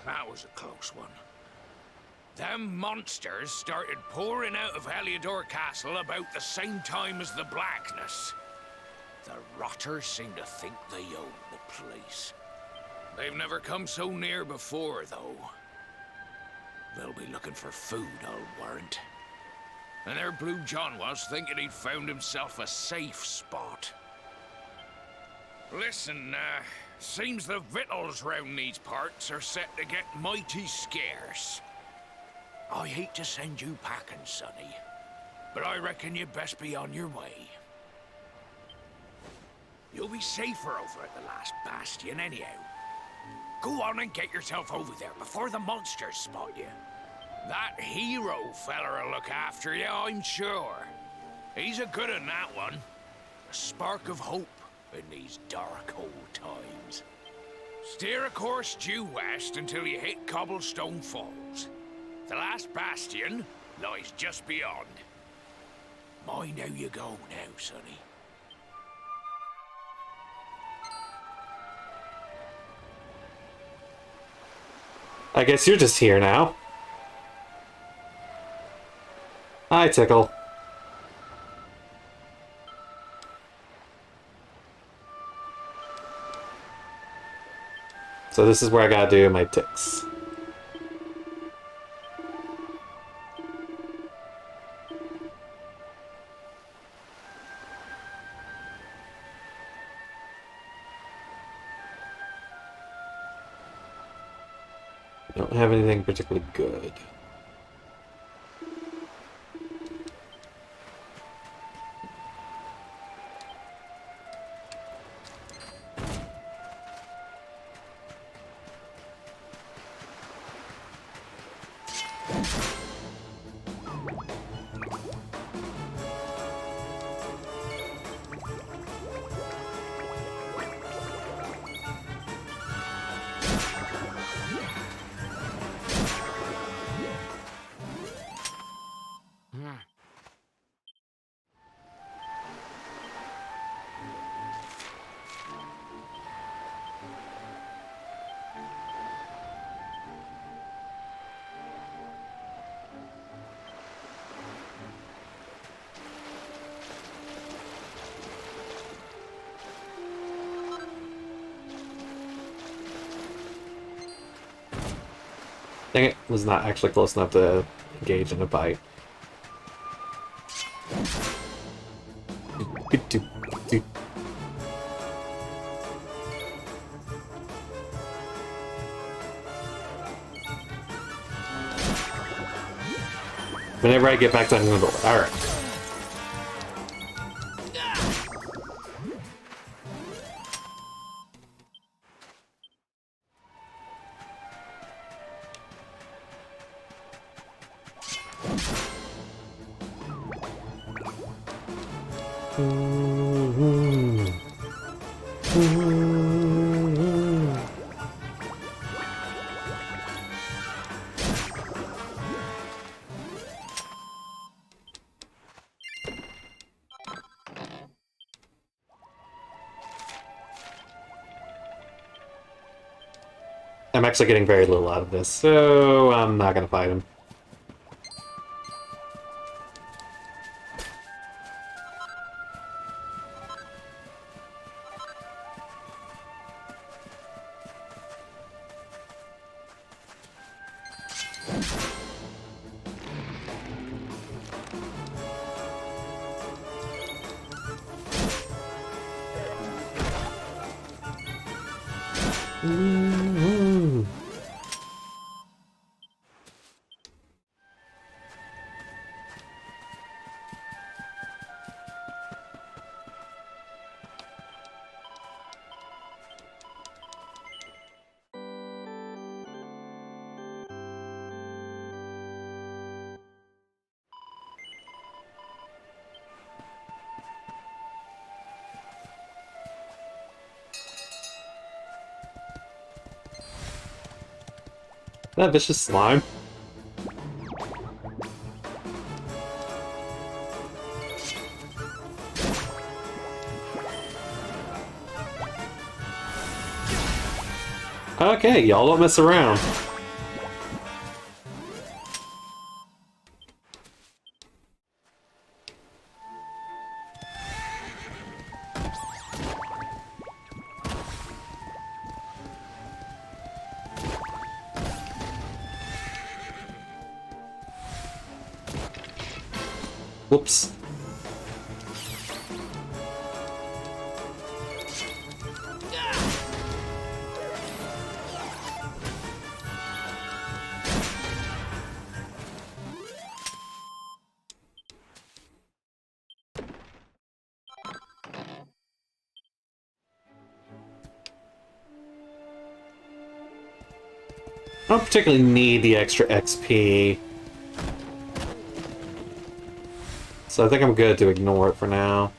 [SPEAKER 21] That was a close one. Them monsters started pouring out of Heliodor Castle about the same time as the blackness. The rotters seem to think they own the place. They've never come so near before, though. They'll be looking for food, I'll warrant. And there Blue John was, thinking he'd found himself a safe spot. Listen, seems the victuals round these parts are set to get mighty scarce. I hate to send you packing, sonny, but I reckon you'd best be on your way. You'll be safer over at the last bastion anyhow. Go on and get yourself over there before the monsters spot you. That hero feller'll look after you, I'm sure. He's a good un, that one. A spark of hope in these dark old times. Steer a course due west until you hit Cobblestone Falls. The last bastion lies just beyond. Mind how you go now, sonny.
[SPEAKER 1] I guess you're just here now. Hi, Tickle. So this is where I gotta do my ticks. Don't have anything particularly good. Dang it, was not actually close enough to engage in a bite. Whenever I get back to the alright. I'm actually getting very little out of this, so I'm not gonna fight him. That vicious slime. Okay, y'all don't mess around. Whoops. I don't particularly need the extra XP. So I think I'm good to ignore it for now.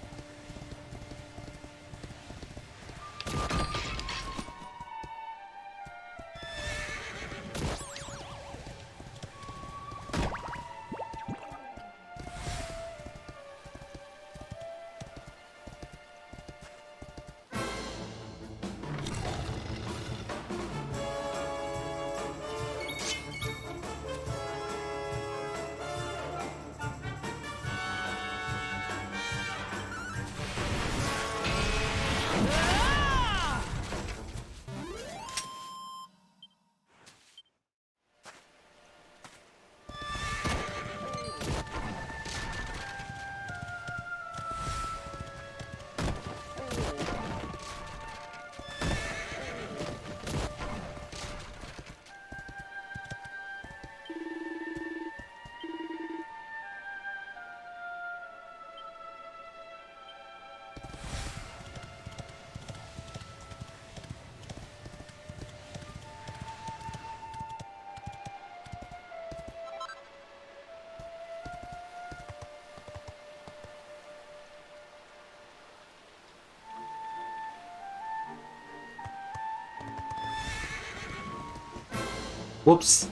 [SPEAKER 1] Whoops.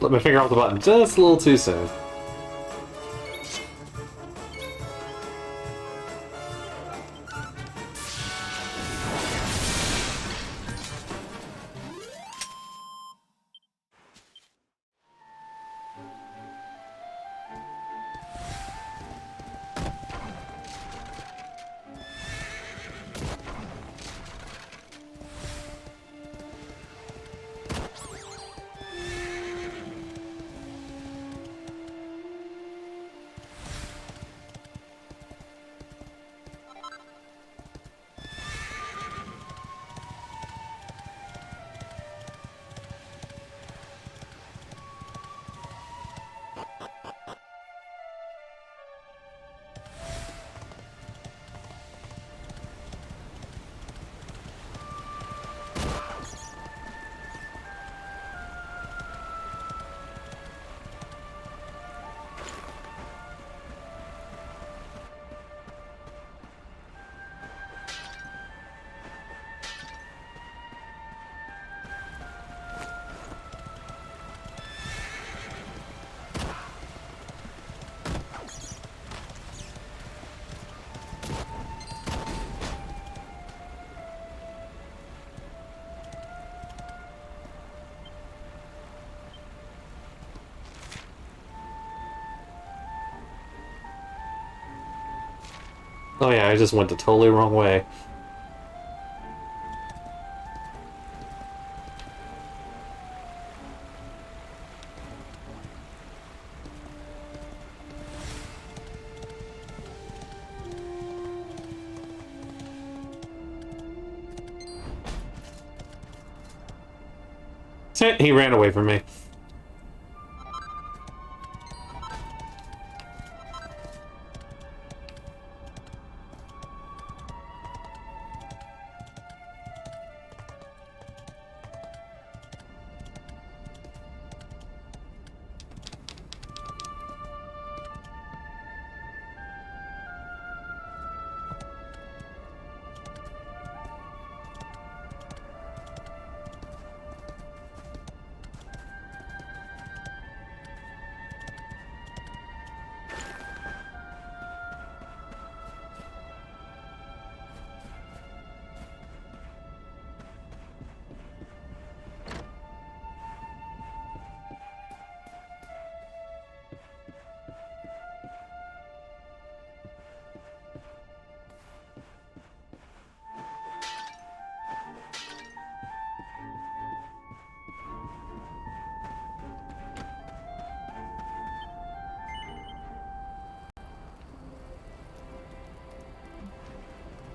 [SPEAKER 1] Let me finger off the button just a little too soon. Oh yeah, I just went the totally wrong way. He ran away from me.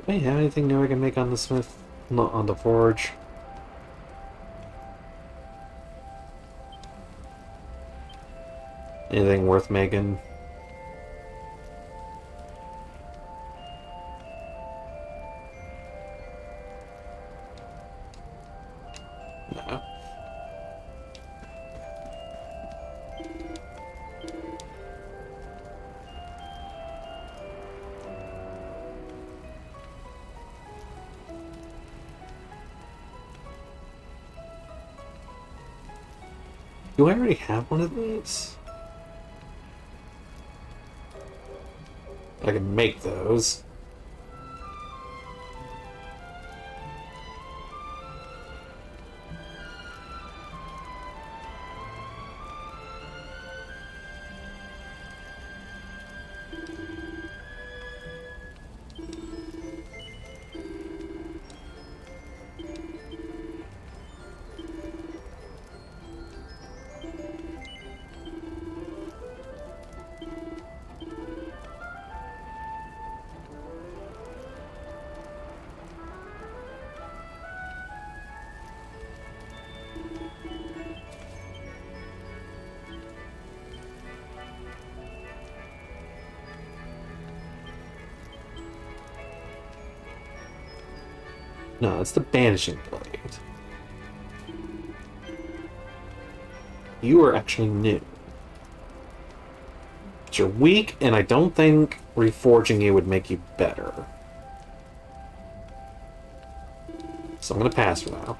[SPEAKER 1] Wait, have anything new I can make on the smith? Not on the forge. Anything worth making? No. Do I already have one of these? I can make those. No, it's the banishing blade. You are actually new. But you're weak, and I don't think reforging you would make you better. So I'm gonna pass for now.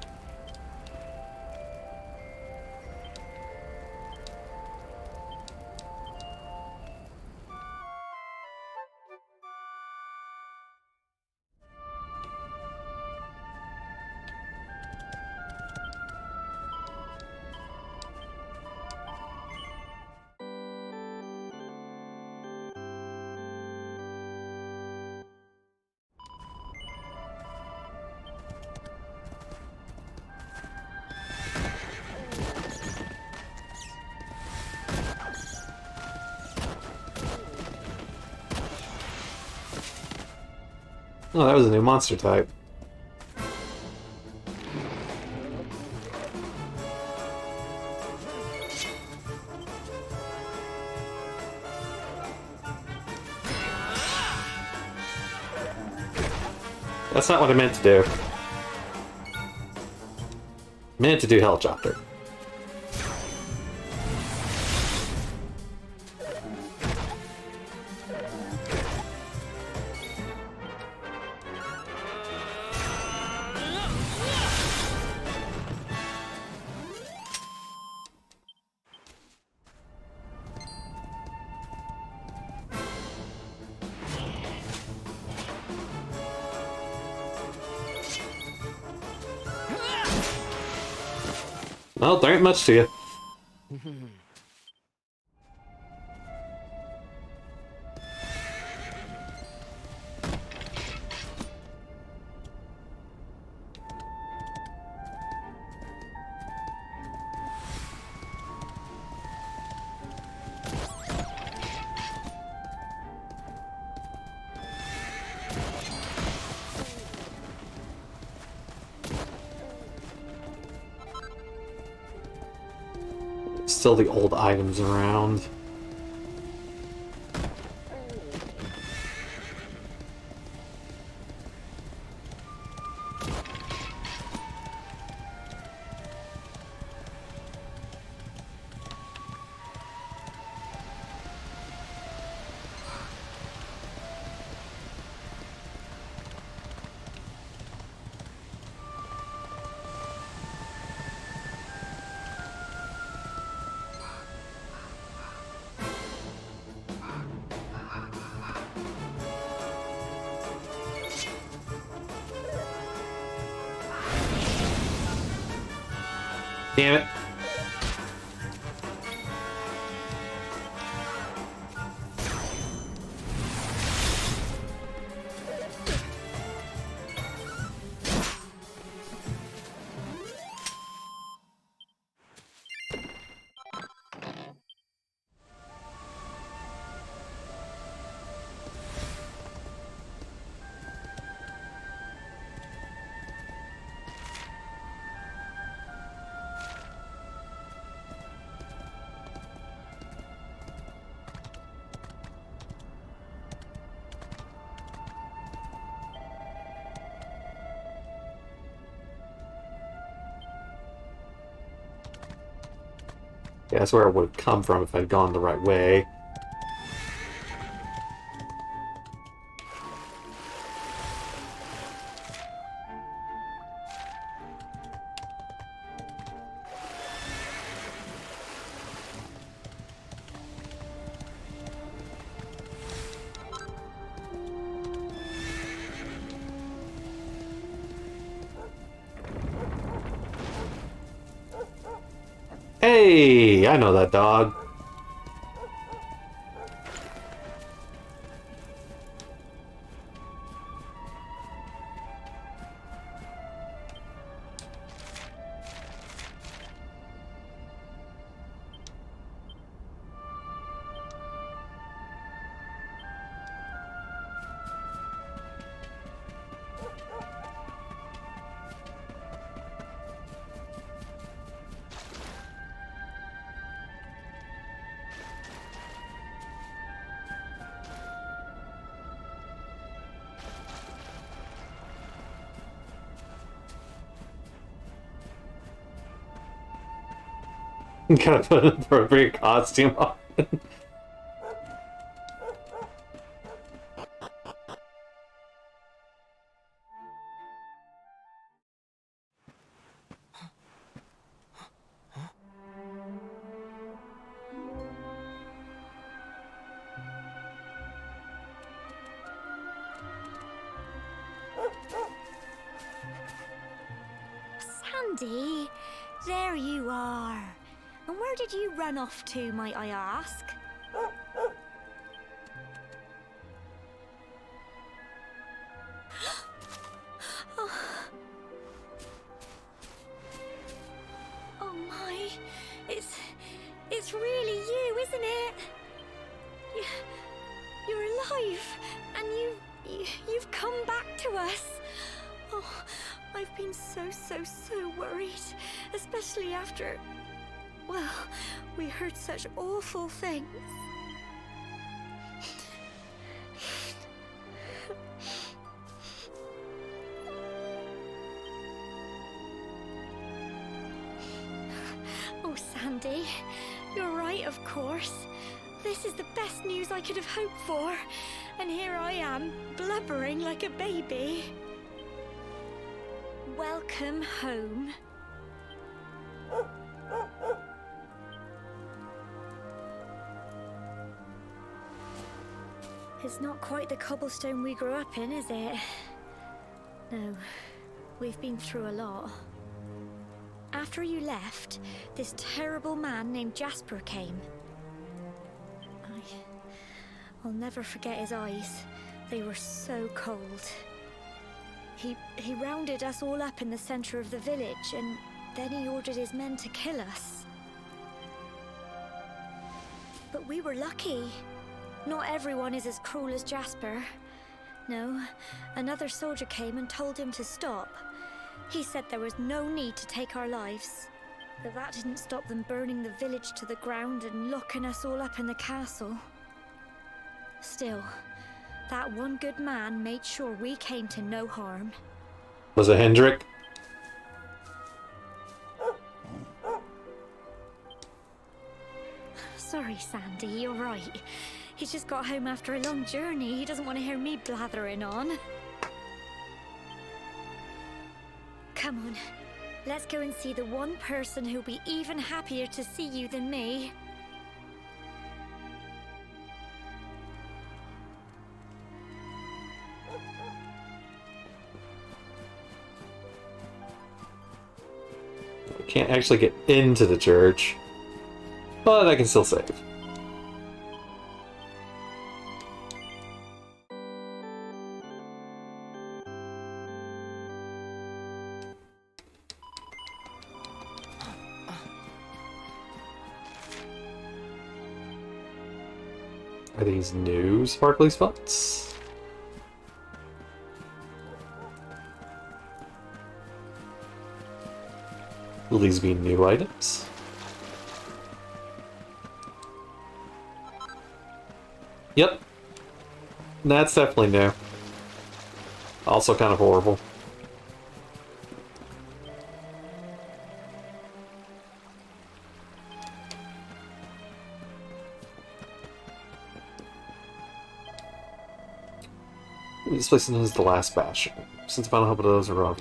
[SPEAKER 1] Oh, that was a new monster type. That's not what I meant to do. I meant to do Hellchopper. Well, there ain't much to you. Still the old items around. Damn it. Yeah, that's where it would have come from if I'd gone the right way. Hey, I know that dog. Gotta put an appropriate costume on.
[SPEAKER 12] Sandy, there you are. And where did you run off to, might I ask? Oh. Oh my, it's really you, isn't it? You're alive, and you've come back to us. Oh, I've been so worried, especially after, well, we heard such awful things. Oh, Sandy, you're right, of course. This is the best news I could have hoped for. And here I am, blubbering like a baby. Welcome home. It's not quite the cobblestone we grew up in, is it? No, we've been through a lot. After you left, this terrible man named Jasper came. I'll never forget his eyes. They were so cold. He rounded us all up in the center of the village, and then he ordered his men to kill us. But we were lucky. Not everyone is as cruel as Jasper. No, another soldier came and told him to stop. He said there was no need to take our lives. But that didn't stop them burning the village to the ground and locking us all up in the castle. Still, that one good man made sure we came to no harm.
[SPEAKER 1] Was it Hendrik?
[SPEAKER 12] Sorry, Sandy, you're right. He's just got home after a long journey. He doesn't want to hear me blathering on. Come on, let's go and see the one person who'll be even happier to see you than me.
[SPEAKER 1] I can't actually get into the church, but I can still save. Are these new sparkly spots? Will these be new items? Yep. That's definitely new. Also kind of horrible. This place is known as the Last Bastion. Since the final hope of those are wrong.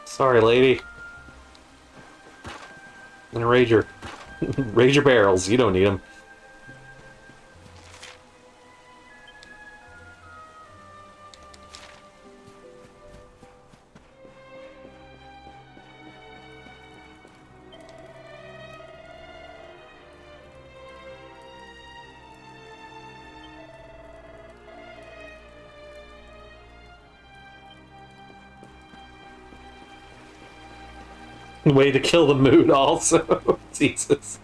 [SPEAKER 1] Sorry, lady. And raise your, raise your barrels. You don't need them. Way to kill the mood, also. Jesus.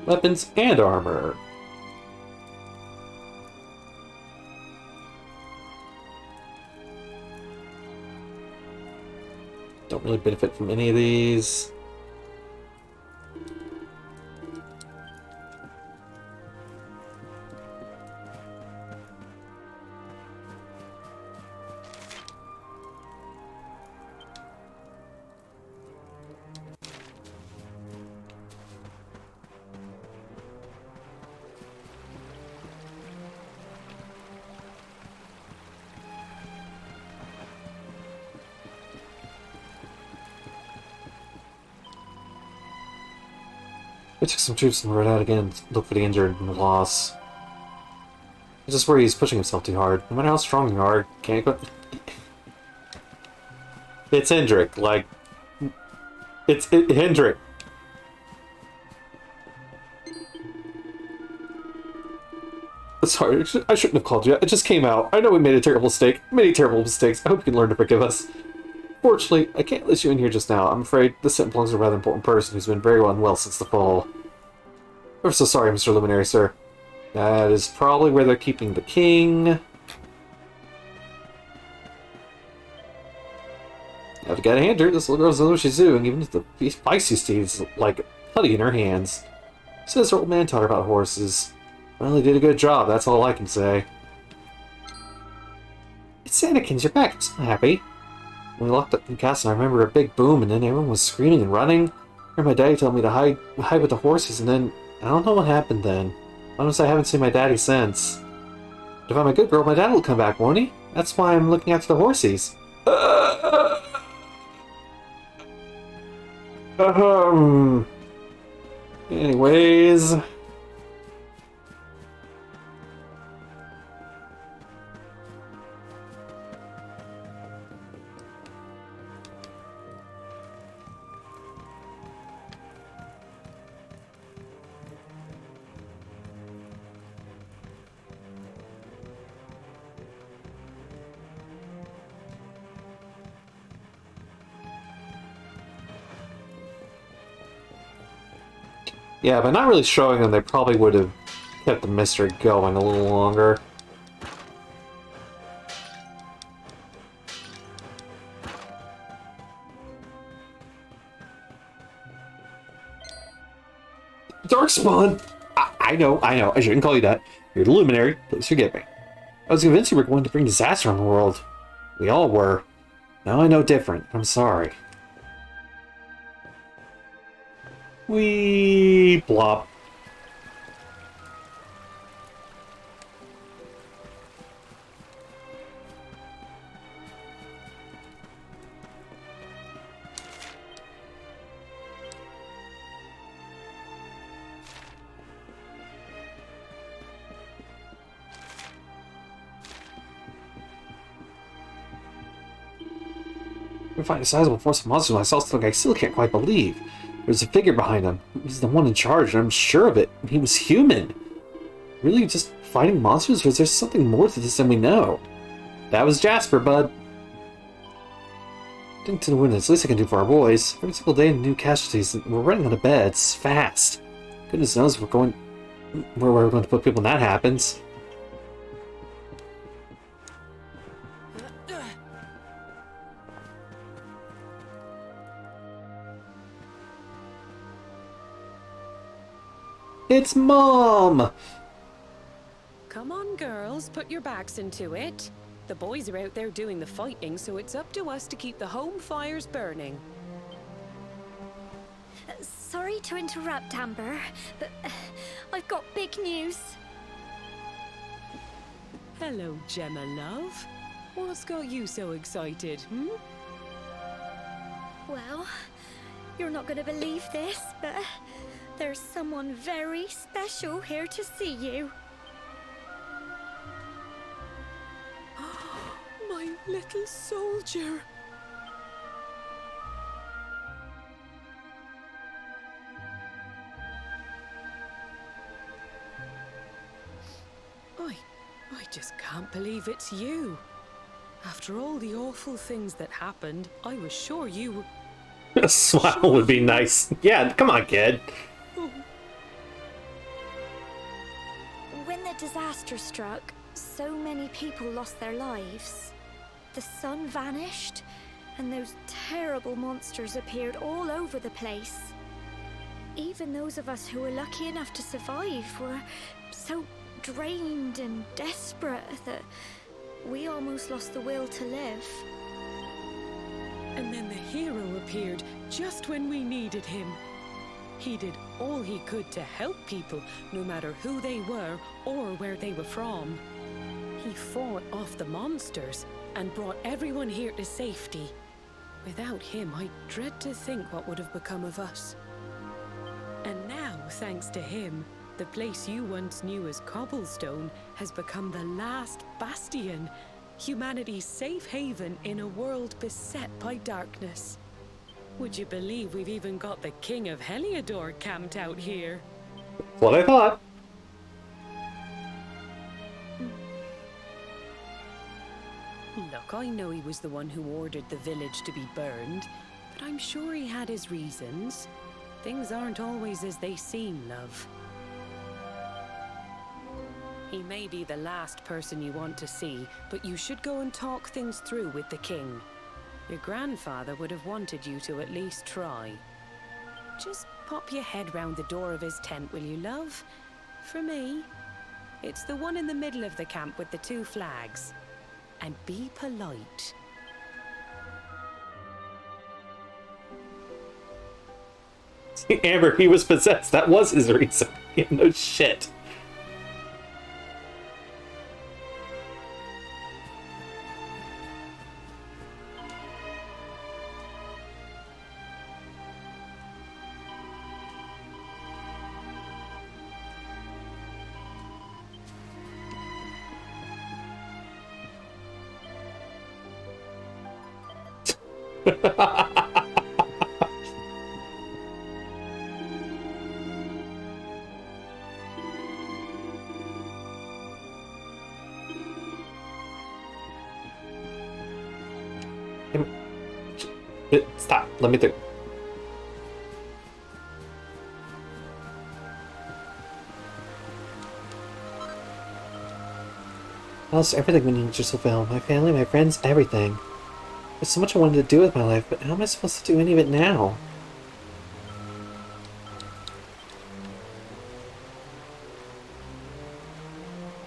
[SPEAKER 1] Weapons and armor. Don't really benefit from any of these. We took some troops and rode out again to look for the injured and the loss. I just worry he's pushing himself too hard. No matter how strong you are, can't go. It's Hendrik, like. It's Hendrik. Sorry, I shouldn't have called you. It just came out. I know we made a terrible mistake. Many terrible mistakes. I hope you can learn to forgive us. Fortunately, I can't list you in here just now. I'm afraid this sentence belongs to a rather important person who's been very unwell since the fall. I'm so sorry, Mr. Luminary, sir. That is probably where they're keeping the king. Now, to get a hand her, this little girl doesn't know what she's doing, even if the feisty steed's like putty in her hands. Says her old man taught her about horses. Well, he did a good job, that's all I can say. It's Anakin's, you're back. I'm so happy. When we locked up in the castle, I remember a big boom, and then everyone was screaming and running. I heard my daddy tell me to hide with the horses, and then I don't know what happened then. Honestly, I haven't seen my daddy since. But if I'm a good girl, my dad will come back, won't he? That's why I'm looking after the horsies. Anyways. Yeah, but not really showing them, they probably would have kept the mystery going a little longer. Darkspawn! I know. I shouldn't call you that. You're the Luminary. Please forgive me. I was convinced you were going to bring disaster on the world. We all were. Now I know different. I'm sorry. Wee blop. We find a sizable force of monsters myself, I still can't quite believe. There's a figure behind him. He's the one in charge, and I'm sure of it. He was human. Really just fighting monsters? Was there something more to this than we know? That was Jasper, bud. Getting to the wind is the least I can do for our boys. Every single day, new casualties. We're running out of beds. Fast. Goodness knows where we're going to put people when that happens. It's Mom!
[SPEAKER 6] Come on, girls, put your backs into it. The boys are out there doing the fighting, so it's up to us to keep the home fires burning.
[SPEAKER 12] Sorry to interrupt, Amber, but I've got big news.
[SPEAKER 6] Hello, Gemma, love. What's got you so excited, hmm?
[SPEAKER 12] Well, you're not going to believe this, but there's someone very special here to see you.
[SPEAKER 6] My little soldier. I just can't believe it's you. After all the awful things that happened, I was sure you...
[SPEAKER 1] A smile would be nice. Yeah, come on, kid.
[SPEAKER 12] When the disaster struck, so many people lost their lives. The sun vanished, and those terrible monsters appeared all over the place. Even those of us who were lucky enough to survive were so drained and desperate that we almost lost the will to live.
[SPEAKER 6] And then the hero appeared just when we needed him. He did all he could to help people, no matter who they were or where they were from. He fought off the monsters and brought everyone here to safety. Without him, I dread to think what would have become of us. And now, thanks to him, the place you once knew as Cobblestone has become the last bastion, humanity's safe haven in a world beset by darkness. Would you believe we've even got the King of Heliodor camped out here?
[SPEAKER 1] What I thought.
[SPEAKER 6] Look, I know he was the one who ordered the village to be burned, but I'm sure he had his reasons. Things aren't always as they seem, love. He may be the last person you want to see, but you should go and talk things through with the king. Your grandfather would have wanted you to at least try. Just pop your head round the door of his tent, will you, love? For me. It's the one in the middle of the camp with the 2 flags. And be polite.
[SPEAKER 1] Amber, he was possessed. That was his reason. No shit. Stop. Let me think. I lost everything when you just failed. My family, my friends, everything. There's so much I wanted to do with my life, but how am I supposed to do any of it now?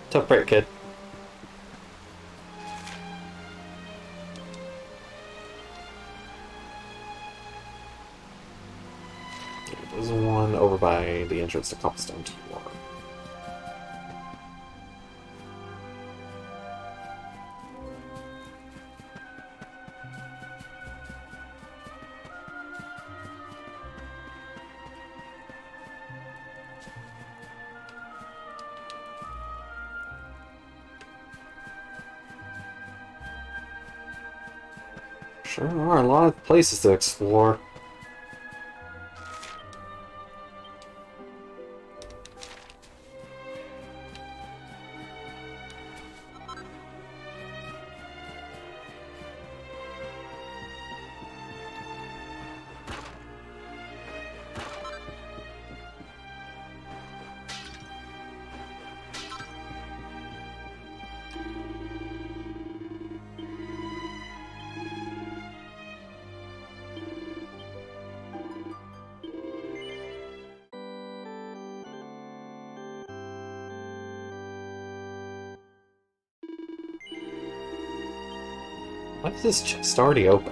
[SPEAKER 1] Tough break, kid. There's one over by the entrance to Cobblestone Tower. Sure are a lot of places to explore. Why is this chest already open?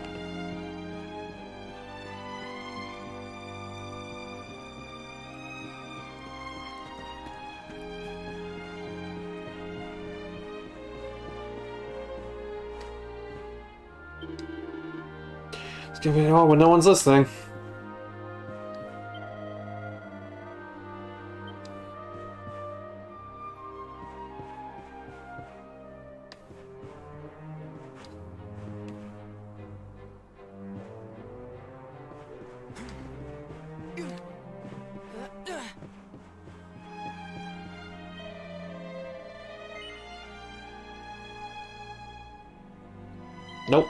[SPEAKER 1] Give it all when no one's listening. Nope.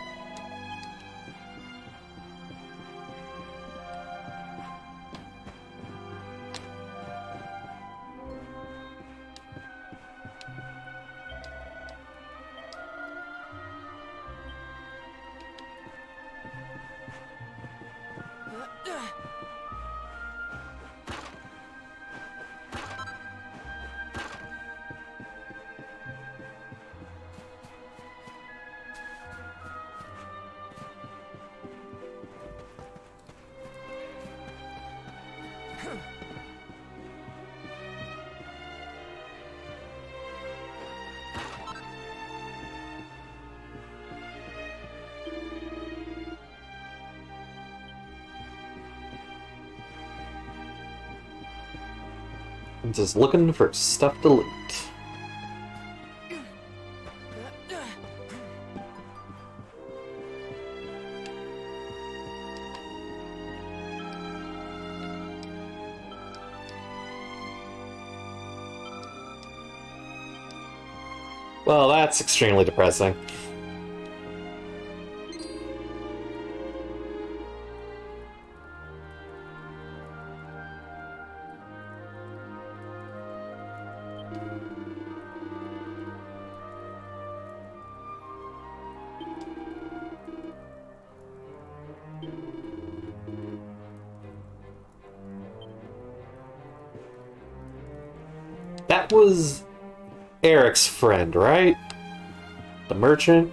[SPEAKER 1] I'm just looking for stuff to loot. Well, that's extremely depressing. That was Eric's friend, right? The merchant?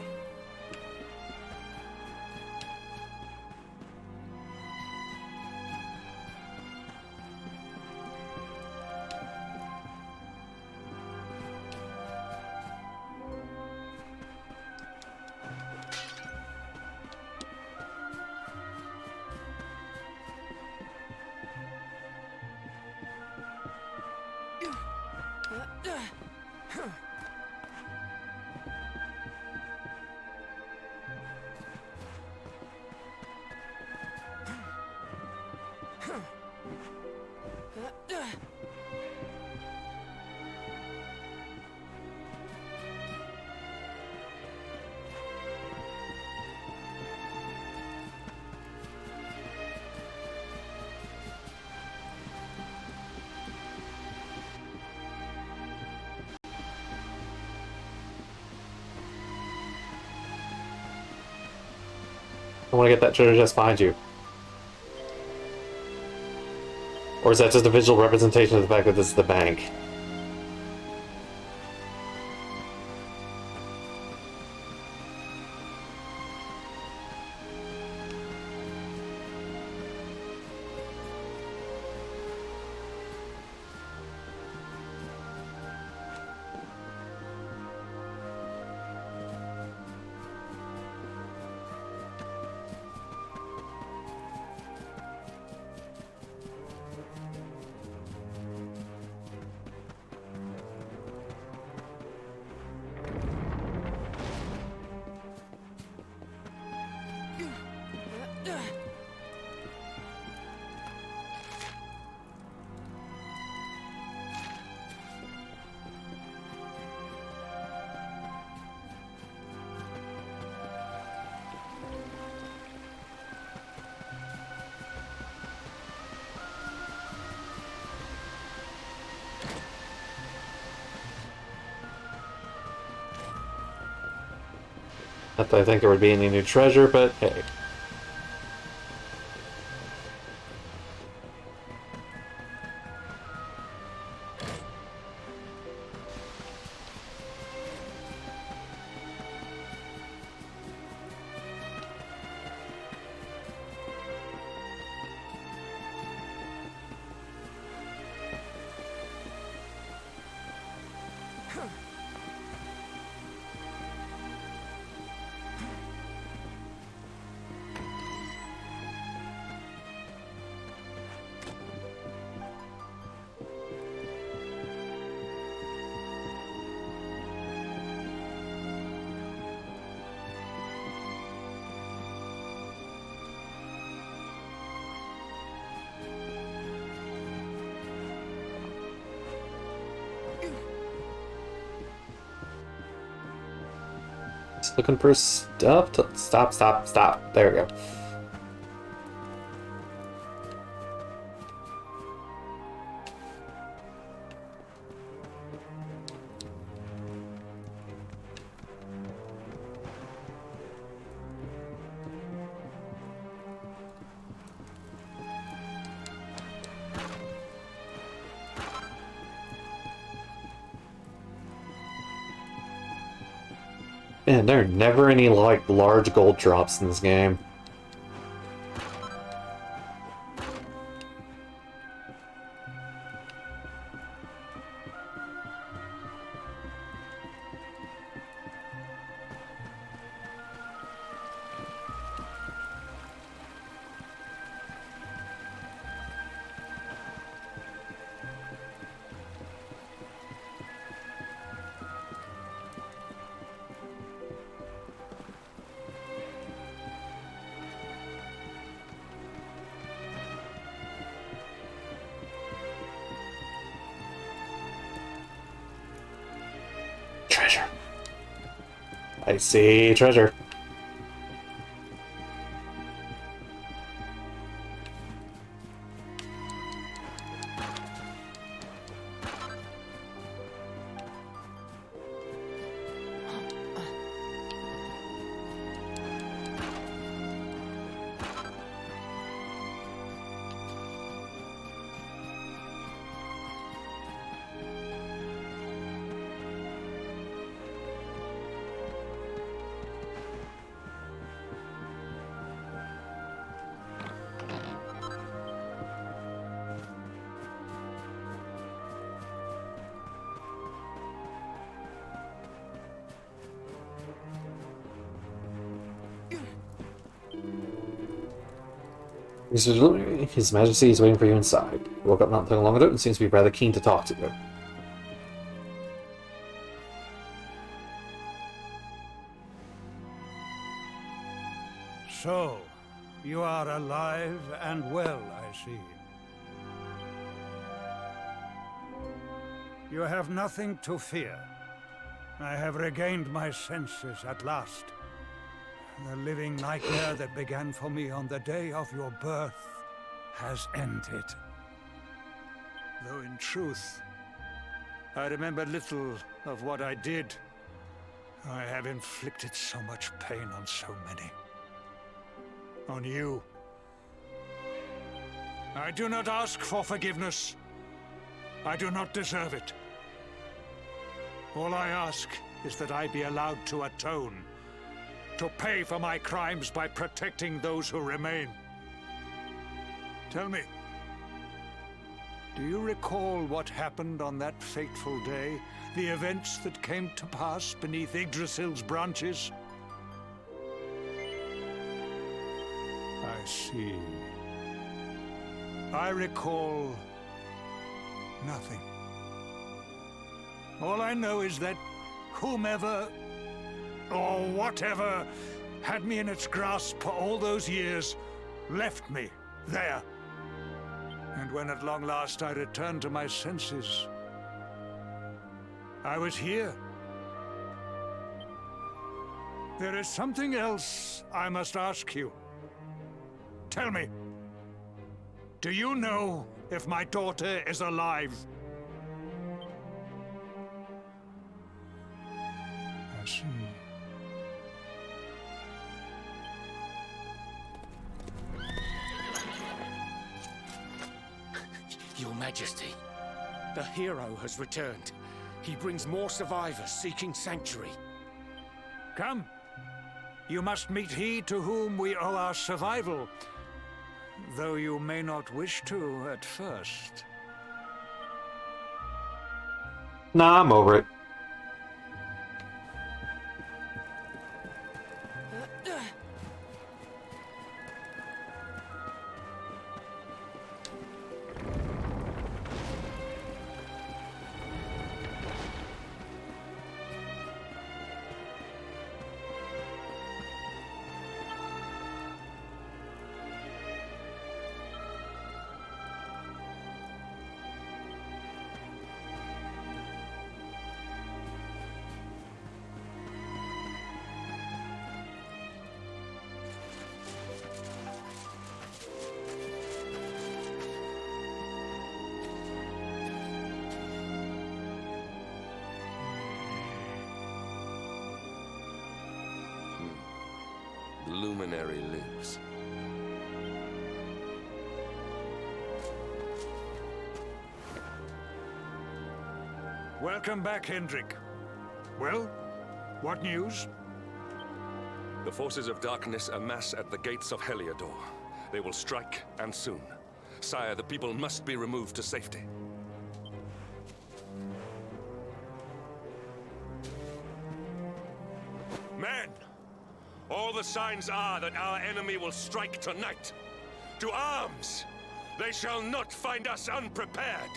[SPEAKER 1] I want to get that treasure chest behind you. Or is that just a visual representation of the fact that this is the bank? Not that I think there would be any new treasure, but hey. Just looking for stuff to... Stop. There we go. Man, there are never any, like, large gold drops in this game. Treasure. I see treasure. His Majesty is waiting for you inside. He woke up not long ago and seems to be rather keen to talk to you.
[SPEAKER 2] So, you are alive and well, I see. You have nothing to fear. I have regained my senses at last. The living nightmare that began for me on the day of your birth has ended. Though in truth, I remember little of what I did. I have inflicted so much pain on so many. On you. I do not ask for forgiveness. I do not deserve it. All I ask is that I be allowed to atone. To pay for my crimes by protecting those who remain. Tell me, do you recall what happened on that fateful day? The events that came to pass beneath Yggdrasil's branches? I see. I recall nothing. All I know is that whomever or whatever had me in its grasp for all those years left me there. And when at long last I returned to my senses, I was here. There is something else I must ask you. Tell me, do you know if my daughter is alive? I see.
[SPEAKER 20] Your Majesty, the hero has returned. He brings more survivors seeking sanctuary.
[SPEAKER 2] Come. You must meet he to whom we owe our survival, though you may not wish to at first.
[SPEAKER 1] Nah, I'm over it.
[SPEAKER 5] luminary lives.
[SPEAKER 2] Welcome back, Hendrik. Well, what news?
[SPEAKER 5] The forces of darkness amass at the gates of Heliodor. They will strike, and soon. Sire, the people must be removed to safety. Men! All the signs are that our enemy will strike tonight. To arms! They shall not find us unprepared!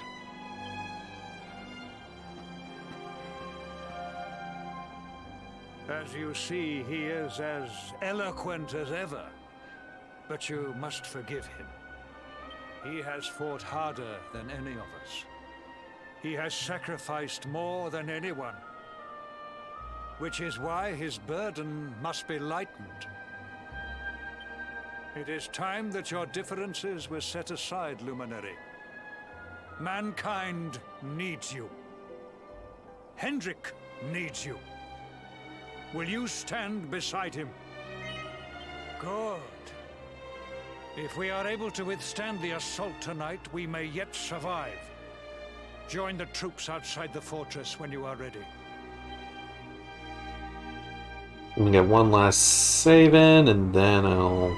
[SPEAKER 2] As you see, he is as eloquent as ever. But you must forgive him. He has fought harder than any of us. He has sacrificed more than anyone. Which is why his burden must be lightened. It is time that your differences were set aside, Luminary. Mankind needs you. Hendrik needs you. Will you stand beside him? Good. If we are able to withstand the assault tonight, we may yet survive. Join the troops outside the fortress when you are ready.
[SPEAKER 1] I'm gonna get one last save in, and then I'll...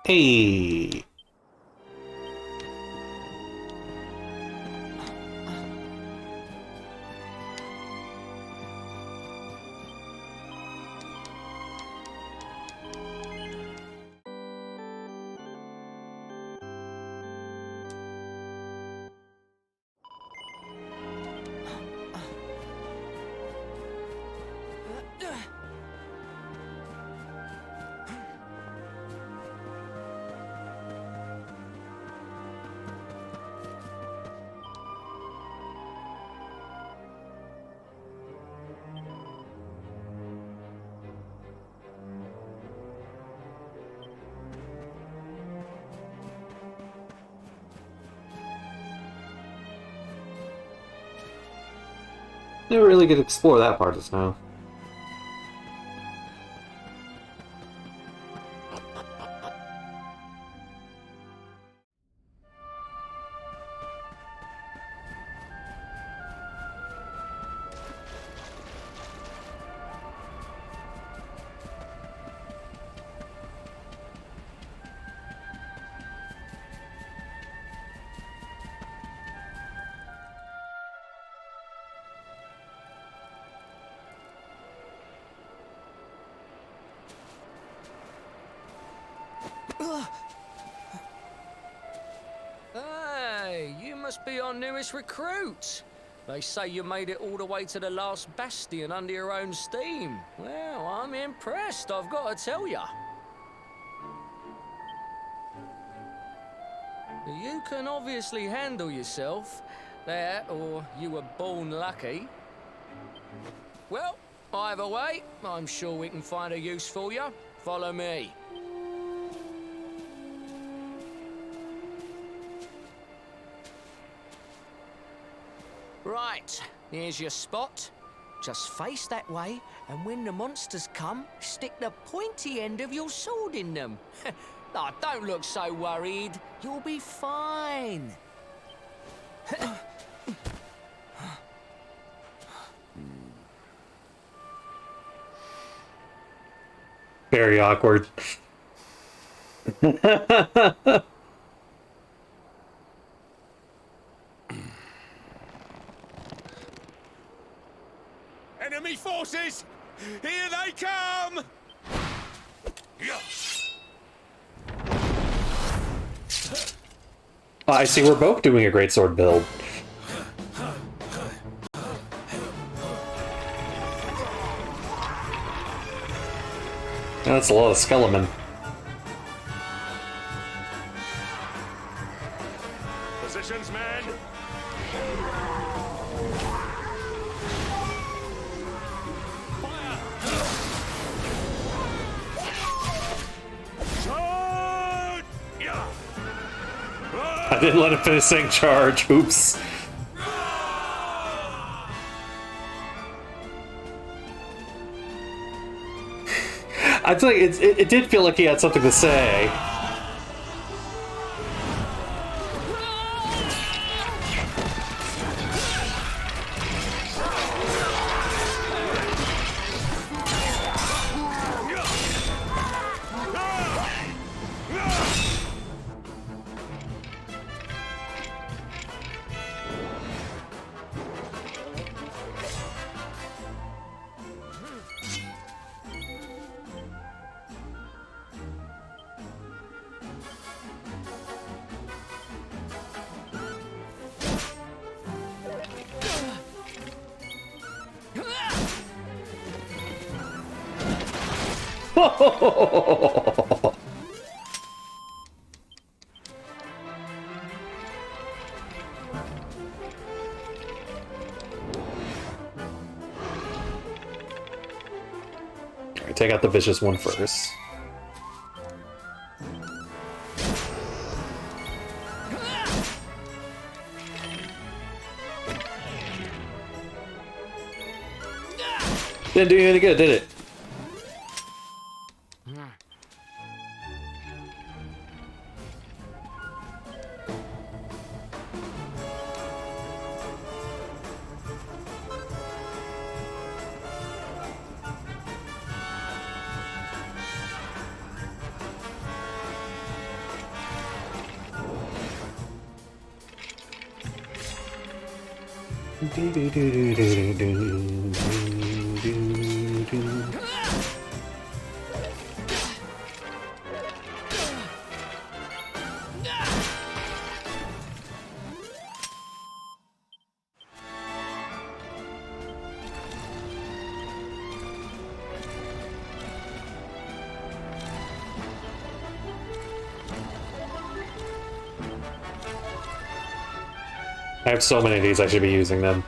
[SPEAKER 1] Hey! Never really get to explore that part just now.
[SPEAKER 22] Hey, you must be our newest recruit. They say you made it all the way to the last bastion under your own steam. Well, I'm impressed, I've got to tell ya. You can obviously handle yourself. That, or you were born lucky. Well, either way, I'm sure we can find a use for you. Follow me. Right, here's your spot. Just face that way, and when the monsters come, stick the pointy end of your sword in them. Oh, don't look so worried. You'll be fine.
[SPEAKER 1] Very awkward.
[SPEAKER 8] Enemy forces! Here they come!
[SPEAKER 1] I see we're both doing a great sword build. That's a lot of slimin.
[SPEAKER 5] Positions, man!
[SPEAKER 1] I didn't let him finish saying charge. Oops. I feel like it did feel like he had something to say. Alright, take out the vicious one first. Didn't do you any good, did it? I have so many of these, I should be using them.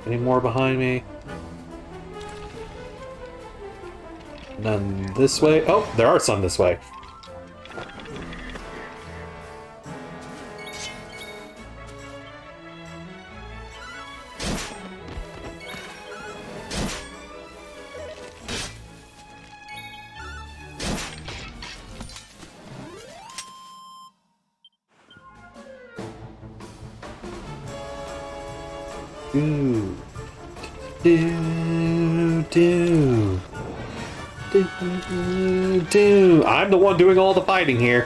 [SPEAKER 1] Any more behind me? None this way. Oh, there are some this way. Do I'm the one doing all the fighting here.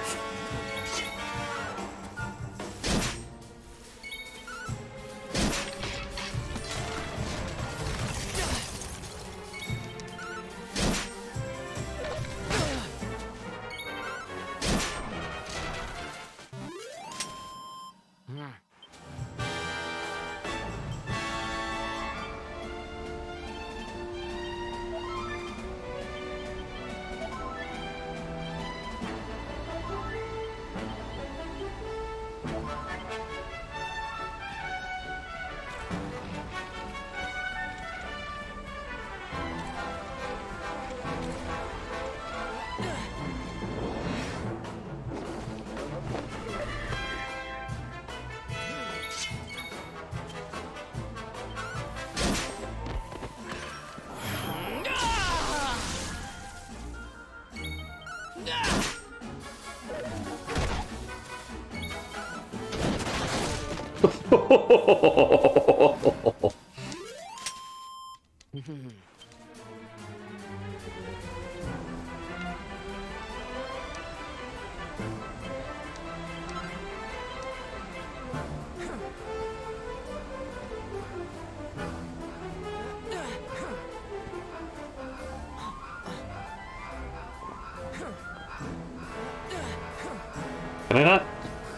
[SPEAKER 1] Can I not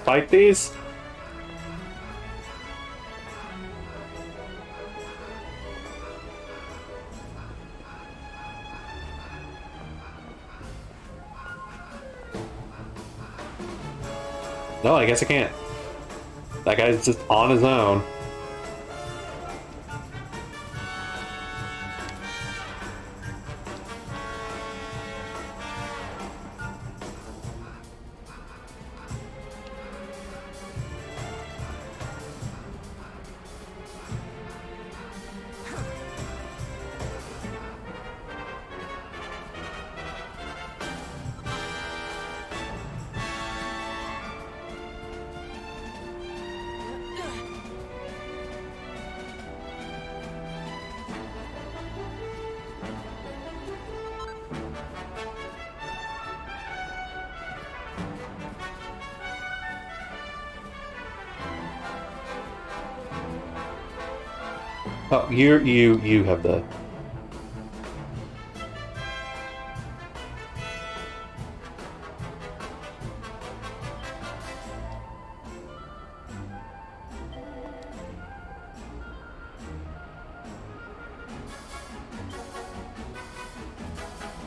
[SPEAKER 1] fight these? No, I guess I can't. That guy's just on his own. Oh, you have the...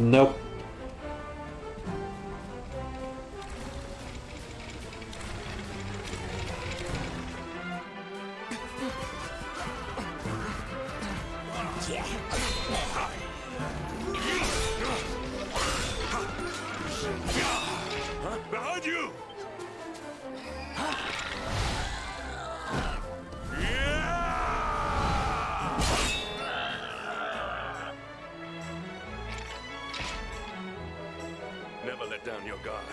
[SPEAKER 1] Nope.
[SPEAKER 5] Behind you! Never let down your guard.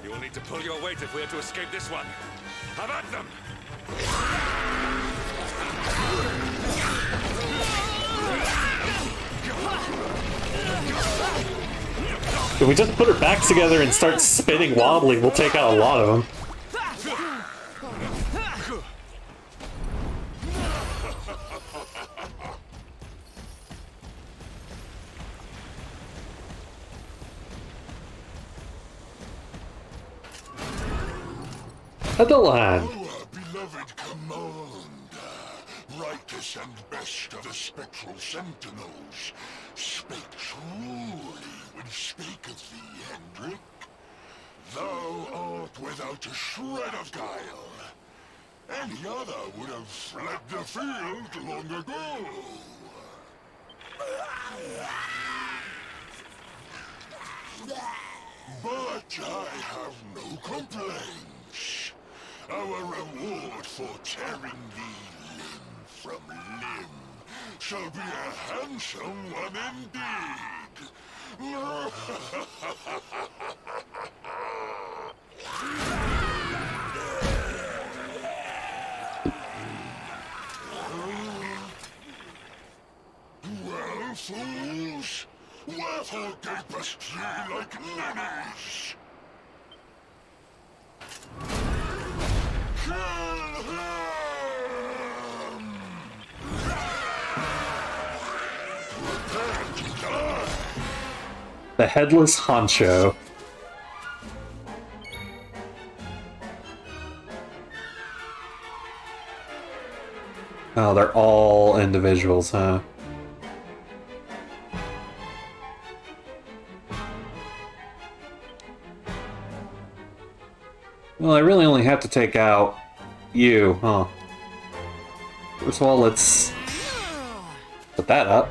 [SPEAKER 5] You will need to pull your weight if we are to escape this one. Have at them!
[SPEAKER 1] If we just put our backs together and start spinning wobbly, we'll take out a lot of them. Adeline!
[SPEAKER 4] Our beloved commander, brightest and best of the spectral sentinels, spake truly when spaketh thee, Hendrik. Thou art without a shred of guile. Any other would have fled the field long ago. But I have no complaints. Our reward for tearing thee limb from limb shall be a handsome one indeed. Well, fools, wherefore gapest ye like ninnies? Kill him! Prepare to die!
[SPEAKER 1] The Headless Honcho. Oh, they're all individuals, huh? Well, I really only have to take out you, huh? First of all, let's put that up.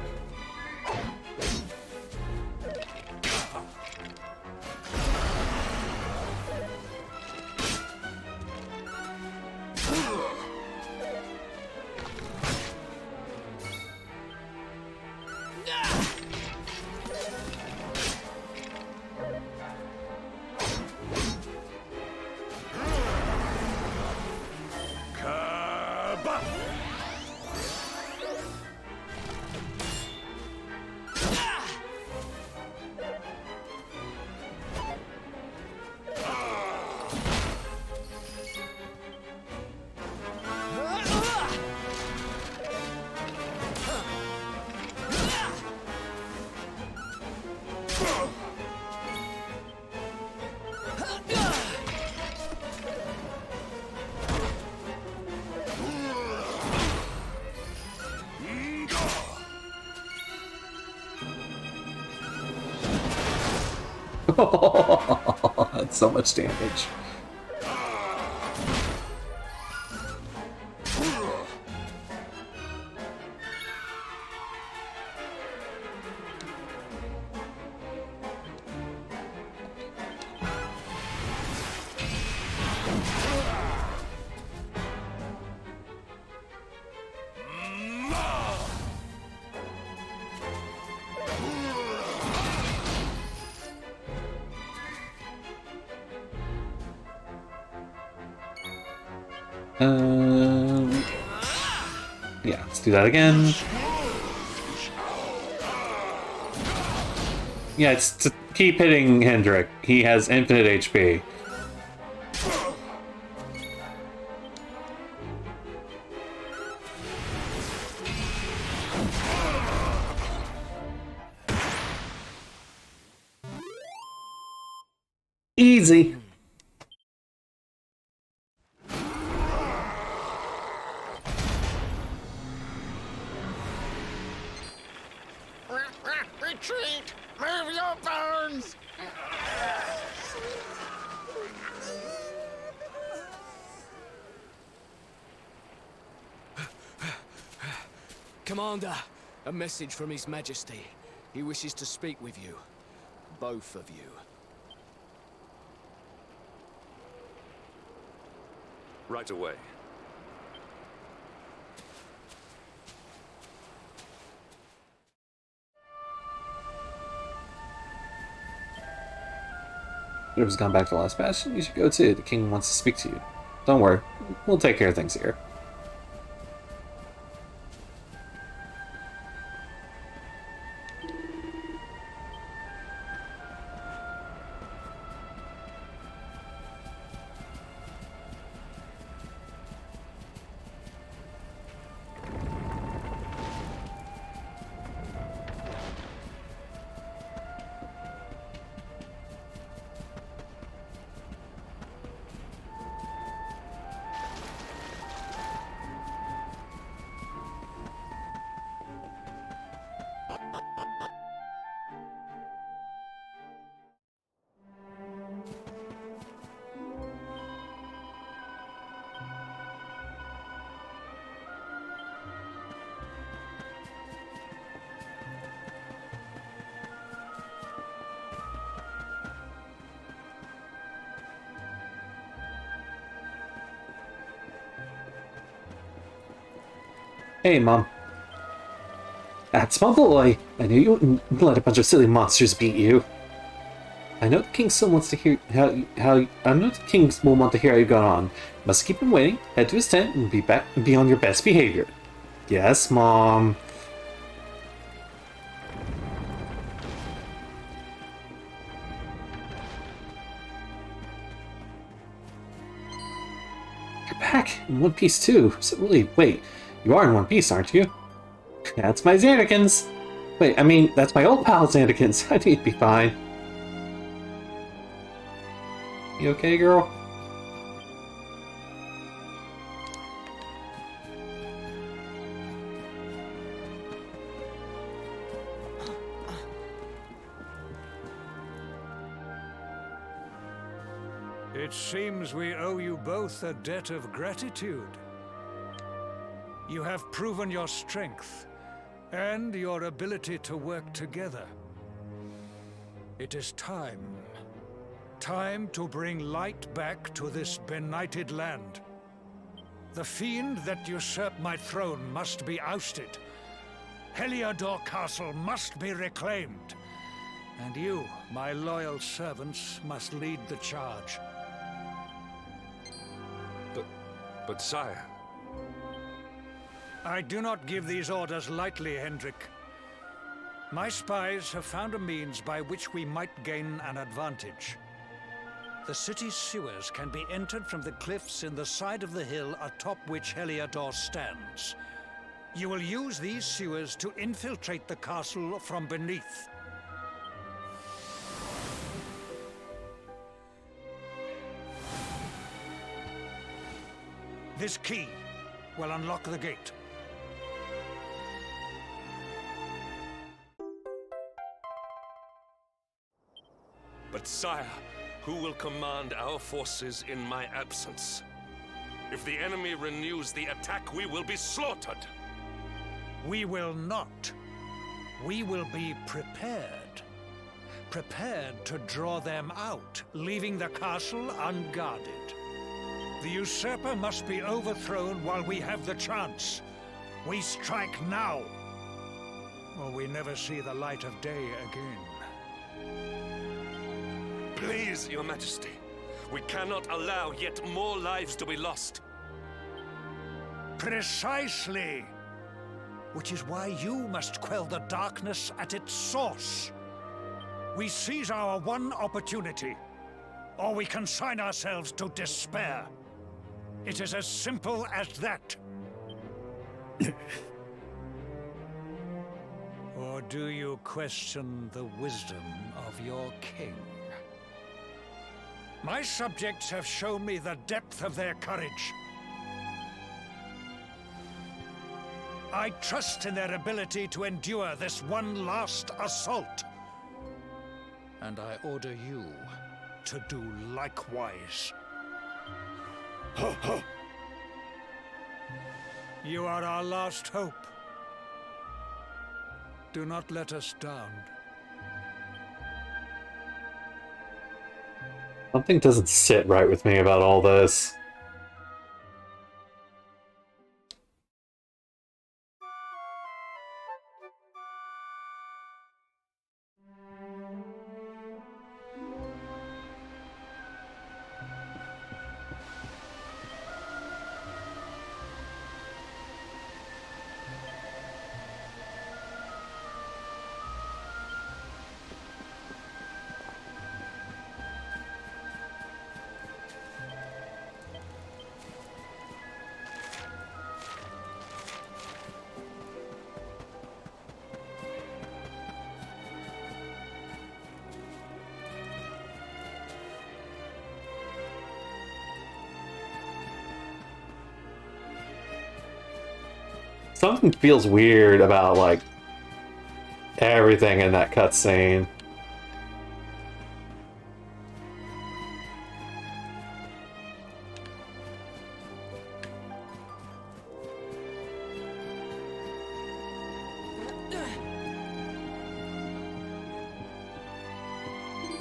[SPEAKER 1] That's so much damage. Yeah, let's do that again. Yeah, it's to keep hitting Hendrik. He has infinite HP. Easy.
[SPEAKER 7] Retreat! Move your bones!
[SPEAKER 11] Commander, a message from His Majesty. He wishes to speak with you. Both of you.
[SPEAKER 5] Right away.
[SPEAKER 1] Whoever's gone back to the last bastion, you should go too. The king wants to speak to you. Don't worry, we'll take care of things here. Hey, Mom. Small boy, I knew you wouldn't let a bunch of silly monsters beat you. I know the king still wants to hear I know the king will want to hear how you got on. Must keep him waiting. Head to his tent and be back and be on your best behavior. Yes, Mom. You're back in one piece too. So really, wait, you are in one piece, aren't you? That's my Xanakins. Wait, I mean, that's my old pal Xanakins. I need to be fine. You okay, girl?
[SPEAKER 2] It seems we owe you both a debt of gratitude. You have proven your strength and your ability to work together. It is time. Time to bring light back to this benighted land. The fiend that usurped my throne must be ousted. Heliodor Castle must be reclaimed. And you, my loyal servants, must lead the charge.
[SPEAKER 5] But sire...
[SPEAKER 2] I do not give these orders lightly, Hendrik. My spies have found a means by which we might gain an advantage. The city's sewers can be entered from the cliffs in the side of the hill atop which Heliodor stands. You will use these sewers to infiltrate the castle from beneath. This key will unlock the gate.
[SPEAKER 5] But But sire, who will command our forces in my absence? If the enemy renews the attack, we will be slaughtered.
[SPEAKER 2] We will not. We will be prepared. Prepared to draw them out, leaving the castle unguarded. The usurper must be overthrown while we have the chance. We strike now, or we never see the light of day again.
[SPEAKER 5] Please, Your Majesty. We cannot allow yet more lives to be lost.
[SPEAKER 2] Precisely. Which is why you must quell the darkness at its source. We seize our one opportunity, or we consign ourselves to despair. It is as simple as that. Or do you question the wisdom of your king? My subjects have shown me the depth of their courage. I trust in their ability to endure this one last assault. And I order you to do likewise. You are our last hope. Do not let us down.
[SPEAKER 1] Something doesn't sit right with me about all this. Something feels weird about, like, everything in that cutscene.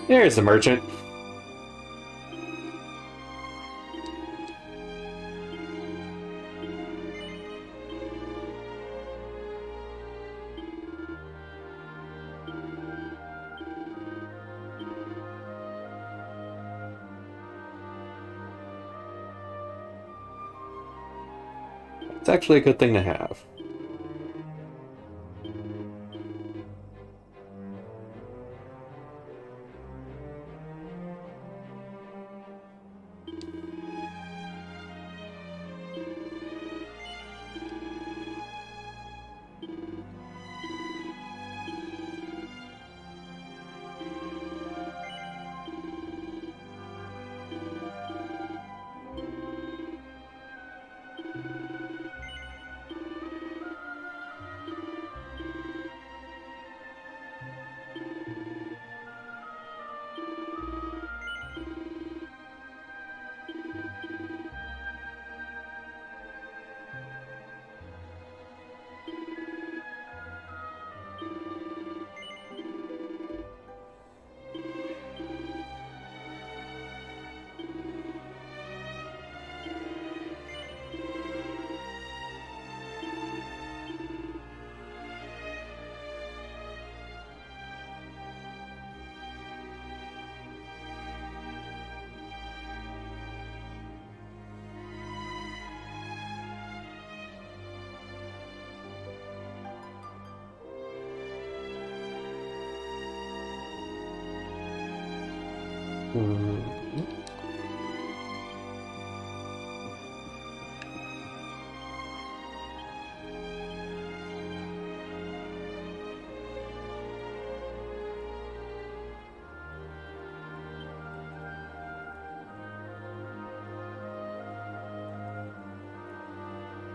[SPEAKER 1] There's the merchant. It's actually a good thing to have.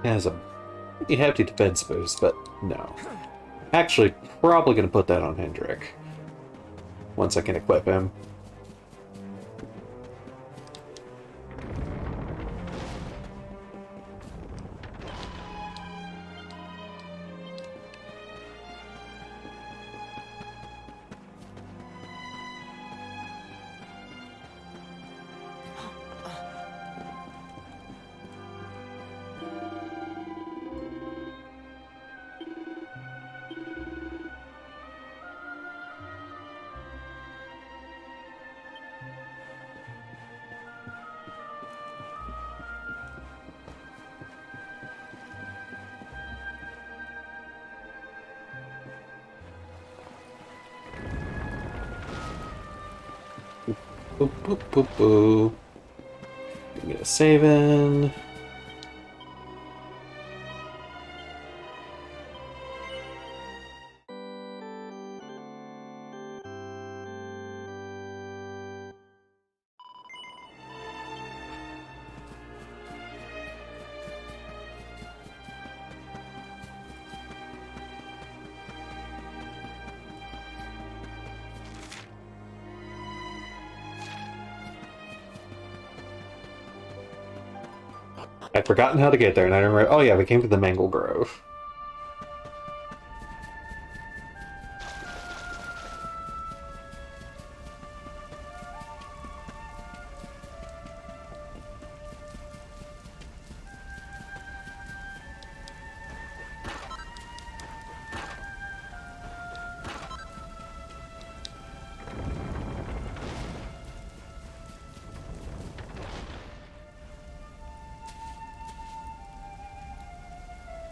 [SPEAKER 1] Has a pretty hefty defense boost, but no. Actually, probably going to put that on Hendrik. Once I can equip him. Boop, boop, boop, boop. Get a saving. I'd forgotten how to get there, and I remember. Oh yeah, we came to the Mangle Grove.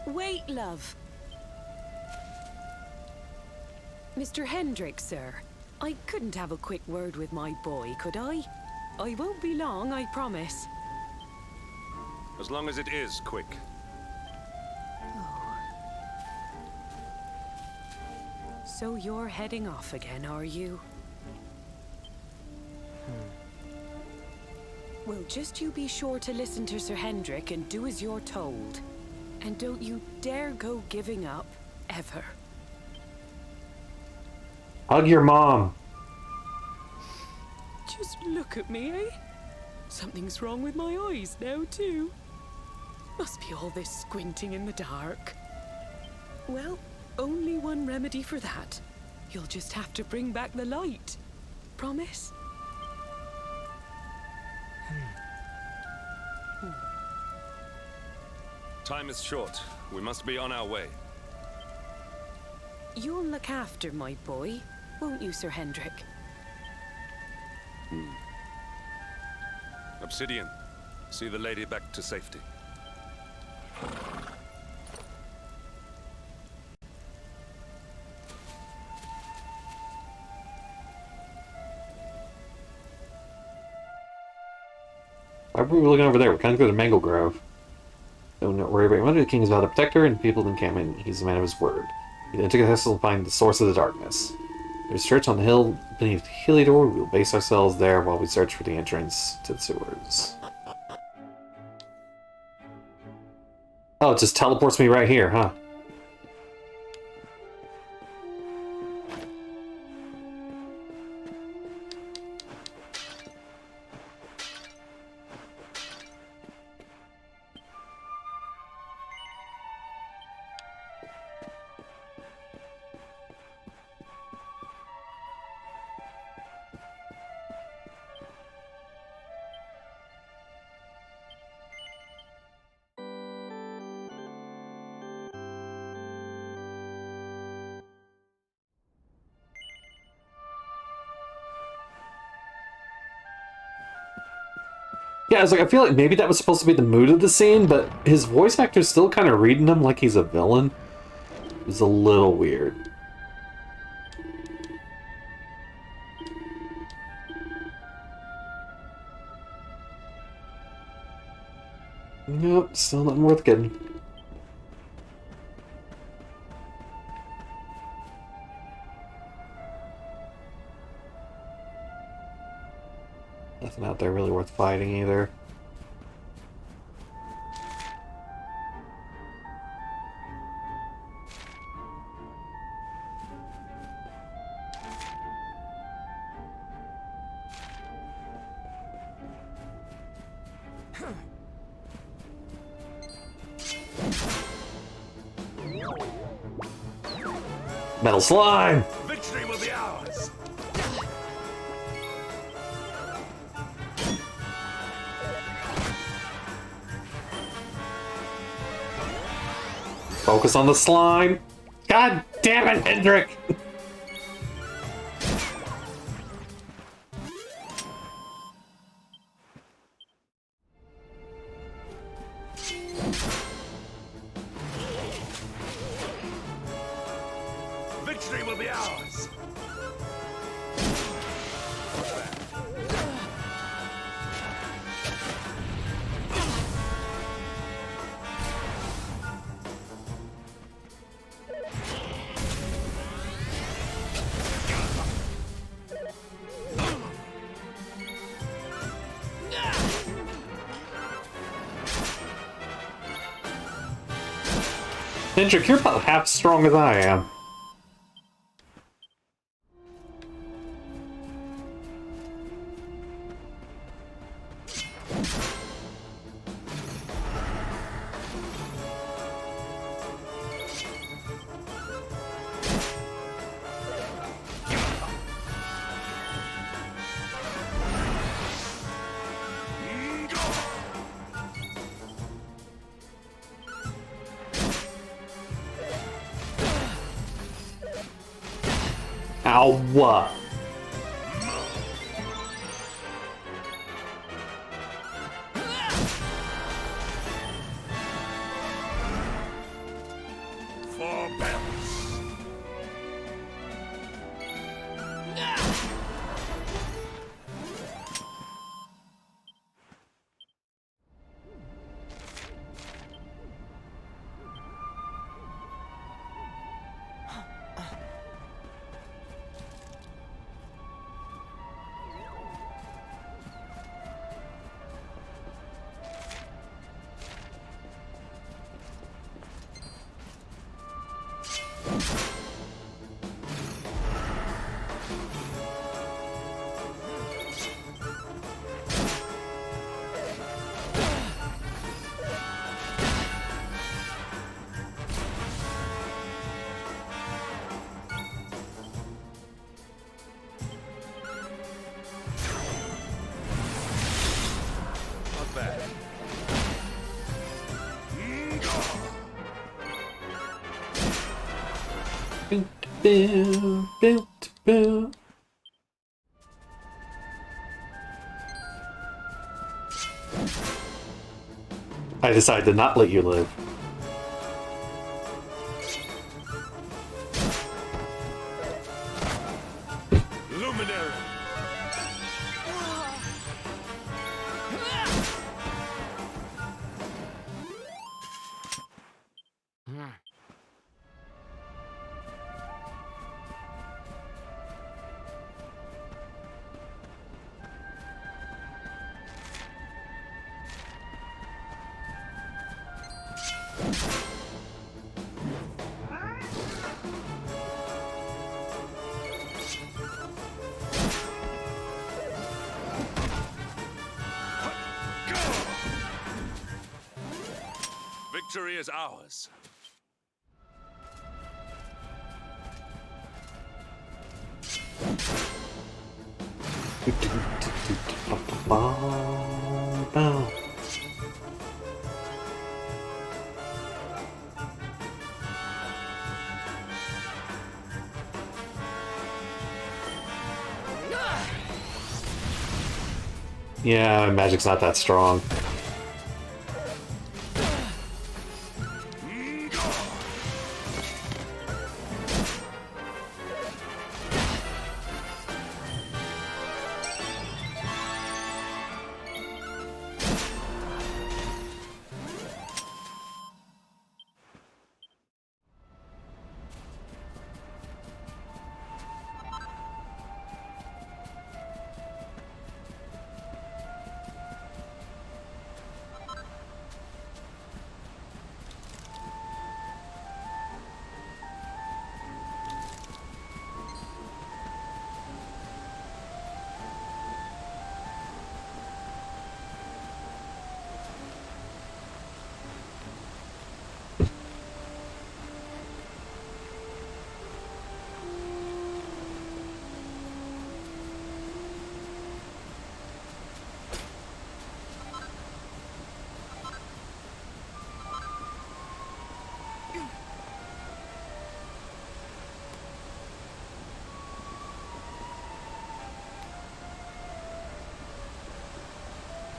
[SPEAKER 6] Wait, love. Mr. Hendrick, sir. I couldn't have a quick word with my boy, could I? I won't be long, I promise.
[SPEAKER 5] As long as it is quick.
[SPEAKER 6] So you're heading off again, are you? Well, just you be sure to listen to Sir Hendrick and do as you're told. And don't you dare go giving up, ever.
[SPEAKER 1] Hug your mom.
[SPEAKER 6] Just look at me, eh? Something's wrong with my eyes now, too. Must be all this squinting in the dark. Well, only one remedy for that. You'll just have to bring back the light. Promise?
[SPEAKER 5] Time is short. We must be on our way.
[SPEAKER 6] You'll look after my boy, won't you, Sir Hendrick?
[SPEAKER 5] Obsidian, see the lady back to safety.
[SPEAKER 1] Why were we looking over there? We're kind of going to Mangle Grove. Don't worry about your mother. The king is about to protect her and the people of the encampment. He's a man of his word. He then took us to find the source of the darkness. There's a church on the hill beneath Heliodor. We'll base ourselves there while we search for the entrance to the sewers. Oh, it just teleports me right here, huh? Yeah, I was like, I feel like maybe that was supposed to be the mood of the scene, but his voice actor's still kind of reading him like he's a villain. It was a little weird. Nope, still nothing worth getting. Nothing out there really worth fighting either. Metal slime!
[SPEAKER 5] Victory will be ours!
[SPEAKER 1] Focus on the slime! God damn it, Hendrick!
[SPEAKER 5] Victory will be ours!
[SPEAKER 1] Hendrik, you're about half as strong as I am. Ow!
[SPEAKER 5] For bells. Not bad.
[SPEAKER 1] I decided to not let you live.
[SPEAKER 5] Luminary. Victory is ours.
[SPEAKER 1] Yeah, my magic's not that strong.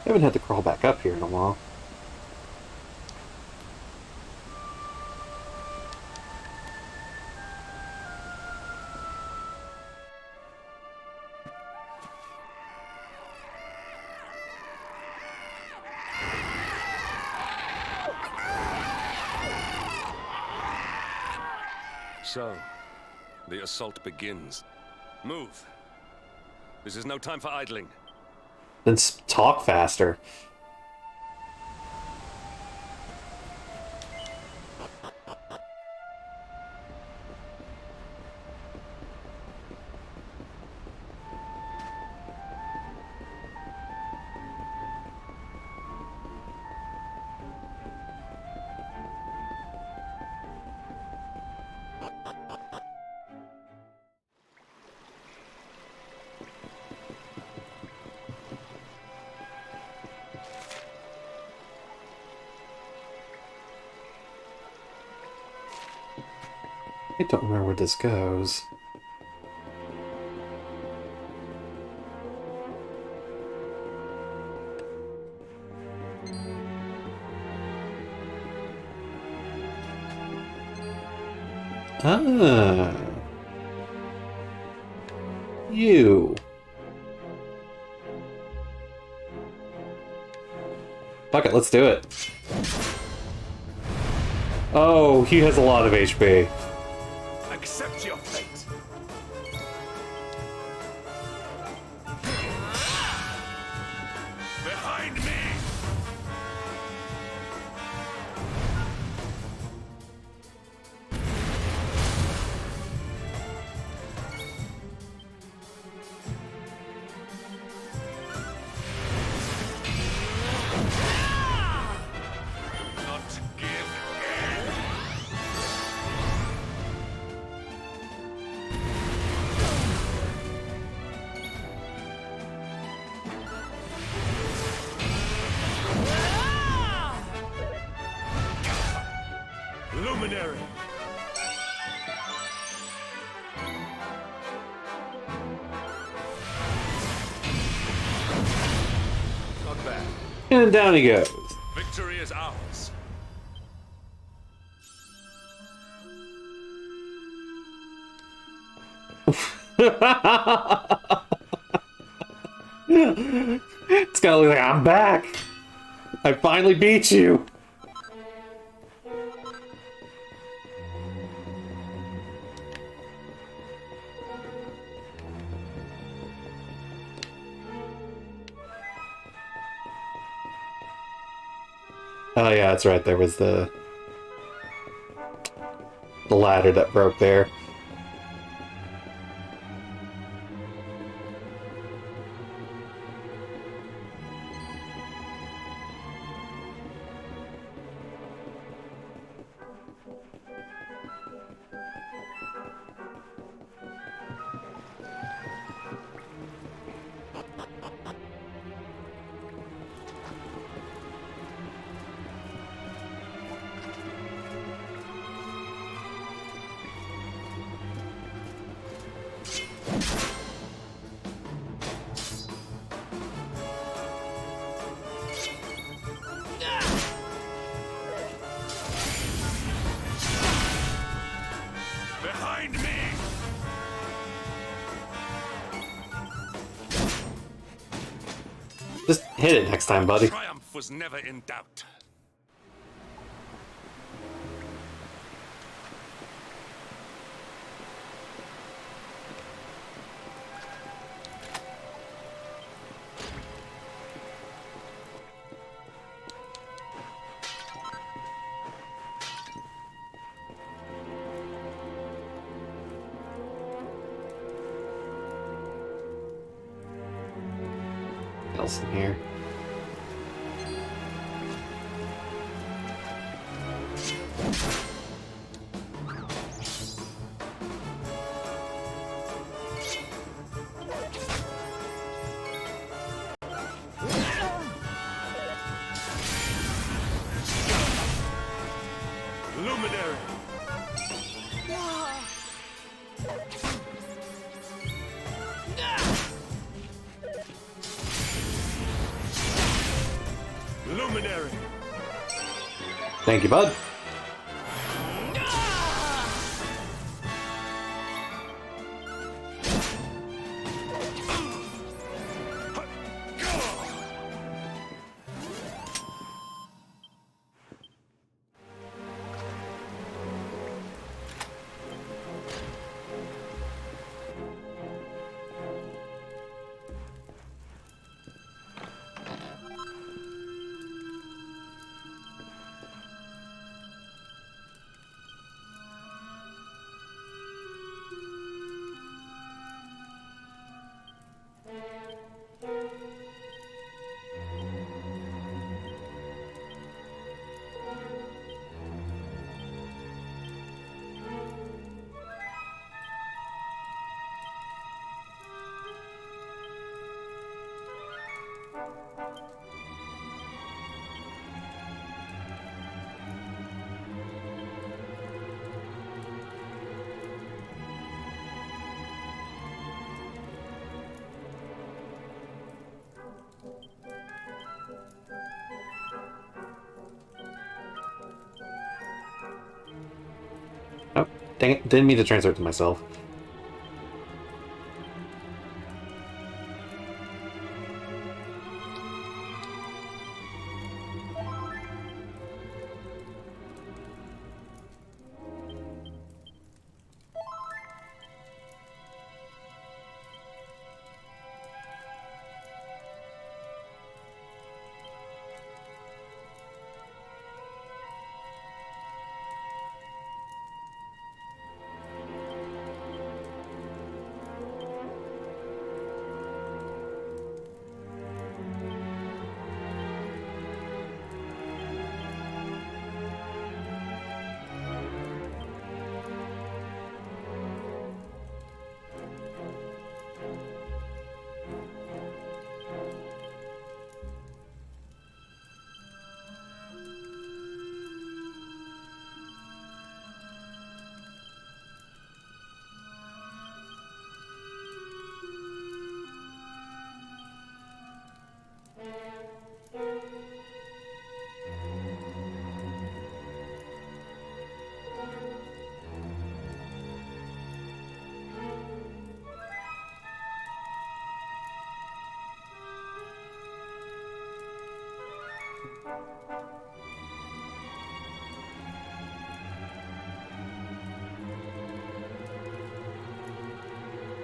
[SPEAKER 1] I haven't had to crawl back up here in a while.
[SPEAKER 5] So, the assault begins. Move. This is no time for idling.
[SPEAKER 1] Then talk faster. I don't remember where this goes. Ah. You. Fuck it, let's do it. Oh, he has a lot of HP.
[SPEAKER 5] Accept your fate. Behind me! Not give in! Luminary! Not bad.
[SPEAKER 1] And down he goes.
[SPEAKER 5] Victory is ours.
[SPEAKER 1] It's gotta look like I'm back. I finally beat you. Oh yeah, that's right. There was the ladder that broke there.
[SPEAKER 5] Behind me!
[SPEAKER 1] Just hit it next time, buddy.
[SPEAKER 5] Triumph was never in doubt.
[SPEAKER 1] What else in here?
[SPEAKER 5] Luminary! Luminary!
[SPEAKER 1] Thank you, bud. Dang it, didn't mean to transfer it to myself.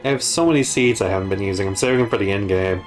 [SPEAKER 1] I have so many seeds I haven't been using. I'm saving them for the end game.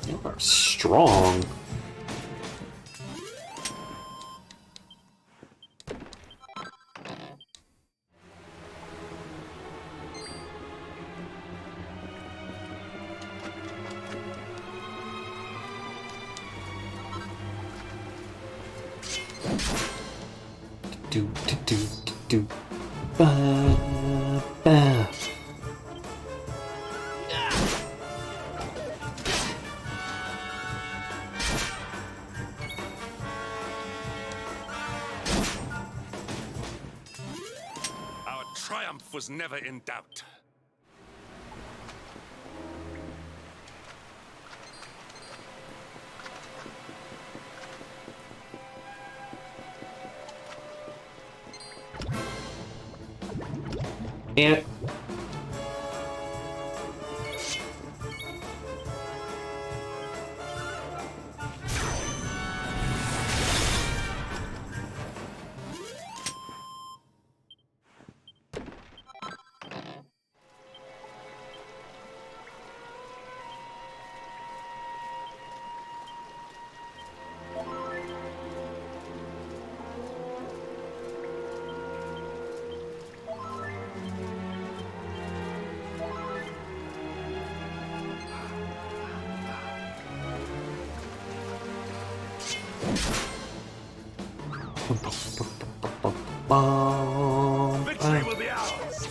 [SPEAKER 1] You are strong. Do. Ba, ba.
[SPEAKER 5] Our triumph was never in doubt.
[SPEAKER 1] And
[SPEAKER 5] Victory will be ours!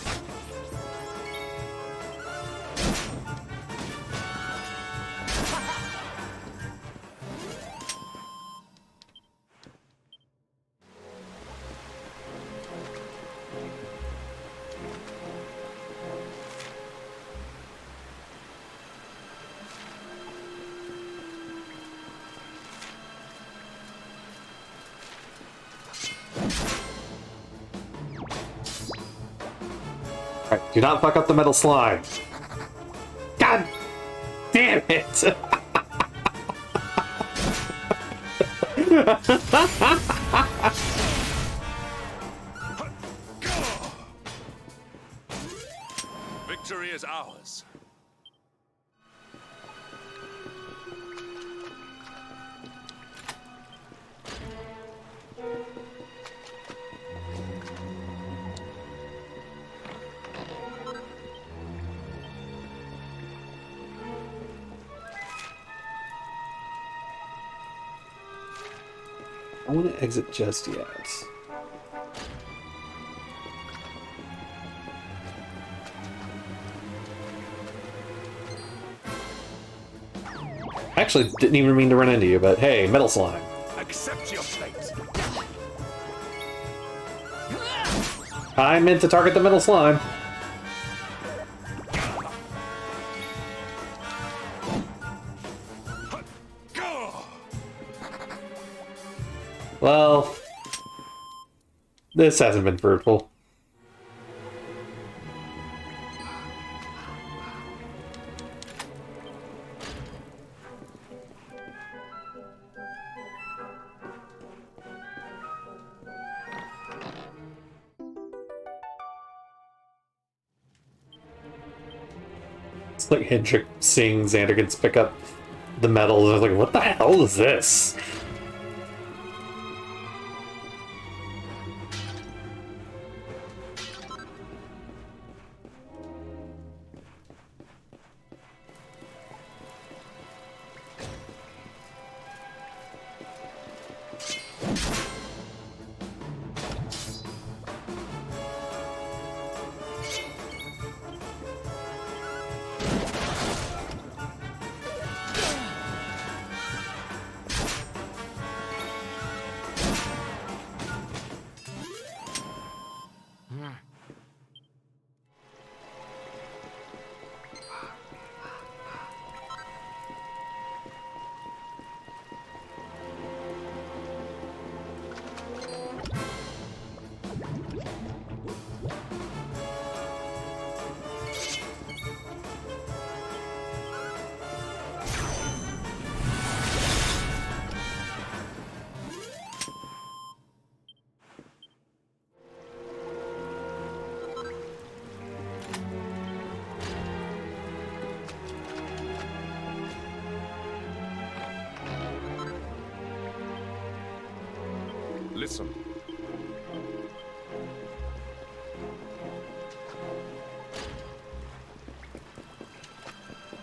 [SPEAKER 1] Alright, do not fuck up the metal slime. God damn it!
[SPEAKER 5] Victory is ours.
[SPEAKER 1] I want to exit just yet. Actually, didn't even mean to run into you, but hey, metal slime.
[SPEAKER 5] Accept your fate.
[SPEAKER 1] I meant to target the metal slime. Well, this hasn't been fruitful. It's like Hendrik seeing Xandergans pick up the metals. I was like, what the hell is this?
[SPEAKER 5] Listen.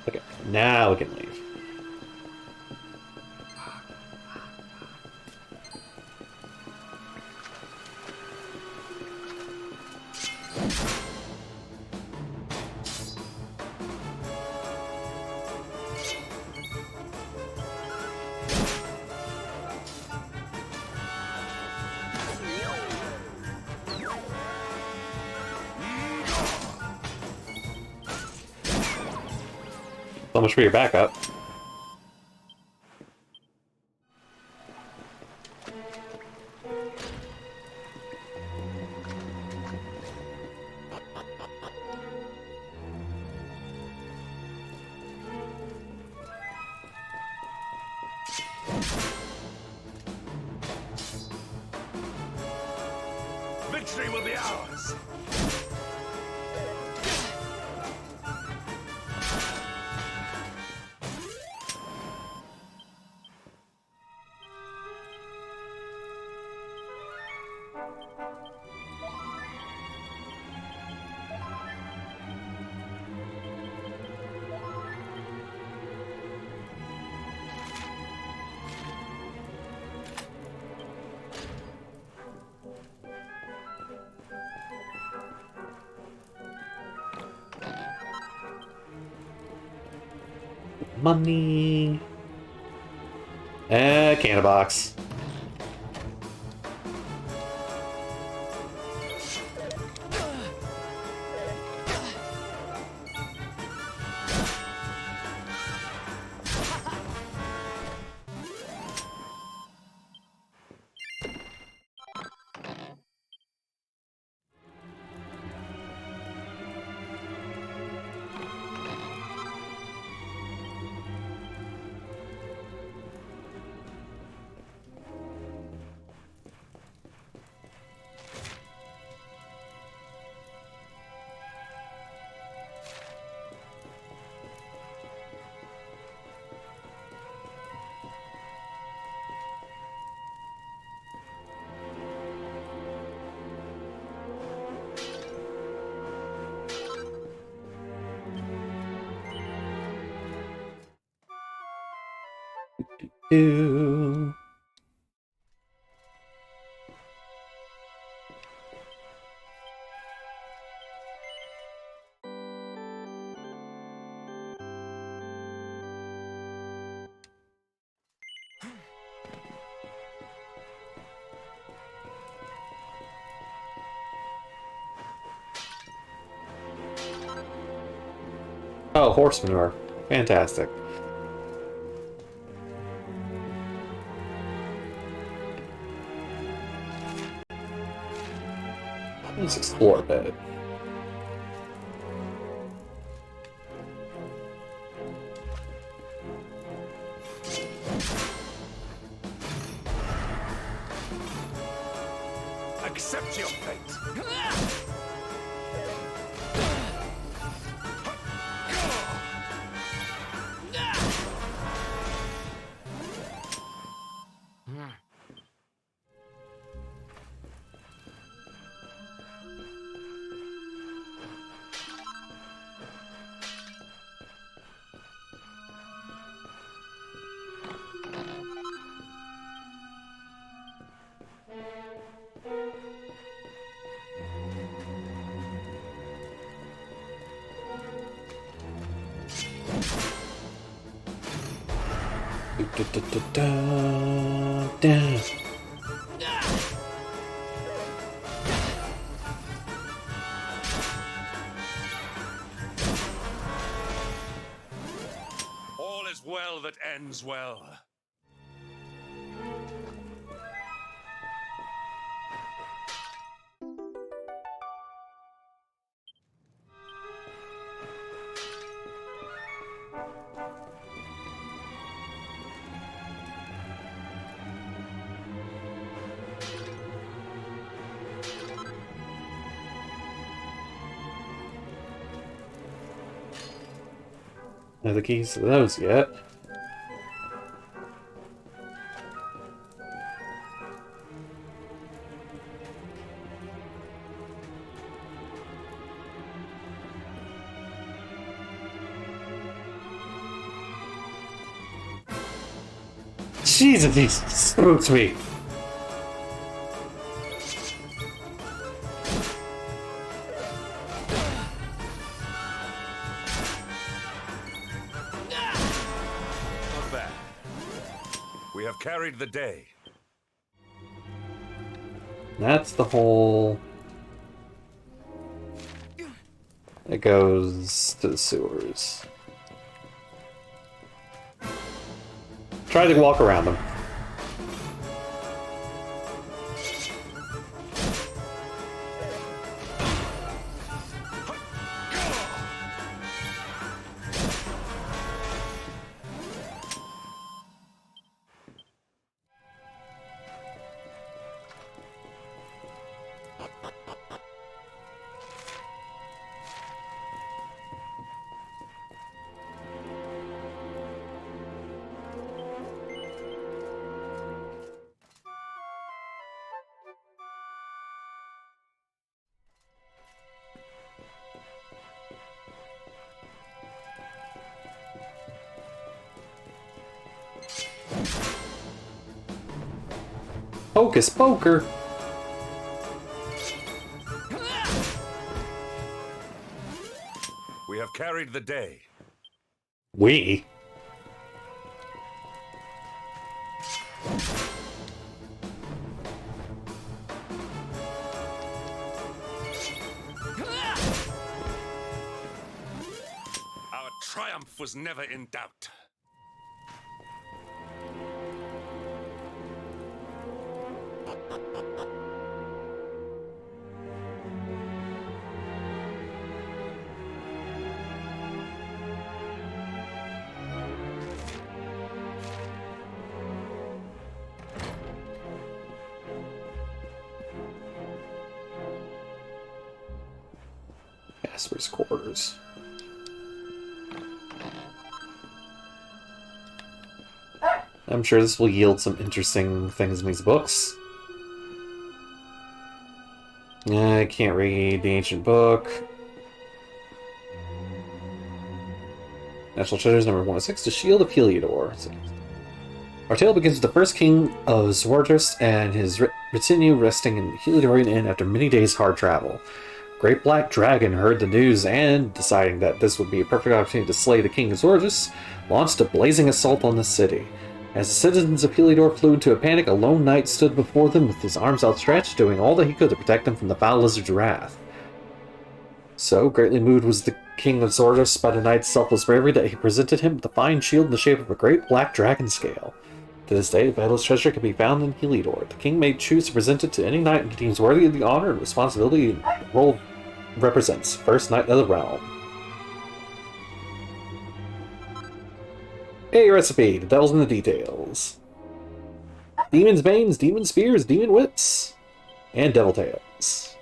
[SPEAKER 1] Okay, now we can leave. So much for your backup.
[SPEAKER 5] Victory will be ours.
[SPEAKER 1] Money. Cannon box. Do. Oh, horse manure. Fantastic. Let's explore a bit.
[SPEAKER 5] Accept your fate. All is well that ends well.
[SPEAKER 1] No the keys to those yet. Jesus, he spooked me.
[SPEAKER 5] Not bad. We have carried the day.
[SPEAKER 1] That's the whole... It goes to the sewers. Try to walk around them. Hocus poker!
[SPEAKER 5] We have carried the day.
[SPEAKER 1] We?
[SPEAKER 5] Our triumph was never in doubt.
[SPEAKER 1] Casper's quarters. I'm sure this will yield some interesting things in these books. I can't read the ancient book. National Treasures number 106, The Shield of Heliodor. Our tale begins with the first king of Zwardrest and his retinue resting in Heliodorian Inn after many days' hard travel. Great Black Dragon heard the news and, deciding that this would be a perfect opportunity to slay the king of Zwardrest, launched a blazing assault on the city. As the citizens of Heliodor flew into a panic, a lone knight stood before them with his arms outstretched, doing all that he could to protect them from the foul lizard's wrath. So greatly moved was the king of Zordos by the knight's selfless bravery that he presented him with a fine shield in the shape of a great black dragon scale. To this day, the valueless treasure can be found in Heliodor. The king may choose to present it to any knight he deems worthy of the honor and responsibility the role represents. First Knight of the Realm. A recipe. The devil's in the details. Demon's Banes, Demon Spears, Demon Whips, and Devil Tails.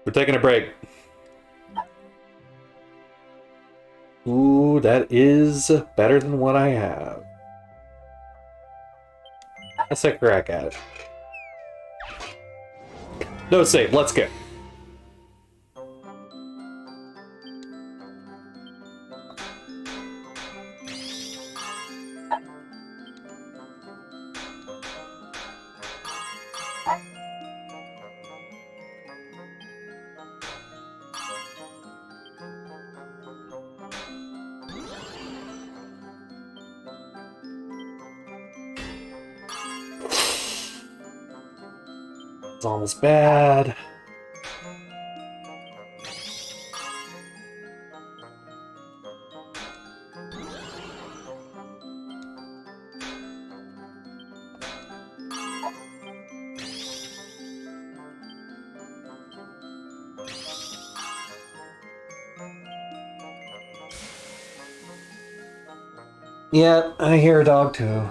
[SPEAKER 1] We're taking a break. Ooh, that is better than what I have. Let's take a crack at it. No save, let's go. It's almost bad. Yeah, I hear a dog too.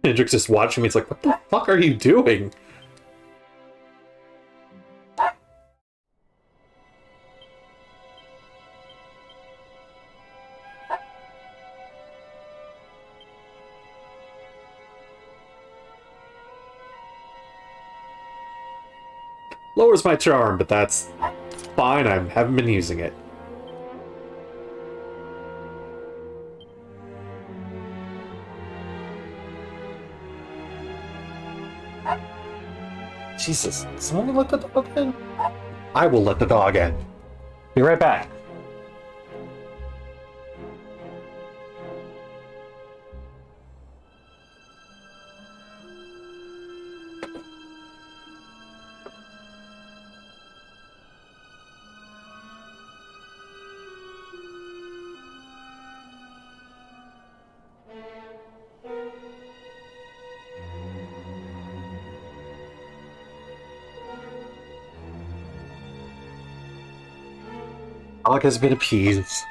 [SPEAKER 1] Hendrix is watching me. It's like, what the fuck are you doing? Lowers my charm, but that's fine. I haven't been using it. Jesus, someone let the dog in? I will let the dog in. Be right back. Dog has been appeased.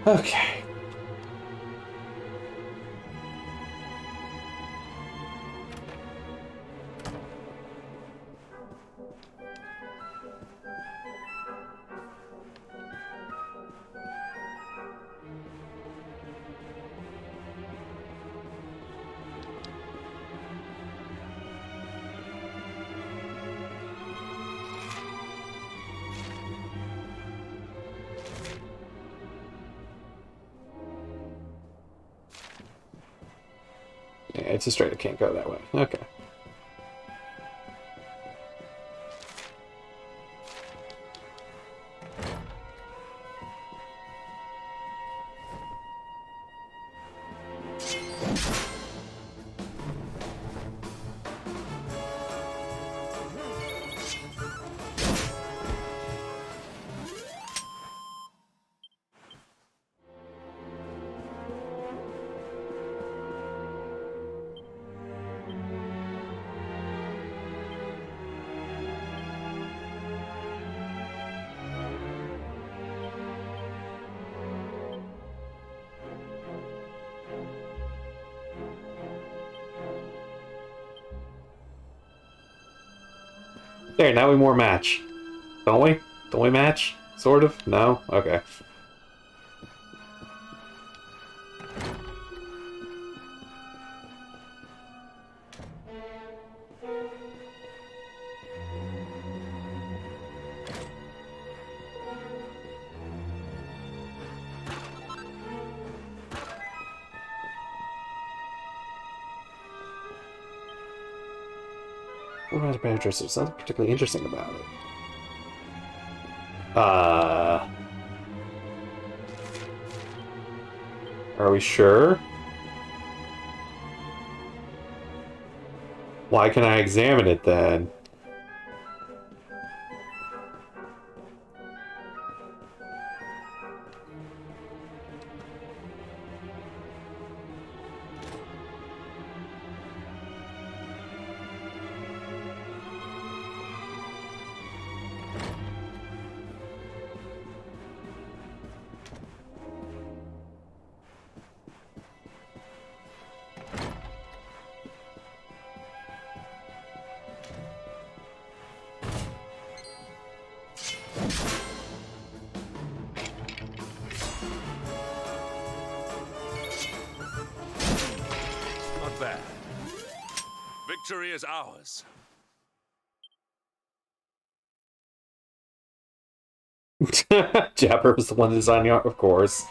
[SPEAKER 1] Okay. Yeah, it's a straight. It can't go that way. Okay. There, now we more match. Don't we? Don't we match? Sort of? No? Okay. What about a bad dresser? There's something particularly interesting about it. Are we sure? Why can I examine it then?
[SPEAKER 5] Not bad. Victory is ours.
[SPEAKER 1] Japper was the one designing art, of course.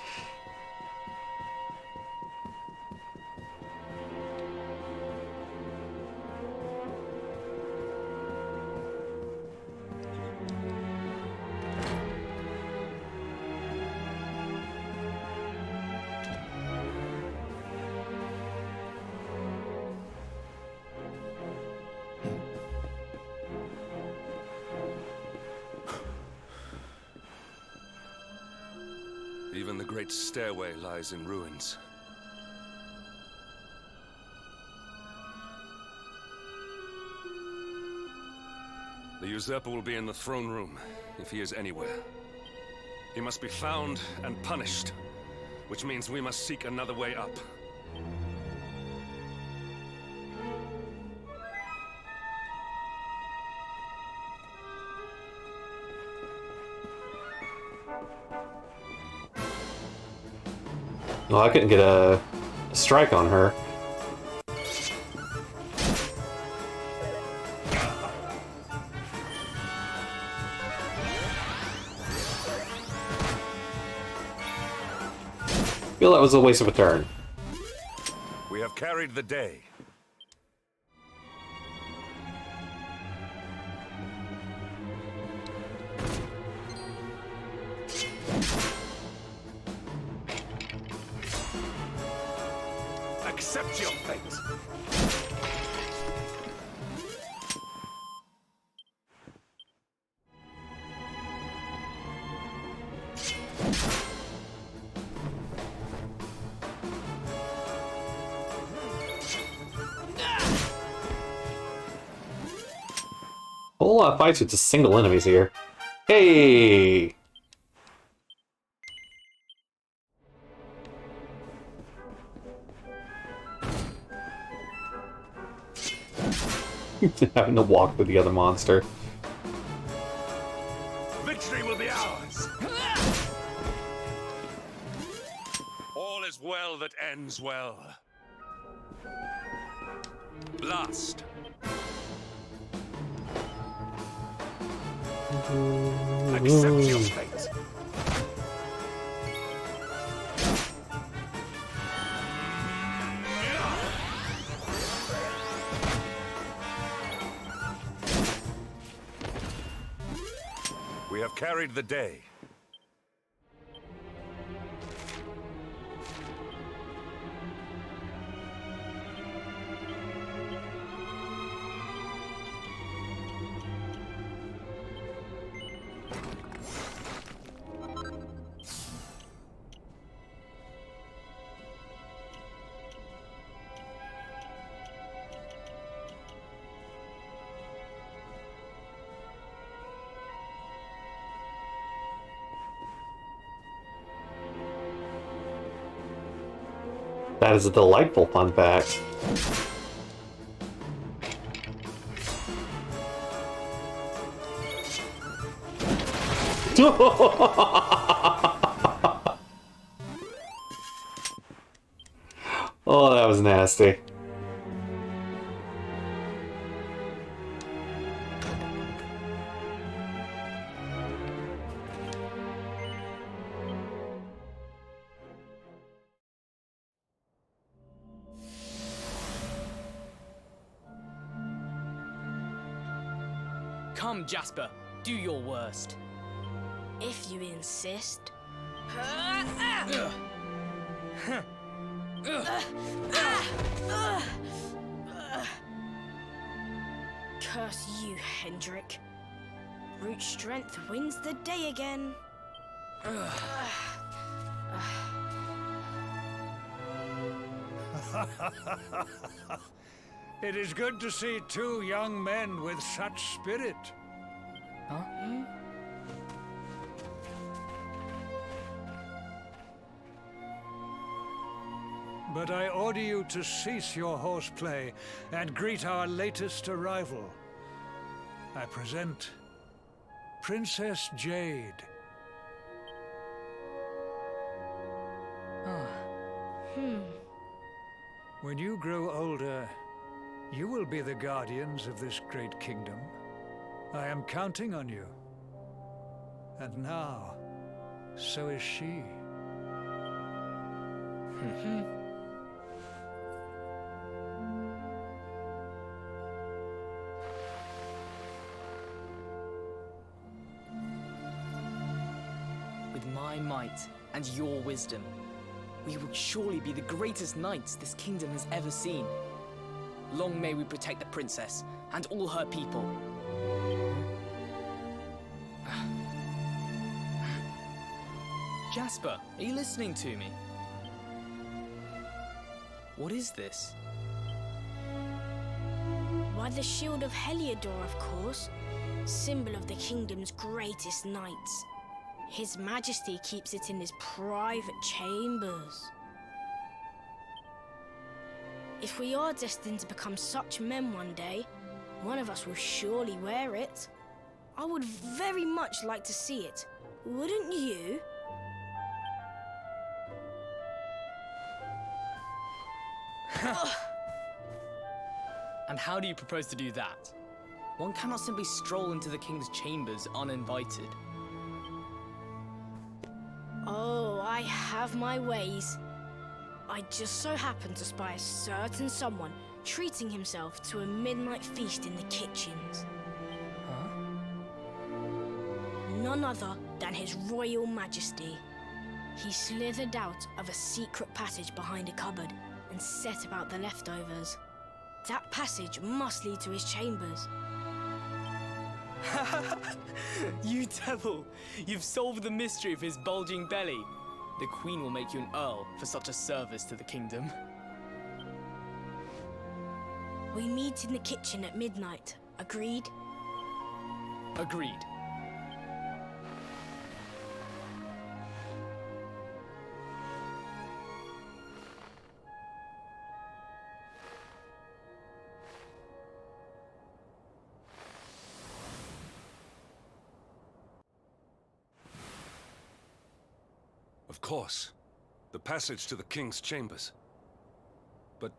[SPEAKER 5] Even the great stairway lies in ruins. The usurper will be in the throne room, if he is anywhere. He must be found and punished, which means we must seek another way up.
[SPEAKER 1] Well, I couldn't get a strike on her. I feel that was a waste of a turn.
[SPEAKER 5] We have carried the day. Accept your fate.
[SPEAKER 1] A whole lot of fights with just single enemies here. Hey! Having to walk with the other monster.
[SPEAKER 5] Victory will be ours. All is well that ends well. Blast. Accept your fate. We have carried the day.
[SPEAKER 1] That is a delightful fun fact. Oh, that was nasty.
[SPEAKER 10] Come, Jasper, do your worst.
[SPEAKER 15] If you insist. Curse you, Hendrik. Brute strength wins the day again.
[SPEAKER 2] It is good to see two young men with such spirit.
[SPEAKER 10] Huh?
[SPEAKER 2] But I order you to cease your horseplay and greet our latest arrival. I present Princess Jade. When you grow older, you will be the guardians of this great kingdom. I am counting on you. And now, so is she.
[SPEAKER 10] With my might and your wisdom, we will surely be the greatest knights this kingdom has ever seen. Long may we protect the princess and all her people. Jasper, are you listening to me? What is this?
[SPEAKER 15] Why, the shield of Heliodor, of course. Symbol of the kingdom's greatest knights. His Majesty keeps it in his private chambers. If we are destined to become such men one day, one of us will surely wear it. I would very much like to see it. Wouldn't you?
[SPEAKER 10] And how do you propose to do that? One cannot simply stroll into the king's chambers uninvited.
[SPEAKER 15] Oh, I have my ways. I just so happened to spy a certain someone treating himself to a midnight feast in the kitchens.
[SPEAKER 10] Huh?
[SPEAKER 15] None other than His Royal Majesty. He slithered out of a secret passage behind a cupboard and set about the leftovers. That passage must lead to his chambers.
[SPEAKER 10] You devil! You've solved the mystery of his bulging belly. The Queen will make you an Earl for such a service to the kingdom.
[SPEAKER 15] We meet in the kitchen at midnight. Agreed?
[SPEAKER 10] Agreed.
[SPEAKER 5] Of course. The passage to the king's chambers. But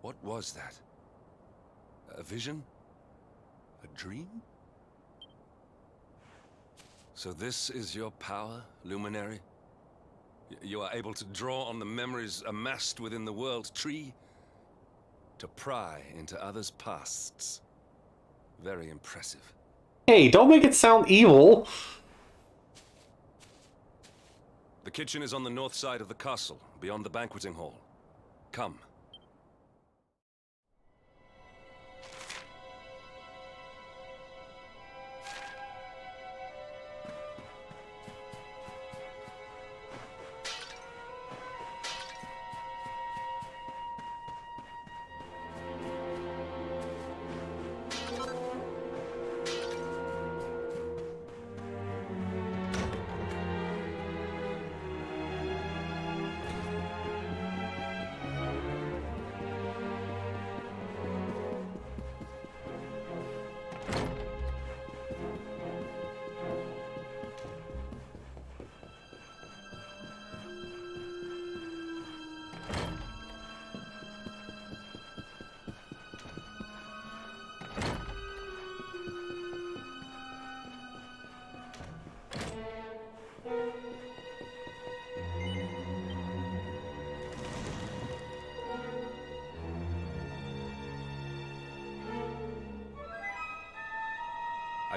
[SPEAKER 5] what was that? A vision? A dream? So this is your power, Luminary? You are able to draw on the memories amassed within the world tree to pry into others' pasts. Very impressive.
[SPEAKER 1] Hey, don't make it sound evil.
[SPEAKER 5] The kitchen is on the north side of the castle, beyond the banqueting hall. Come.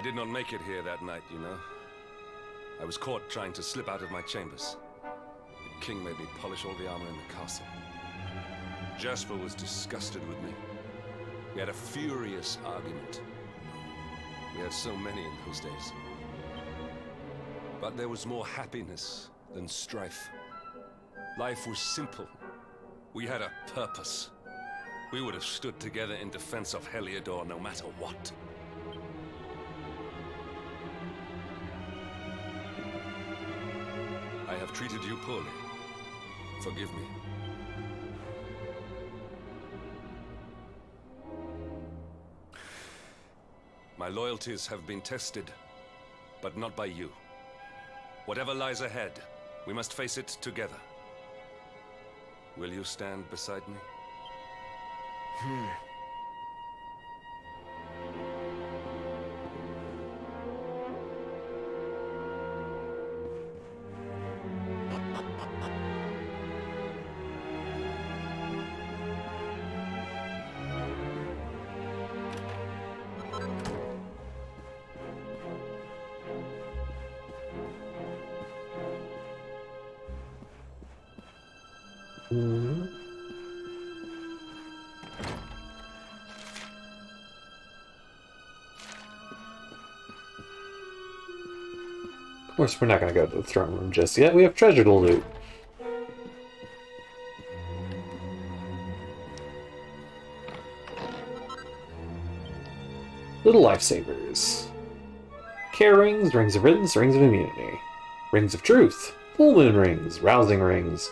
[SPEAKER 5] did not make it here that night, you know. I was caught trying to slip out of my chambers. The king made me polish all the armor in the castle. Jasper was disgusted with me. We had a furious argument. We had so many in those days. But there was more happiness than strife. Life was simple. We had a purpose. We would have stood together in defense of Heliodor no matter what. I have treated you poorly. Forgive me. My loyalties have been tested, but not by you. Whatever lies ahead, we must face it together. Will you stand beside me?
[SPEAKER 1] Of course, we're not going to go to the throne room just yet. We have treasure to loot. Little lifesavers. Care rings, rings of riddance, rings of immunity. Rings of truth. Full moon rings, rousing rings.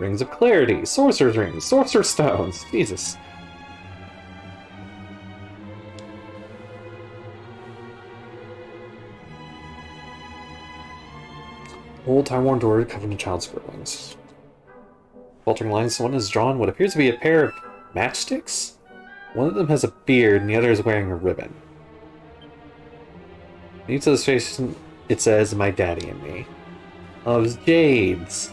[SPEAKER 1] Rings of clarity, sorcerer's rings, sorcerer's stones. Jesus. Old time-worn door covered in child scribblings. Faltering lines, someone has drawn what appears to be a pair of matchsticks? One of them has a beard and the other is wearing a ribbon. Beneath his face, it says, "My daddy and me." Oh, it's Jade's.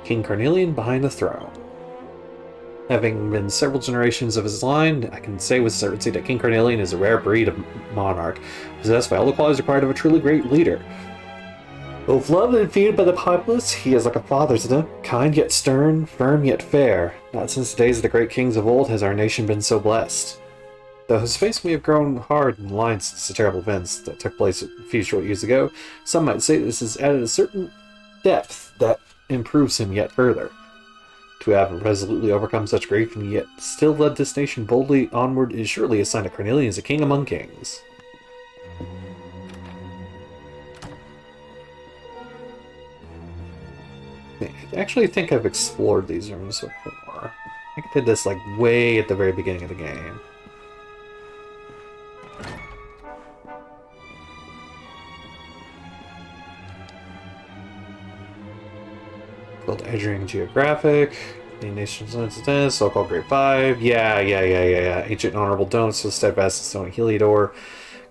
[SPEAKER 1] King Carnelian behind the throne. Having been several generations of his line, I can say with certainty that King Carnelian is a rare breed of monarch, possessed by all the qualities required of a truly great leader. Both loved and feared by the populace, he is like a father to them, kind yet stern, firm yet fair. Not since the days of the great kings of old has our nation been so blessed. Though his face may have grown hard in line since the terrible events that took place a few short years ago, some might say this has added a certain depth that improves him yet further. To have resolutely overcome such grief and yet still led this nation boldly onward is surely a sign that Carnelian is a king among kings. I actually think I've explored these rooms before. I think I did this like way at the very beginning of the game. Built Edging Geographic, the nation's instance, so-called Great Five. Yeah. Ancient and Honorable Domes with Steadfast and Stony Heliodor.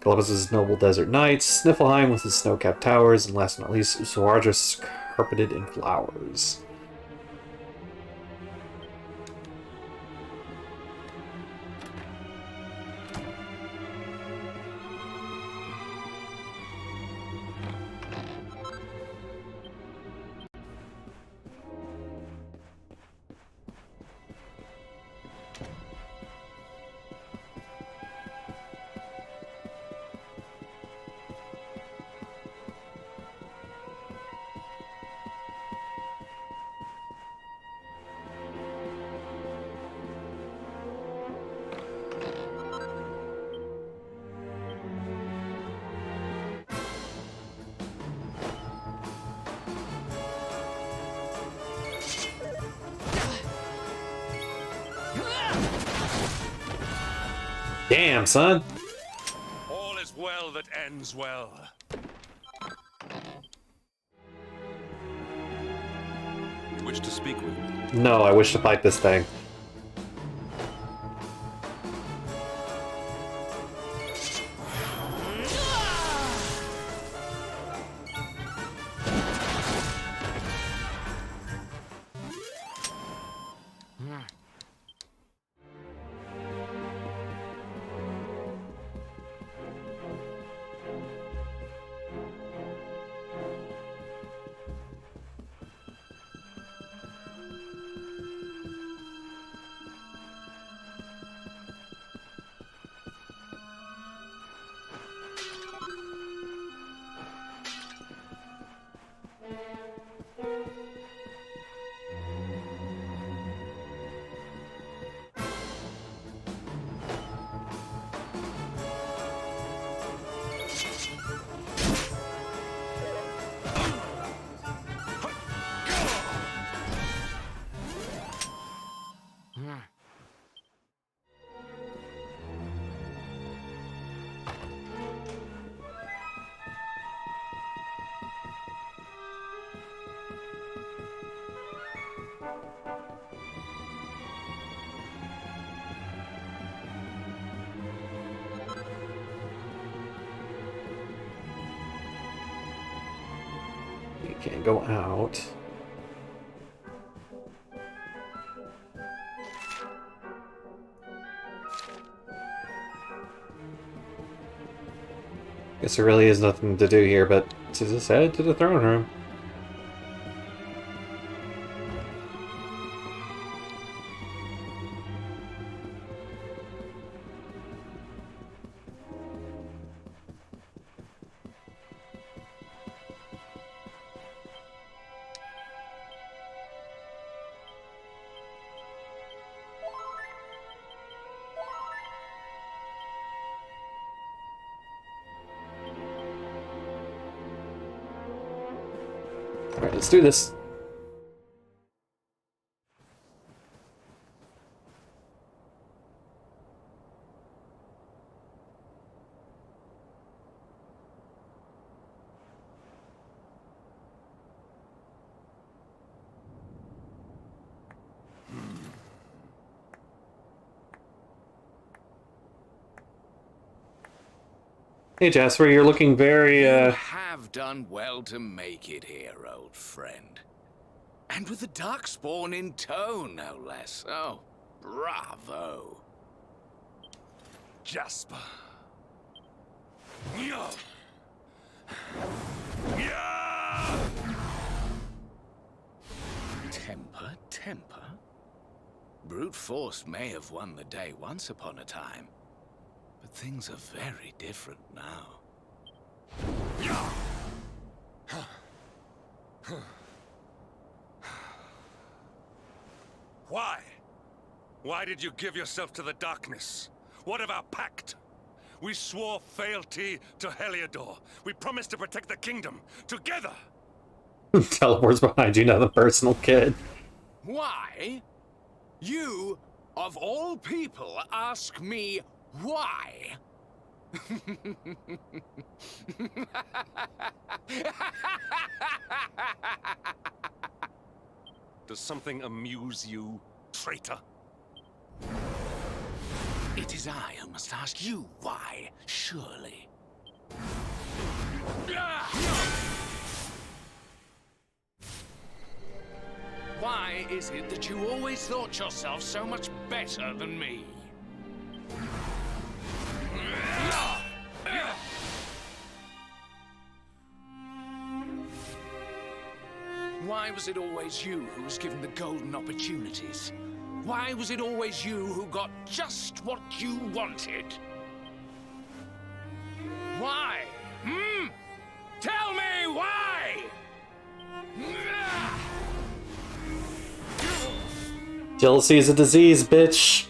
[SPEAKER 1] Galapagos' Noble Desert Knights. Sniffelheim with his snow-capped towers. And last but not least, Suardra's carpeted in flowers. Damn, son.
[SPEAKER 5] All is well that ends well. wish to speak with me?
[SPEAKER 1] No, I wish to fight this thing. You can't go out. Guess there really is nothing to do here but to just head to the throne room. Alright, let's do this. Hey Jasper, you're looking very,
[SPEAKER 21] You have done well to make it here, old friend. And with the Darkspawn in tow, no less. Oh, bravo.
[SPEAKER 5] Jasper.
[SPEAKER 21] Temper, temper. Brute force may have won the day once upon a time, but things are very different now.
[SPEAKER 5] Why? Why did you give yourself to the darkness? What of our pact? We swore fealty to Heliodor. We promised to protect the kingdom together.
[SPEAKER 1] teleports behind you, nothing personal, kid.
[SPEAKER 21] Why? You, of all people, ask me why?
[SPEAKER 5] Does something amuse you, traitor?
[SPEAKER 21] It is I who must ask you why, surely. Why is it that you always thought yourself so much better than me? Why was it always you who was given the golden opportunities? Why was it always you who got just what you wanted? Why? Hmm? Tell me why!
[SPEAKER 1] Jealousy is a disease, bitch.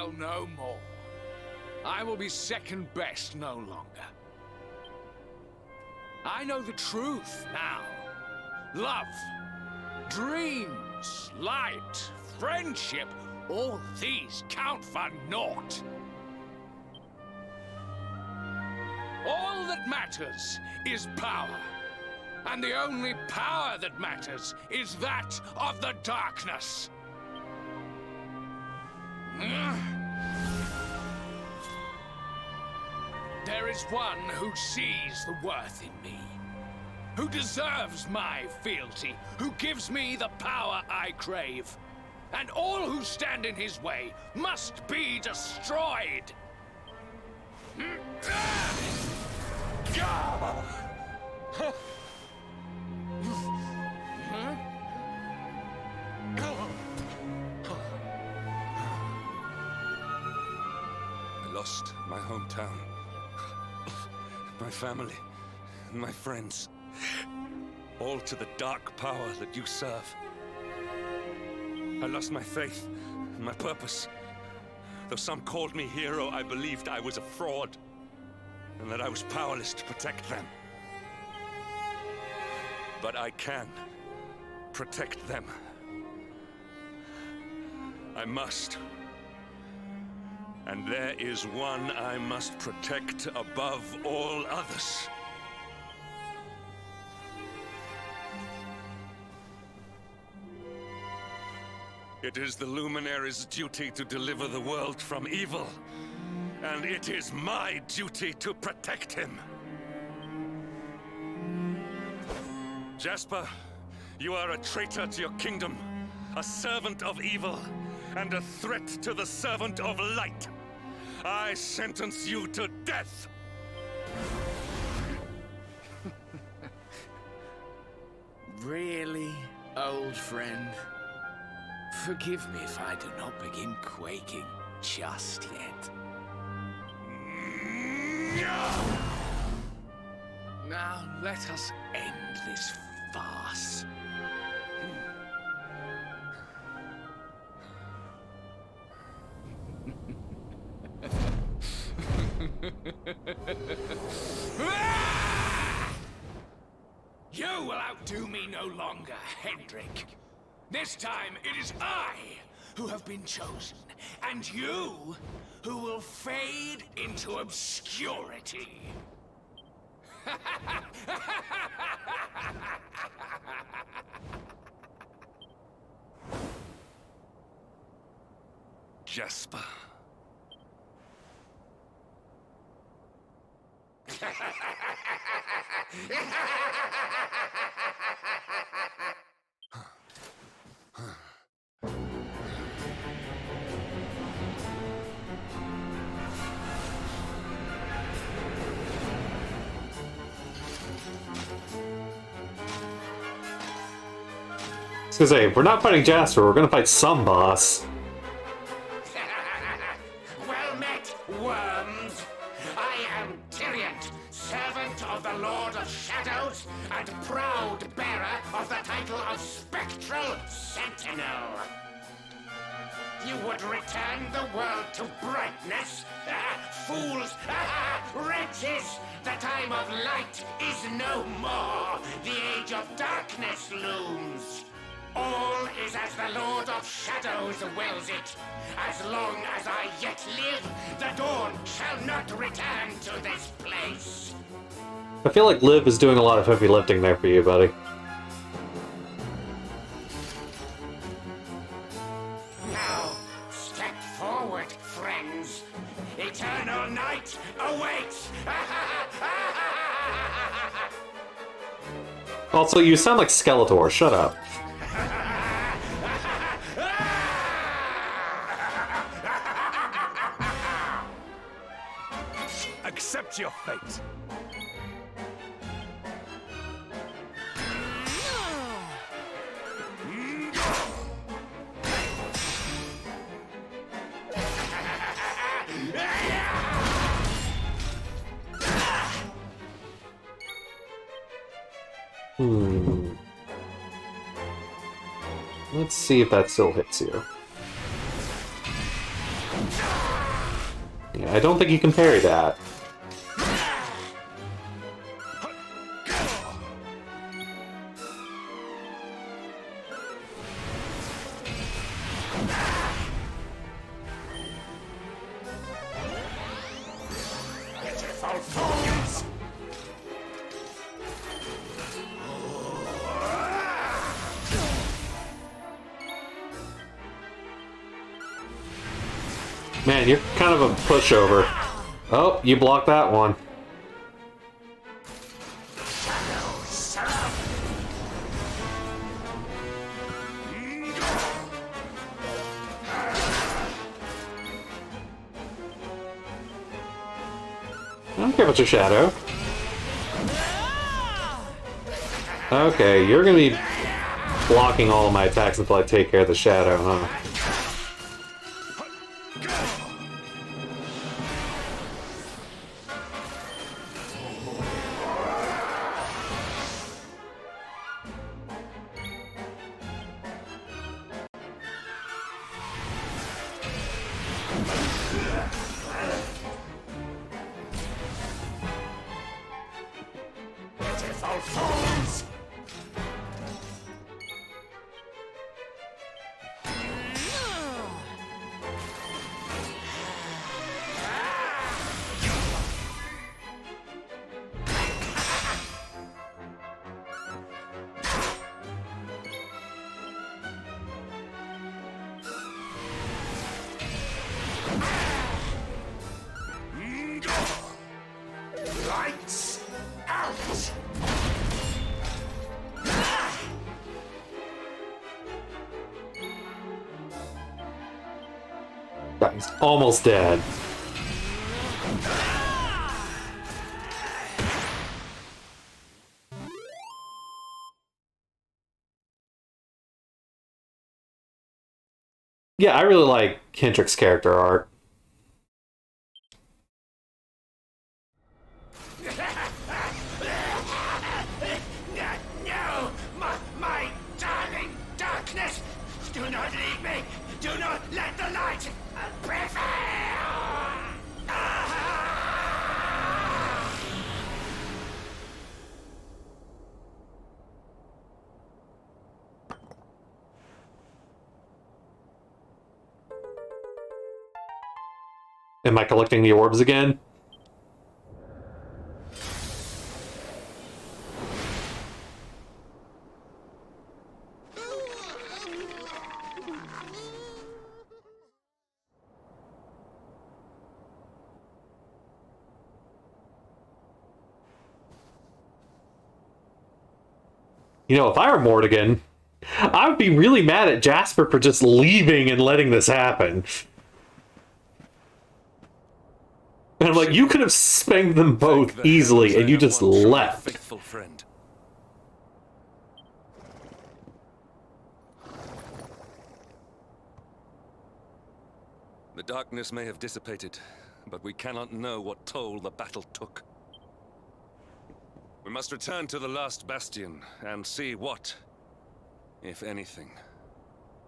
[SPEAKER 21] well, no more. I will be second best no longer. I know the truth now. Love, dreams, light, friendship, all these count for naught. All that matters is power. And the only power that matters is that of the darkness. There is one who sees the worth in me, who deserves my fealty, who gives me the power I crave. And all who stand in his way must be destroyed.
[SPEAKER 5] I lost my hometown, my family, and my friends, all to the dark power that you serve. I lost my faith and my purpose. Though some called me hero, I believed I was a fraud, and that I was powerless to protect them. But I can protect them. I must. And there is one I must protect above all others. It is the Luminary's duty to deliver the world from evil, and it is my duty to protect him. Jasper, you are a traitor to your kingdom, a servant of evil, and a threat to the servant of light. I sentence you to death!
[SPEAKER 21] Really, old friend? Forgive me if I do not begin quaking just yet. Now let us end this farce. You will outdo me no longer, Hendrik. This time it is I who have been chosen, and you who will fade into obscurity.
[SPEAKER 5] Jasper.
[SPEAKER 1] I was gonna say, if we're not fighting Jasper, we're gonna fight some boss.
[SPEAKER 7] Well met, worms. I am Tyriant, servant of the Lord of Shadows, and proud bearer of the title of Spectral Sentinel. You would return the world to brightness? Fools! Wretches! The time of light is no more. The age of darkness looms. All is as the Lord of Shadows wills it. As long as I yet live, the dawn shall not return to this place.
[SPEAKER 1] I feel like Liv is doing a lot of heavy lifting there for you, buddy.
[SPEAKER 7] Now, step forward, friends. Eternal night awaits!
[SPEAKER 1] Also, you sound like Skeletor. Shut up.
[SPEAKER 21] Accept your fate.
[SPEAKER 1] Let's see if that still hits you. Yeah, I don't think you can parry that. Man, you're kind of a pushover. Oh, you blocked that one. I don't care about your shadow. Okay, you're gonna be blocking all of my attacks until I take care of the shadow, huh?
[SPEAKER 7] Lights out!
[SPEAKER 1] He's almost dead. Yeah, I really like Kendrick's character art.
[SPEAKER 7] No! My darling darkness! Do not leave me! Do not let the light prevail!
[SPEAKER 1] Am I collecting the orbs again? You know, if I were Mortigan, I would be really mad at Jasper for just leaving and letting this happen. And I'm like, you could have spanked them both easily, and you just left.
[SPEAKER 5] Faithful friend. The darkness may have dissipated, but we cannot know what toll the battle took. We must return to the last bastion and see what, if anything,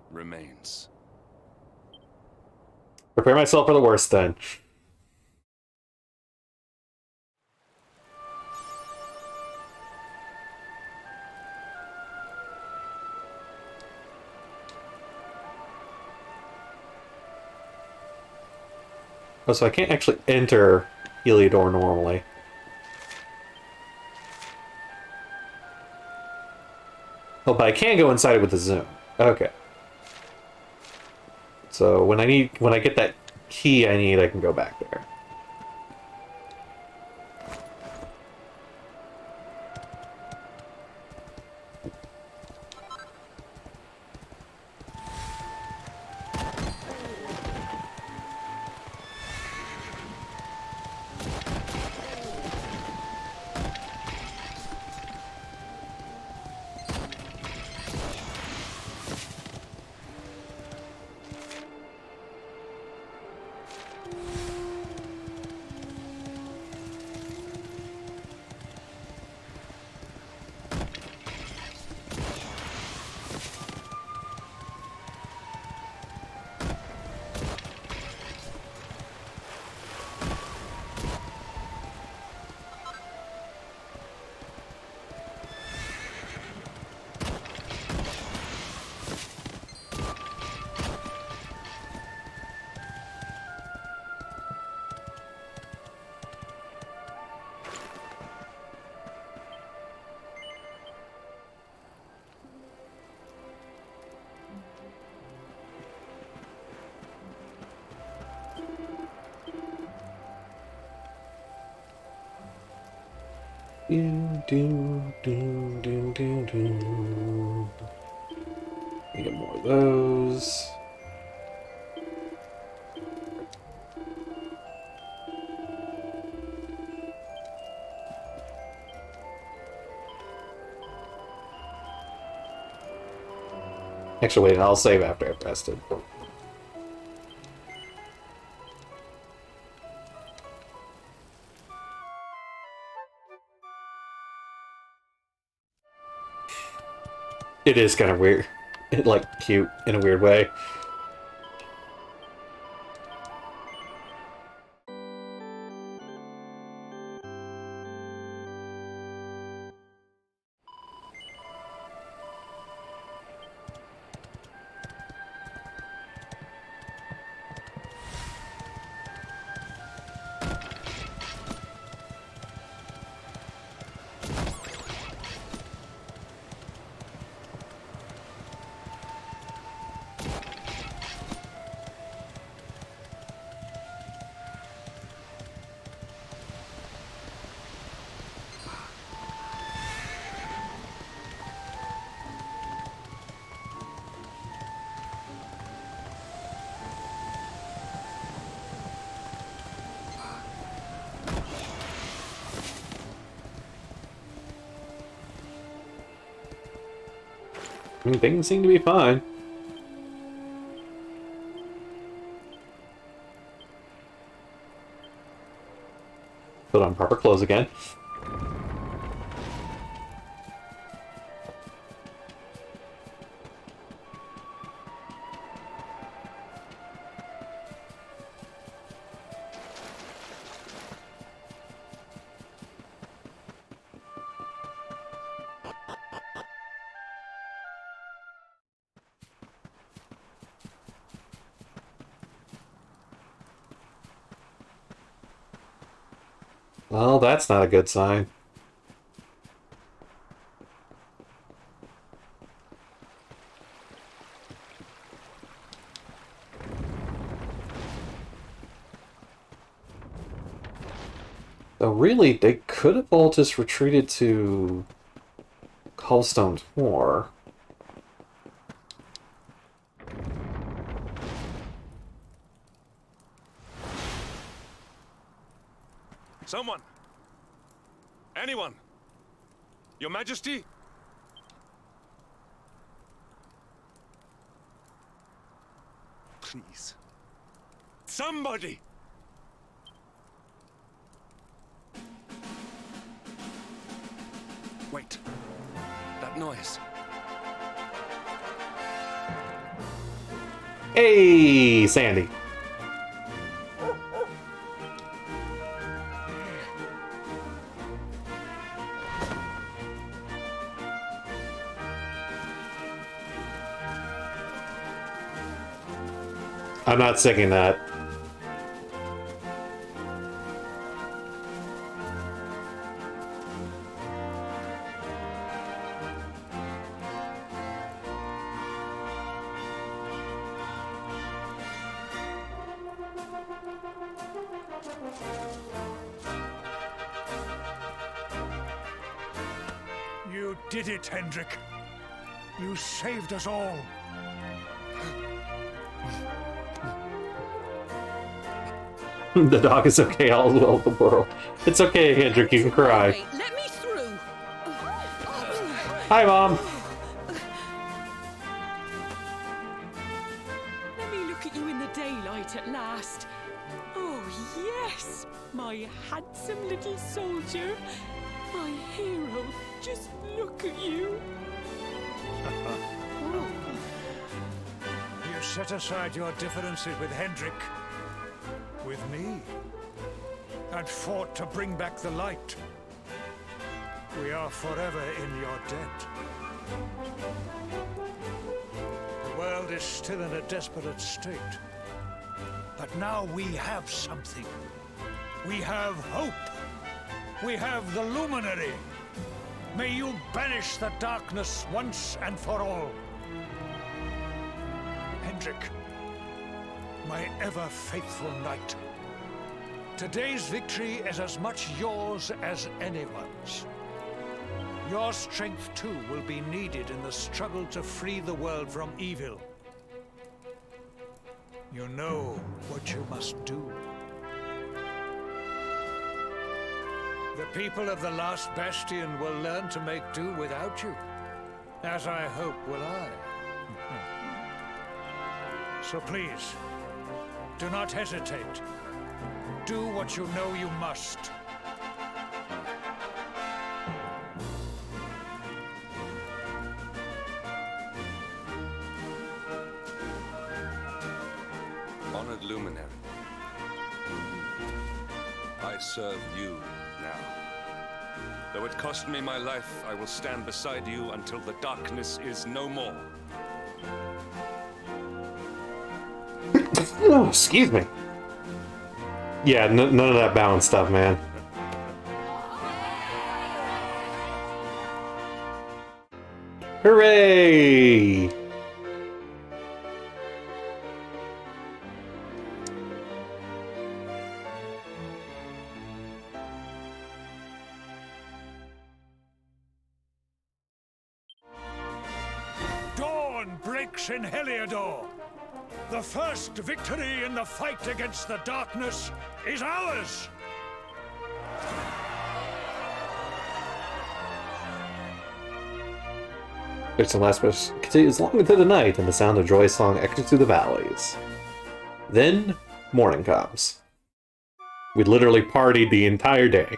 [SPEAKER 5] remains.
[SPEAKER 1] Prepare myself for the worst, then. Oh, so I can't actually enter Heliodor normally. Oh, but I can go inside it with the zoom. Okay. So when I get that key I need, I can go back there. Get more of those. Actually, wait, I'll save after I've rested. It is kind of weird. Like, cute in a weird way. I mean, things seem to be fine. Put on proper clothes again. Well, that's not a good sign. So really, they could have all just retreated to Cobblestone 4.
[SPEAKER 5] Someone! Anyone! Your Majesty? Please. Somebody! Wait. That noise.
[SPEAKER 1] Hey, Sandy. I'm not singing that.
[SPEAKER 2] You did it, Hendrik. You saved us all.
[SPEAKER 1] The dog is okay, all is well with the world. It's okay, Hendrik, you can cry.
[SPEAKER 6] Wait, let me through.
[SPEAKER 1] Hi, Mom.
[SPEAKER 6] Let me look at you in the daylight at last. Oh, yes, my handsome little soldier. My hero. Just look at you.
[SPEAKER 2] You set aside your differences with Hendrik, with me, and fought to bring back the light. We are forever in your debt. The world is still in a desperate state. But now we have something. We have hope. We have the Luminary. May you banish the darkness once and for all. Hendrik, my ever-faithful knight. Today's victory is as much yours as anyone's. Your strength too will be needed in the struggle to free the world from evil. You know what you must do. The people of the last bastion will learn to make do without you, as I hope will I. So please, do not hesitate. Do what you know you must.
[SPEAKER 5] Honored luminary, I serve you now. Though it cost me my life, I will stand beside you until the darkness is no more.
[SPEAKER 1] Oh, excuse me. Yeah, none of that balance stuff, man. Hooray!
[SPEAKER 2] Dawn breaks in Heliodor. The first victory in the fight against the darkness is ours!
[SPEAKER 1] It's the last verse continues long into the night, and the sound of joyous song echoes through the valleys. Then, morning comes. We literally partied the entire day.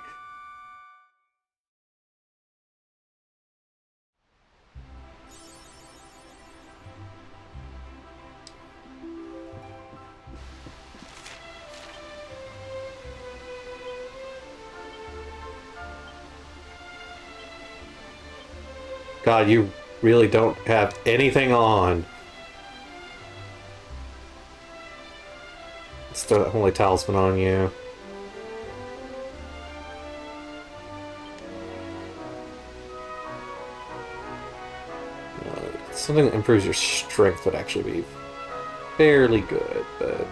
[SPEAKER 1] God, you really don't have anything on. It's the holy talisman on you. Something that improves your strength would actually be fairly good, but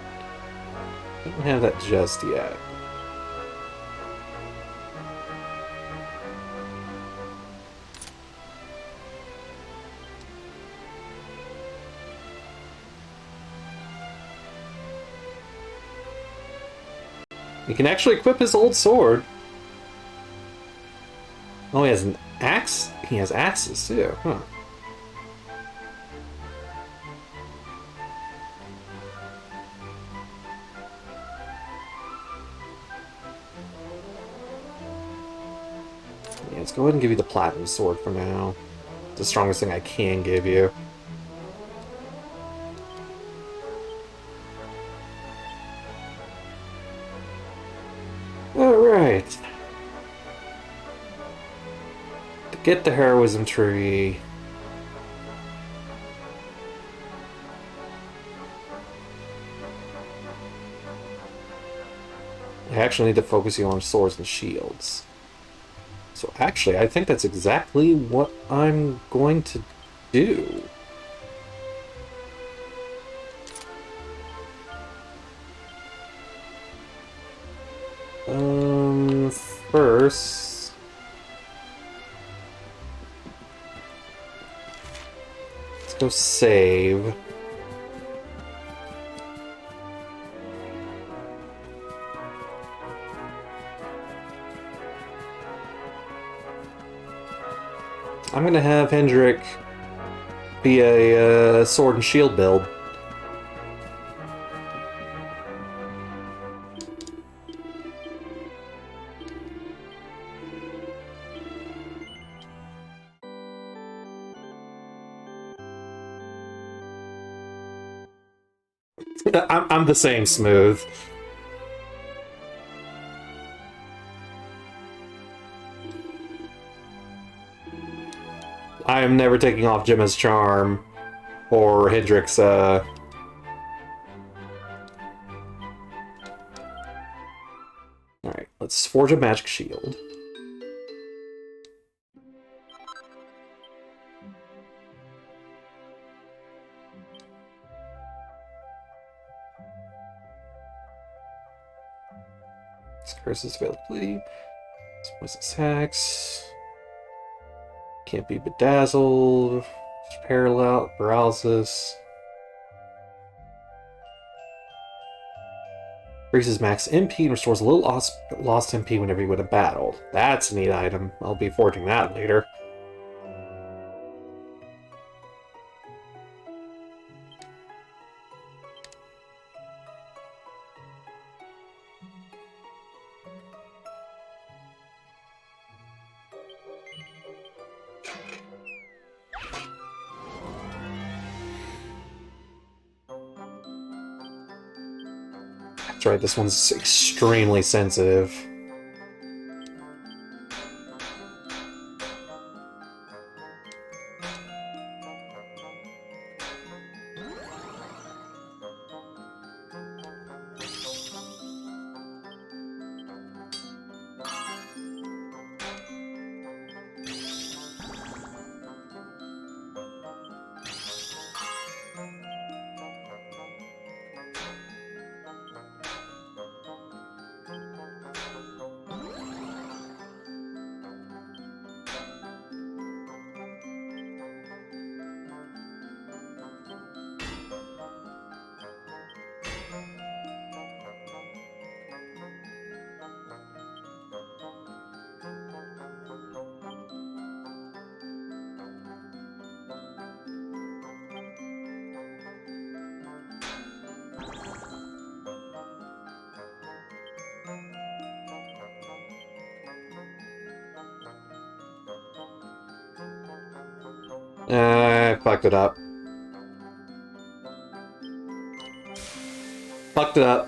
[SPEAKER 1] I don't have that just yet. He can actually equip his old sword. Oh, he has an axe? He has axes too, huh? Yeah, let's go ahead and give you the platinum sword for now. It's the strongest thing I can give you. Alright. To get the heroism tree. I actually need to focus you on swords and shields. So actually, I think that's exactly what I'm going to do. First... let's go save. I'm gonna have Hendrik be a sword and shield build. I'm the same smooth. I am never taking off Gemma's charm or Hendrik's Alright, let's forge a magic shield. Curses availability. What's this hex? Can't be bedazzled. Parallel paralysis. Increases max MP and restores a little lost MP whenever you win a battle. That's a neat item. I'll be forging that later. That's right, this one's extremely sensitive. I fucked it up. Fucked it up.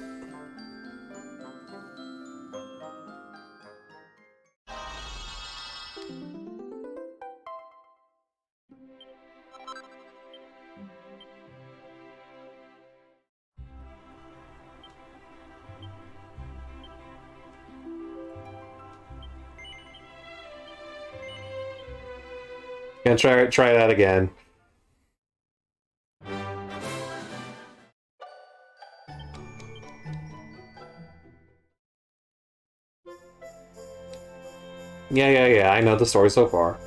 [SPEAKER 1] Gonna try that again. Yeah, I know the story so far.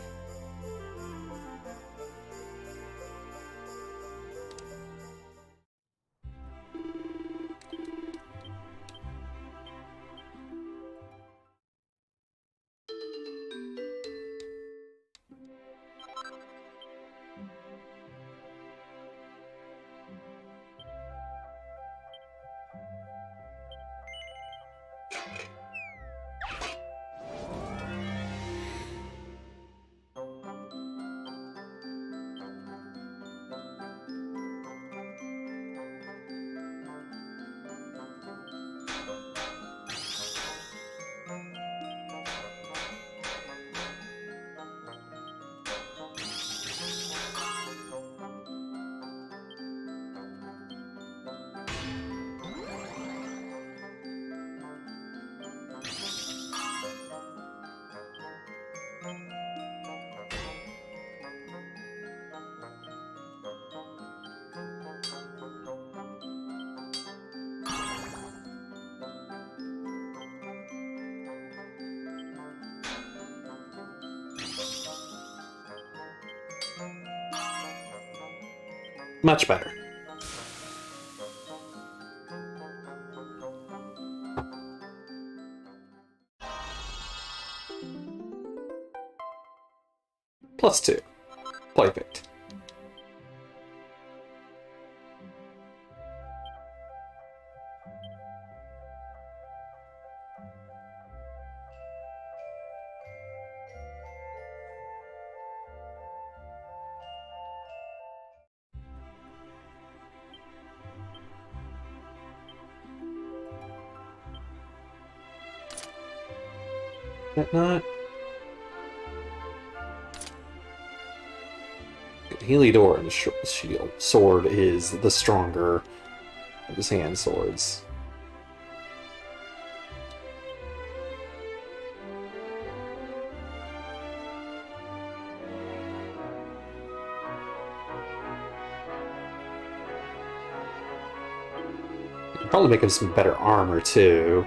[SPEAKER 1] Much better. +2. Perfect. That not? Heliodor and shield sword is the stronger of his hand swords. You can probably make him some better armor too.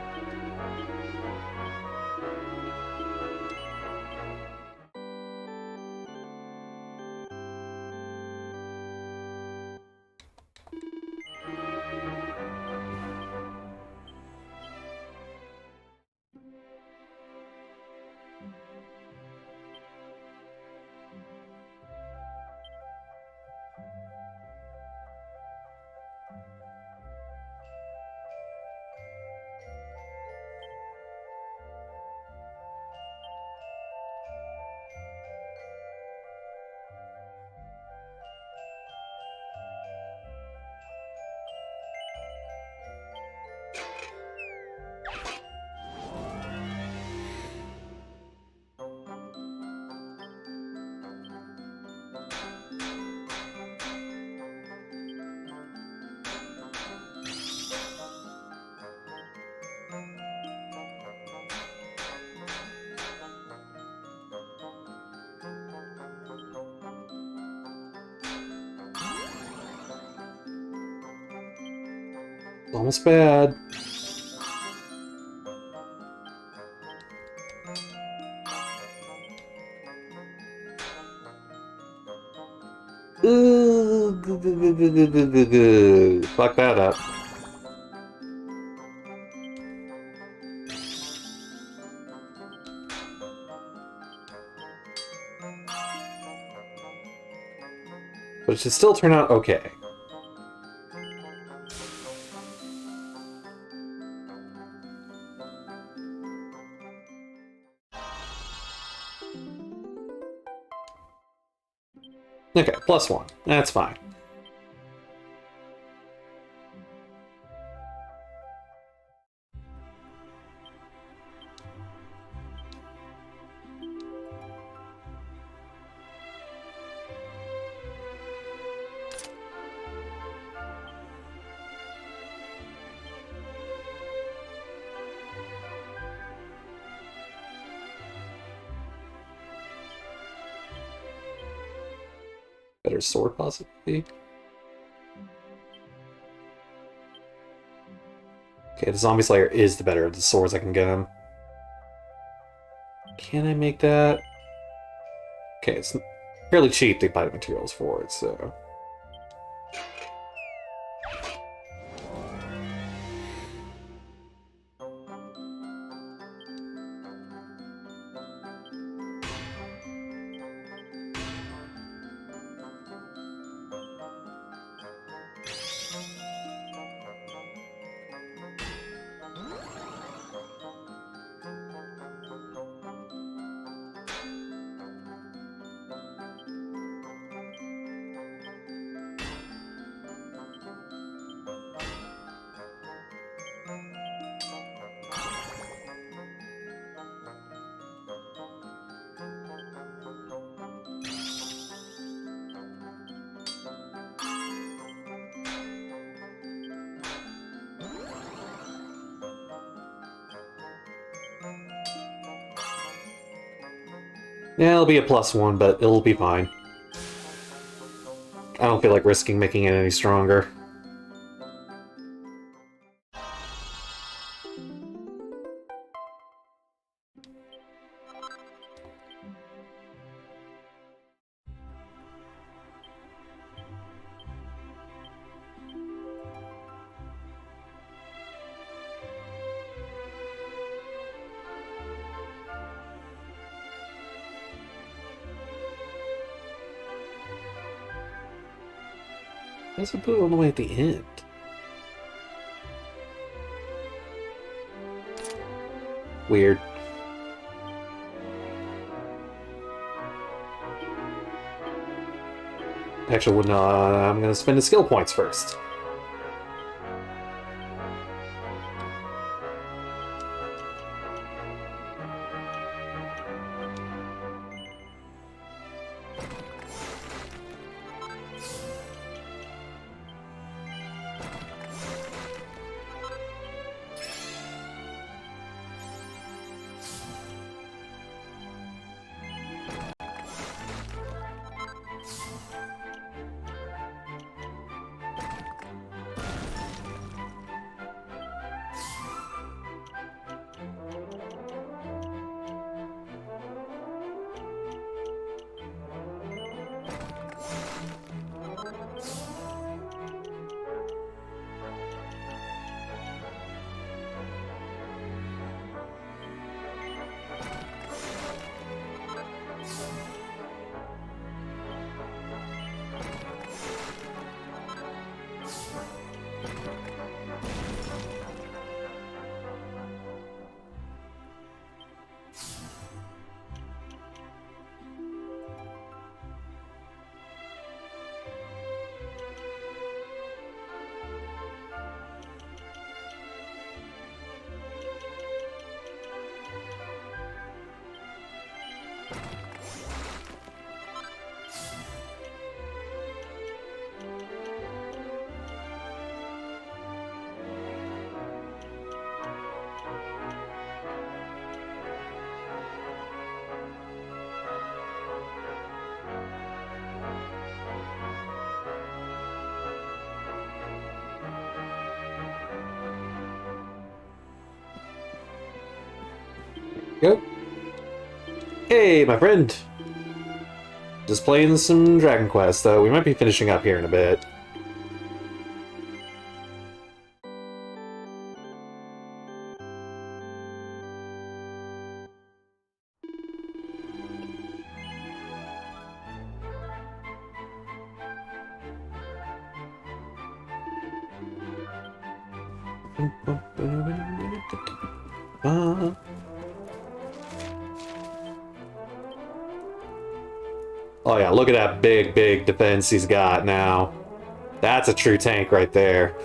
[SPEAKER 1] Almost bad. Ooh, fuck that up. But it should still turn out okay. Okay, +1. That's fine. Better sword, possibly? Okay, the Zombie Slayer is the better of the swords I can get him. Can I make that? Okay, it's fairly cheap, they buy the materials for it, so... Yeah, it'll be a +1, but it'll be fine. I don't feel like risking making it any stronger. I guess we put it all the way at the end. Weird. Actually, no, I'm gonna spend the skill points first. Go. Hey, my friend. Just playing some Dragon Quest, though. We might be finishing up here in a bit. Oh yeah, look at that big defense he's got now. That's a true tank right there.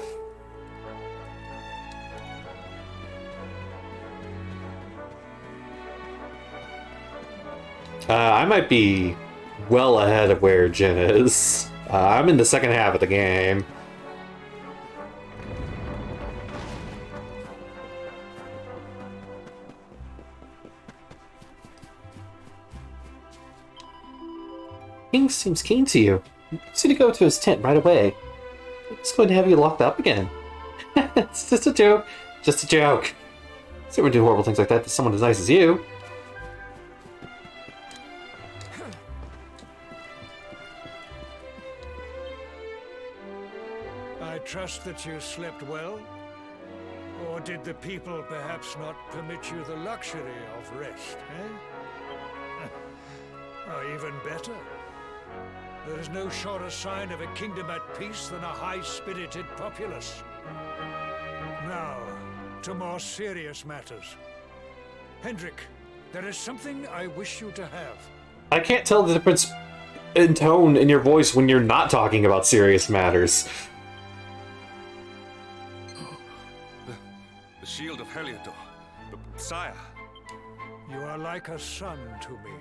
[SPEAKER 1] I might be well ahead of where Jin is. I'm in the second half of the game. King seems keen to you. You need to go to his tent right away. He's going to have you locked up again. It's just a joke. Just a joke. So we do horrible things like that to someone as nice as you.
[SPEAKER 2] I trust that you slept well? Or did the people perhaps not permit you the luxury of rest, eh? Or even better, there is no surer sign of a kingdom at peace than a high-spirited populace. Now, to more serious matters. Hendrik, there is something I wish you to have.
[SPEAKER 1] I can't tell the difference in tone in your voice when you're not talking about serious matters.
[SPEAKER 5] The shield of Heliodor. Sire.
[SPEAKER 2] You are like a son to me.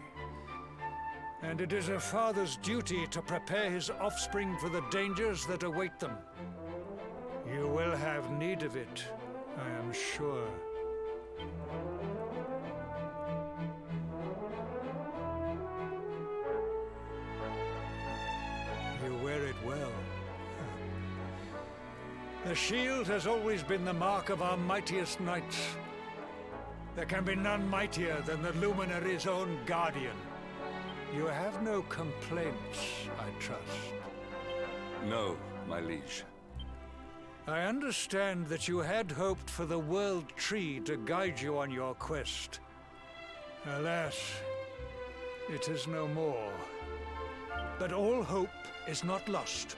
[SPEAKER 2] And it is a father's duty to prepare his offspring for the dangers that await them. You will have need of it, I am sure. You wear it well. The shield has always been the mark of our mightiest knights. There can be none mightier than the Luminary's own guardian. You have no complaints, I trust.
[SPEAKER 5] No, my liege.
[SPEAKER 2] I understand that you had hoped for the World Tree to guide you on your quest. Alas, it is no more. But all hope is not lost.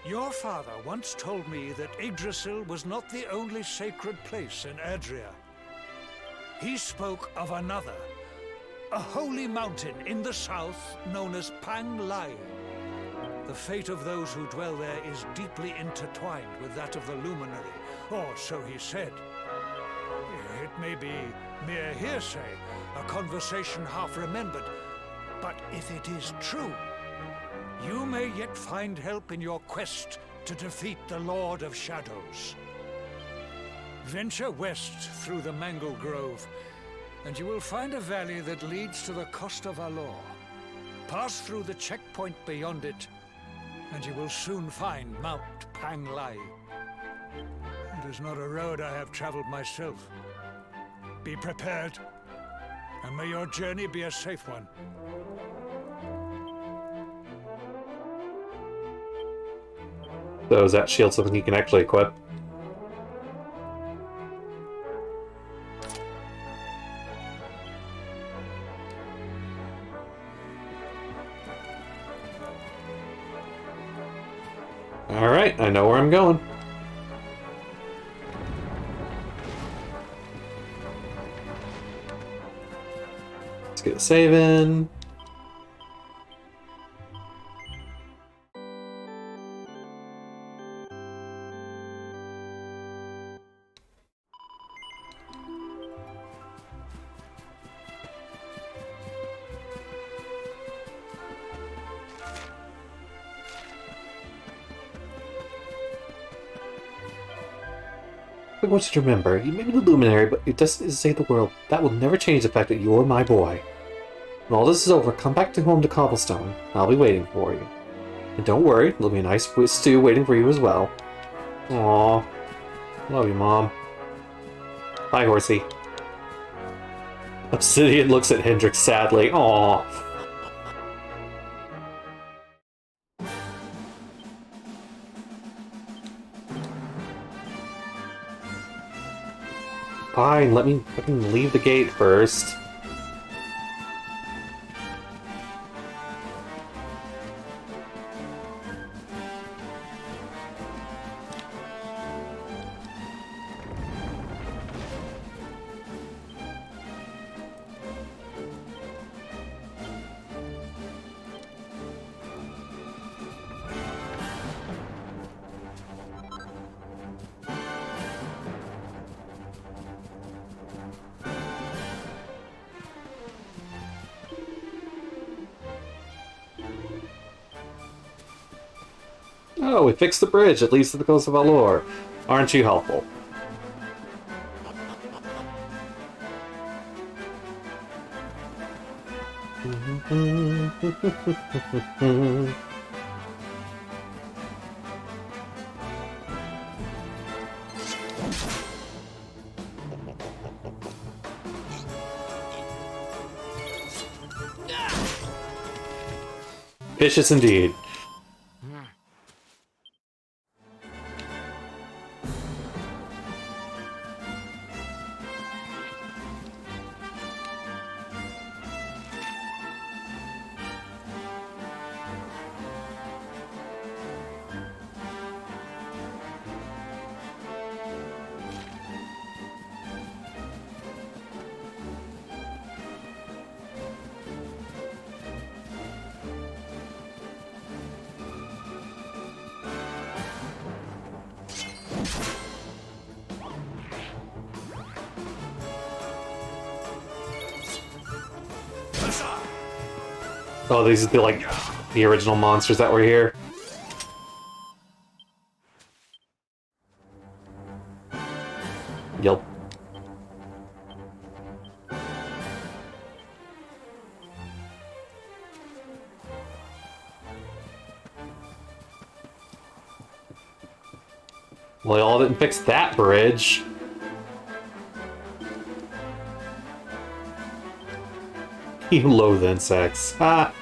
[SPEAKER 2] Your father once told me that Yggdrasil was not the only sacred place in Adria. He spoke of another, a holy mountain in the south known as Pang Lai. The fate of those who dwell there is deeply intertwined with that of the Luminary, or so he said. It may be mere hearsay, a conversation half remembered, but if it is true, you may yet find help in your quest to defeat the Lord of Shadows. Venture west through the Mangle Grove, and you will find a valley that leads to the Coast of Alor. Pass through the checkpoint beyond it, and you will soon find Mount Pang Lai. It is not a road I have traveled myself. Be prepared, and may your journey be a safe one.
[SPEAKER 1] So is that shield something you can actually equip? Alright, I know where I'm going. Let's get a save in. I want you to remember, you may be the Luminary, but it doesn't save the world. That will never change the fact that you're my boy. When all this is over, come back to home to Cobblestone. I'll be waiting for you. And don't worry, there'll be a nice stew waiting for you as well. Aww. Love you, Mom. Bye, horsey. Obsidian looks at Hendrik sadly. Aww. Fine, let me fucking leave the gate first. Oh, we fixed the bridge, at least to the coast of Valor. Aren't you helpful? Vicious indeed. Oh, these are the original monsters that were here. Yep. Well, y'all didn't fix that bridge. You loathe insects. Ah.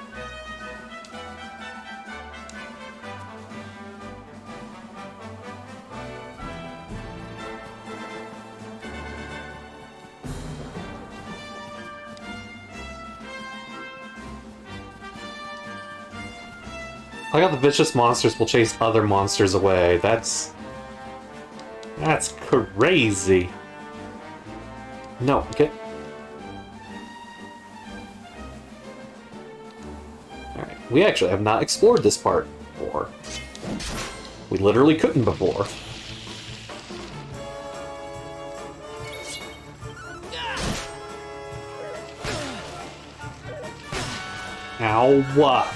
[SPEAKER 1] I got the vicious monsters will chase other monsters away. That's crazy. No, get. Alright, we actually have not explored this part before. We literally couldn't before. Ow, what?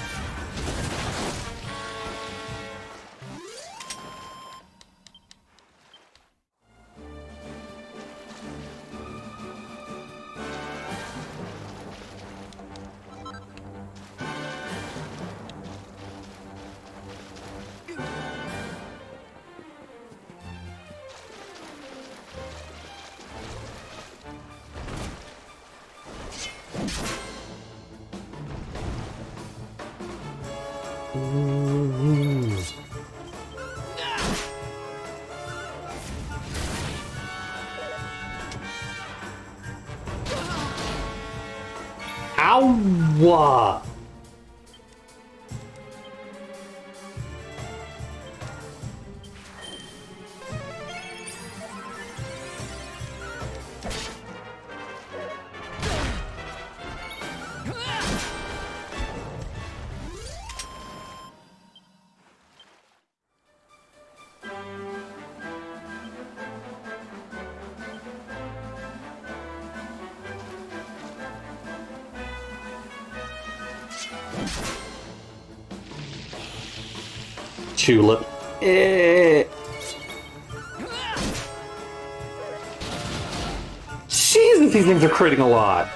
[SPEAKER 1] Ow! Tulip. Jesus, these things are critting a lot.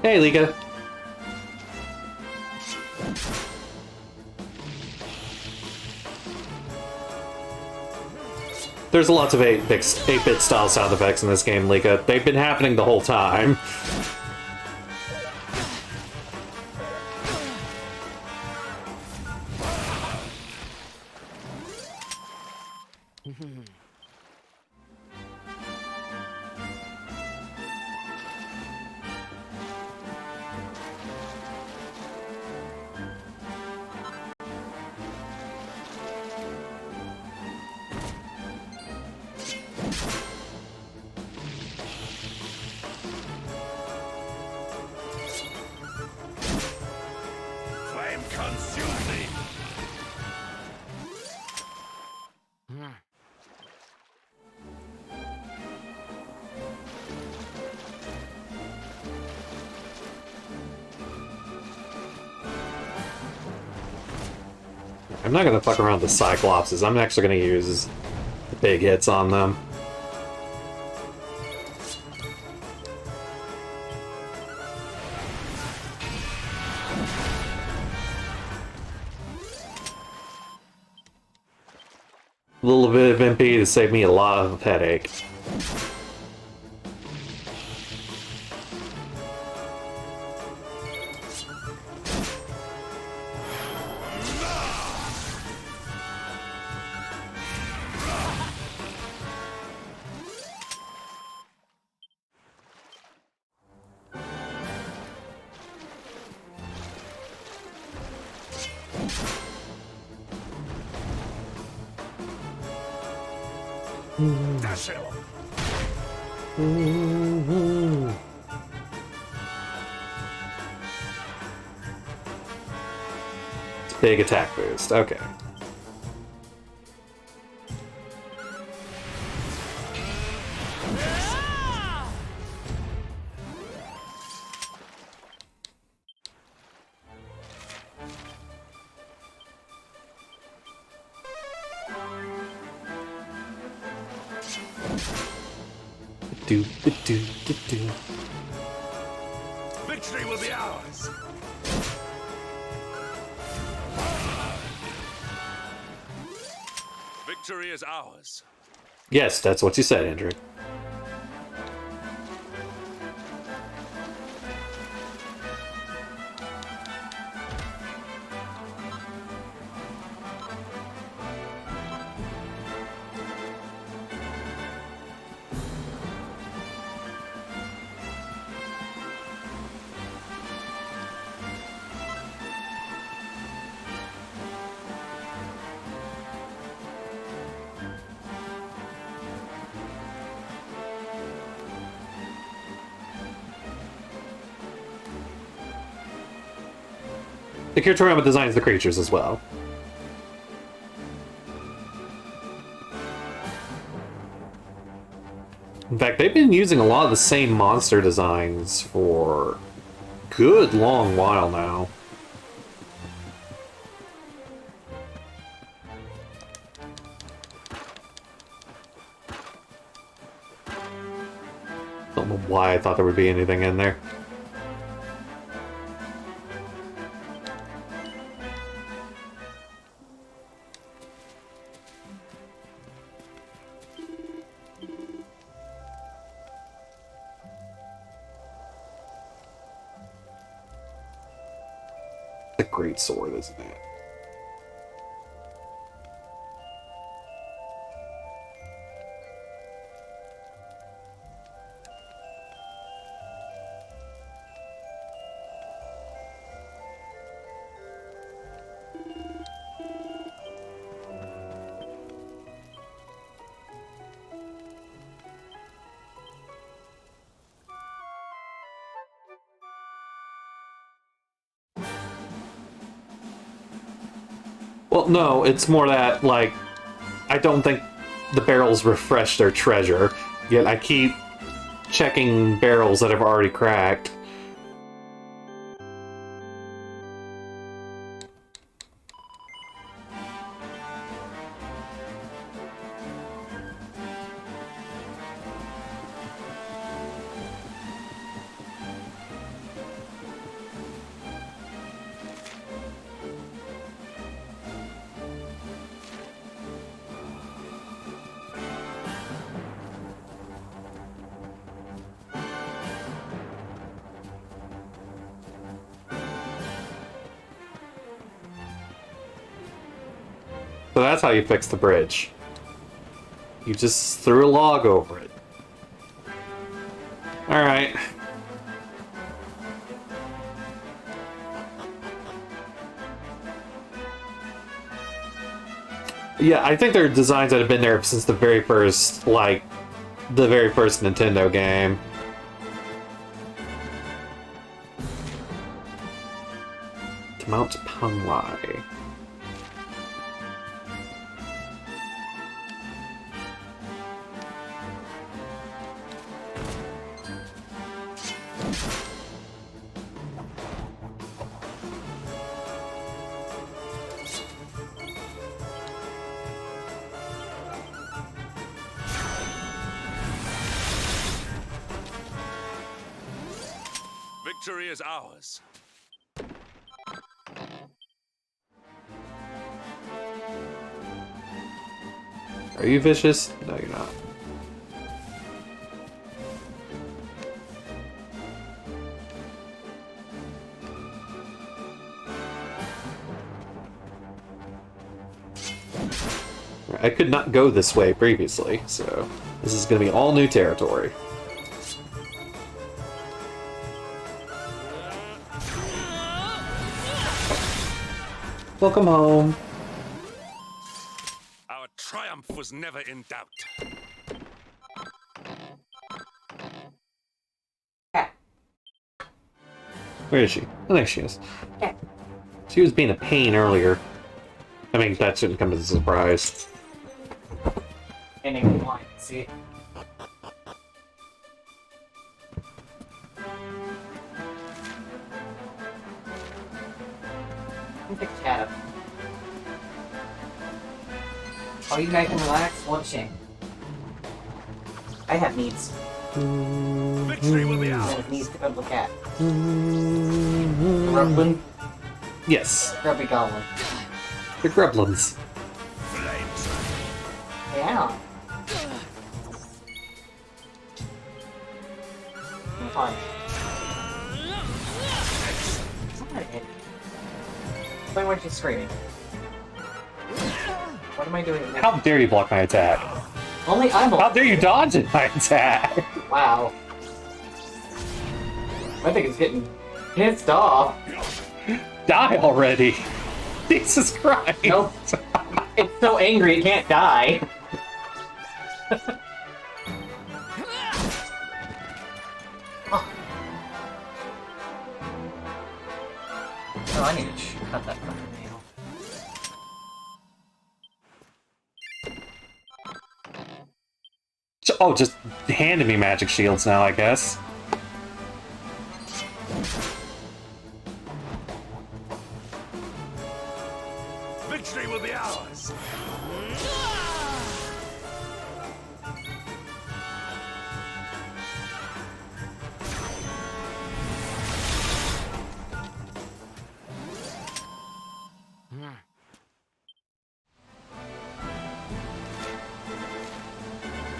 [SPEAKER 1] Hey, Lika. There's lots of 8-bit style sound effects in this game, Lika. They've been happening the whole time.
[SPEAKER 8] Flame consume me!
[SPEAKER 1] I'm not gonna fuck around with the Cyclopses. I'm actually gonna use the big hits on them. A little bit of MP to save me a lot of headache.
[SPEAKER 8] Dash him!
[SPEAKER 1] Big attack boost, okay. Do.
[SPEAKER 8] Victory will be ours!
[SPEAKER 5] Victory is ours.
[SPEAKER 1] Yes, that's what you said, Andrew. The Kirtorama designs the creatures as well. In fact, they've been using a lot of the same monster designs for a good long while now. Don't know why I thought there would be anything in there. A great sword, isn't it? Well, no, it's more that, like, I don't think the barrels refresh their treasure, yet I keep checking barrels that have already cracked. So that's how you fix the bridge. You just threw a log over it. Alright. Yeah, I think there are designs that have been there since the very first, like, the very first Nintendo game. To Mount Panglai.
[SPEAKER 5] Victory is ours.
[SPEAKER 1] Are you vicious? No, you're not. I could not go this way previously, so this is going to be all new territory. Welcome home.
[SPEAKER 5] Our triumph was never in doubt.
[SPEAKER 1] Where is she? Oh, there she is. She was being a pain earlier. I mean, that shouldn't come as a surprise.
[SPEAKER 9] Ending line, see? The cat up. Oh, you guys can relax? What a shame. I have needs.
[SPEAKER 5] Victory will be
[SPEAKER 9] I
[SPEAKER 5] ours.
[SPEAKER 9] have needs to go look at. Grublin?
[SPEAKER 1] Yes.
[SPEAKER 9] Grubby Goblin.
[SPEAKER 1] The Grublins.
[SPEAKER 9] Yeah. I'm fine. Alright. Why weren't you screaming? What am I doing now?
[SPEAKER 1] How dare you block my attack?
[SPEAKER 9] Only I'm
[SPEAKER 1] How dare you dodge my attack?
[SPEAKER 9] Wow. I think it's getting pissed off.
[SPEAKER 1] Die already! Jesus Christ!
[SPEAKER 9] Nope. It's so angry it can't die. Oh, I need to cut that fucking nail.
[SPEAKER 1] Oh, just handed me magic shields now, I guess.
[SPEAKER 5] Victory will be ours.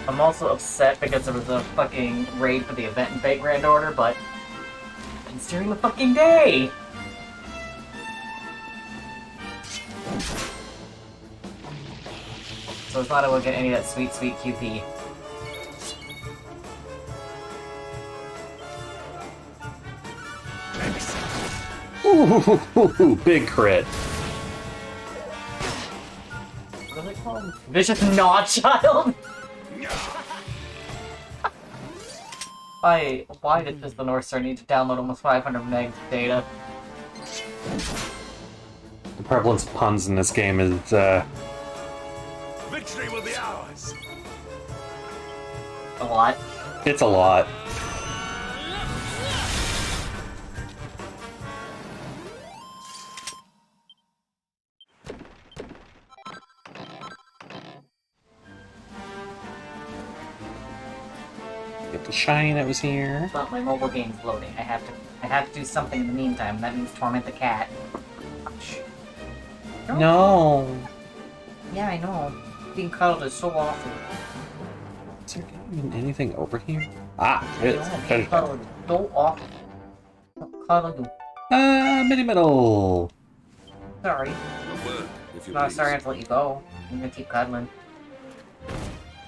[SPEAKER 9] I'm also upset because there was a fucking raid for the event in Fate Grand Order, but it's during the fucking day! So I thought I would get any of that sweet, sweet QP.
[SPEAKER 1] Ooh, big crit.
[SPEAKER 9] What are they called? Vicious Gnaw Child? Why did the North Star need to download almost 500 megs of data?
[SPEAKER 1] The prevalence of puns in this game is,
[SPEAKER 5] Victory will be ours.
[SPEAKER 9] A lot.
[SPEAKER 1] It's a lot. Get the shiny that was here.
[SPEAKER 9] But my mobile game's loading. I have to do something in the meantime, and that means torment the cat.
[SPEAKER 1] No.
[SPEAKER 9] Yeah, I know. Being cuddled is so awful.
[SPEAKER 1] Is there even anything over here? Ah, it is.
[SPEAKER 9] Being cuddled is so awful. Cuddle.
[SPEAKER 1] Mini medal.
[SPEAKER 9] Sorry.
[SPEAKER 5] A word, if you
[SPEAKER 9] No,
[SPEAKER 5] please.
[SPEAKER 9] sorry I have to let you go. I'm gonna keep cuddling.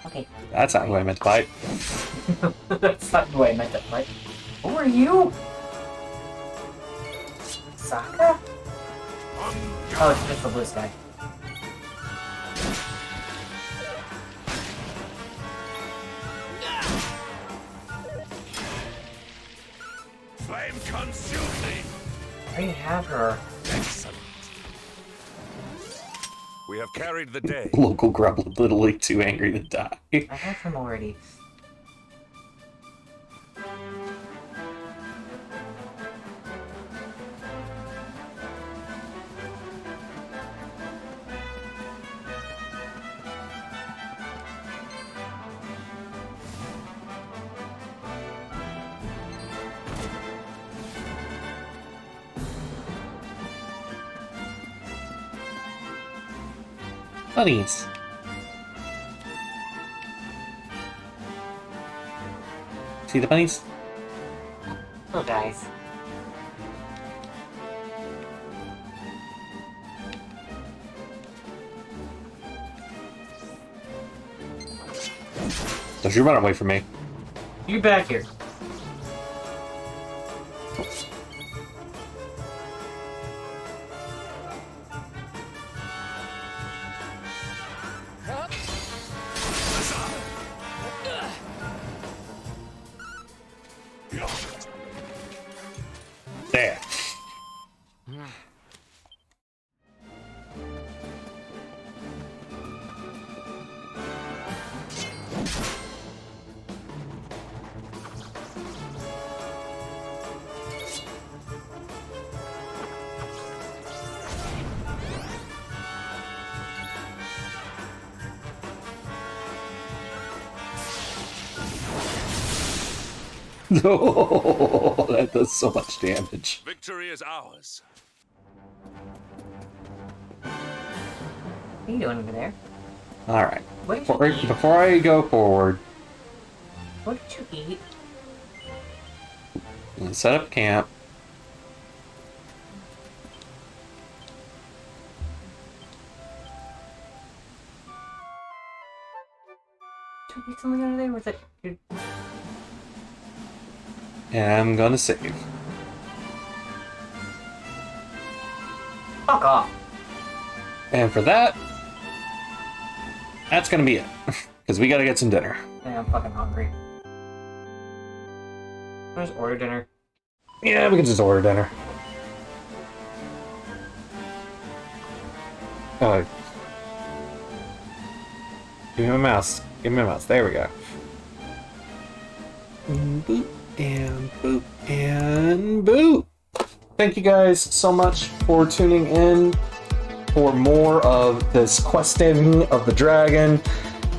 [SPEAKER 9] Okay.
[SPEAKER 1] That's not who I meant to fight.
[SPEAKER 9] That's not who I meant to fight. Who are you? Sokka? Oh, it's just the blue sky.
[SPEAKER 21] Flame consume me!
[SPEAKER 9] I already have her.
[SPEAKER 21] Excellent.
[SPEAKER 5] We have carried the day.
[SPEAKER 1] Local grub literally too angry to die.
[SPEAKER 9] I have him already.
[SPEAKER 1] Bunnies. See the bunnies?
[SPEAKER 9] Little guys.
[SPEAKER 1] Don't you run away from me.
[SPEAKER 9] You back here.
[SPEAKER 1] There. Oh, that does so much damage.
[SPEAKER 5] Victory is ours.
[SPEAKER 9] What are you doing over there?
[SPEAKER 1] Alright.
[SPEAKER 9] What did you eat?
[SPEAKER 1] Before I go forward,
[SPEAKER 9] What did you eat?
[SPEAKER 1] let's set up camp.
[SPEAKER 9] Did you eat something under there? Was it?
[SPEAKER 1] And I'm gonna save.
[SPEAKER 9] Fuck off.
[SPEAKER 1] And for that, that's gonna be it. Because we gotta get some dinner.
[SPEAKER 9] Yeah, I'm fucking hungry. I'll just order dinner.
[SPEAKER 1] Yeah, we can just order dinner. Give me my mouse. Give me my mouse. There we go. Boop and boop and boop. Thank you guys so much for tuning in for more of this questing of the dragon.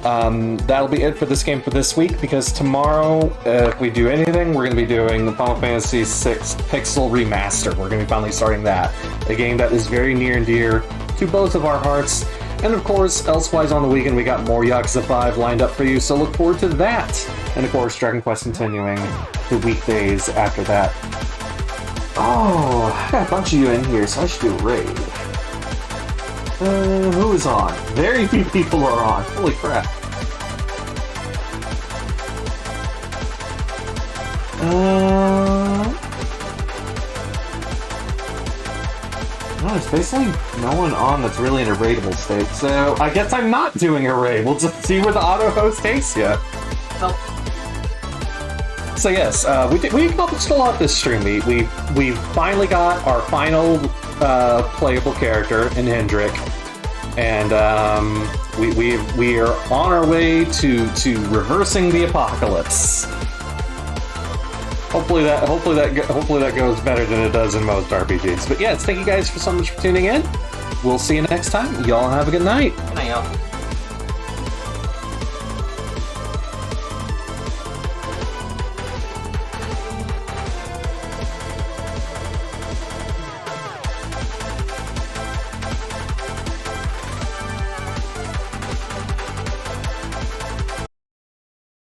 [SPEAKER 1] That'll be it for this game for this week, because tomorrow, if we do anything, we're going to be doing the Final Fantasy VI Pixel Remaster. We're going to be finally starting that. A game that is very near and dear to both of our hearts. And of course, elsewise on the weekend, we got more Yakuza 5 lined up for you, so look forward to that. And of course, Dragon Quest continuing the weekdays after that. Oh, I got a bunch of you in here, so I should do a raid. Who is on? Very few people are on. Holy crap. No, there's basically no one on that's really in a raidable state, so I guess I'm not doing a raid. We'll just see where the auto host takes you. So yes, we accomplished a lot this stream. We finally got our final playable character in Hendrik, and we are on our way to reversing the apocalypse. Hopefully that goes better than it does in most RPGs. But yes, thank you guys so much for tuning in. We'll see you next time. Y'all have a good night.
[SPEAKER 9] Good night, y'all.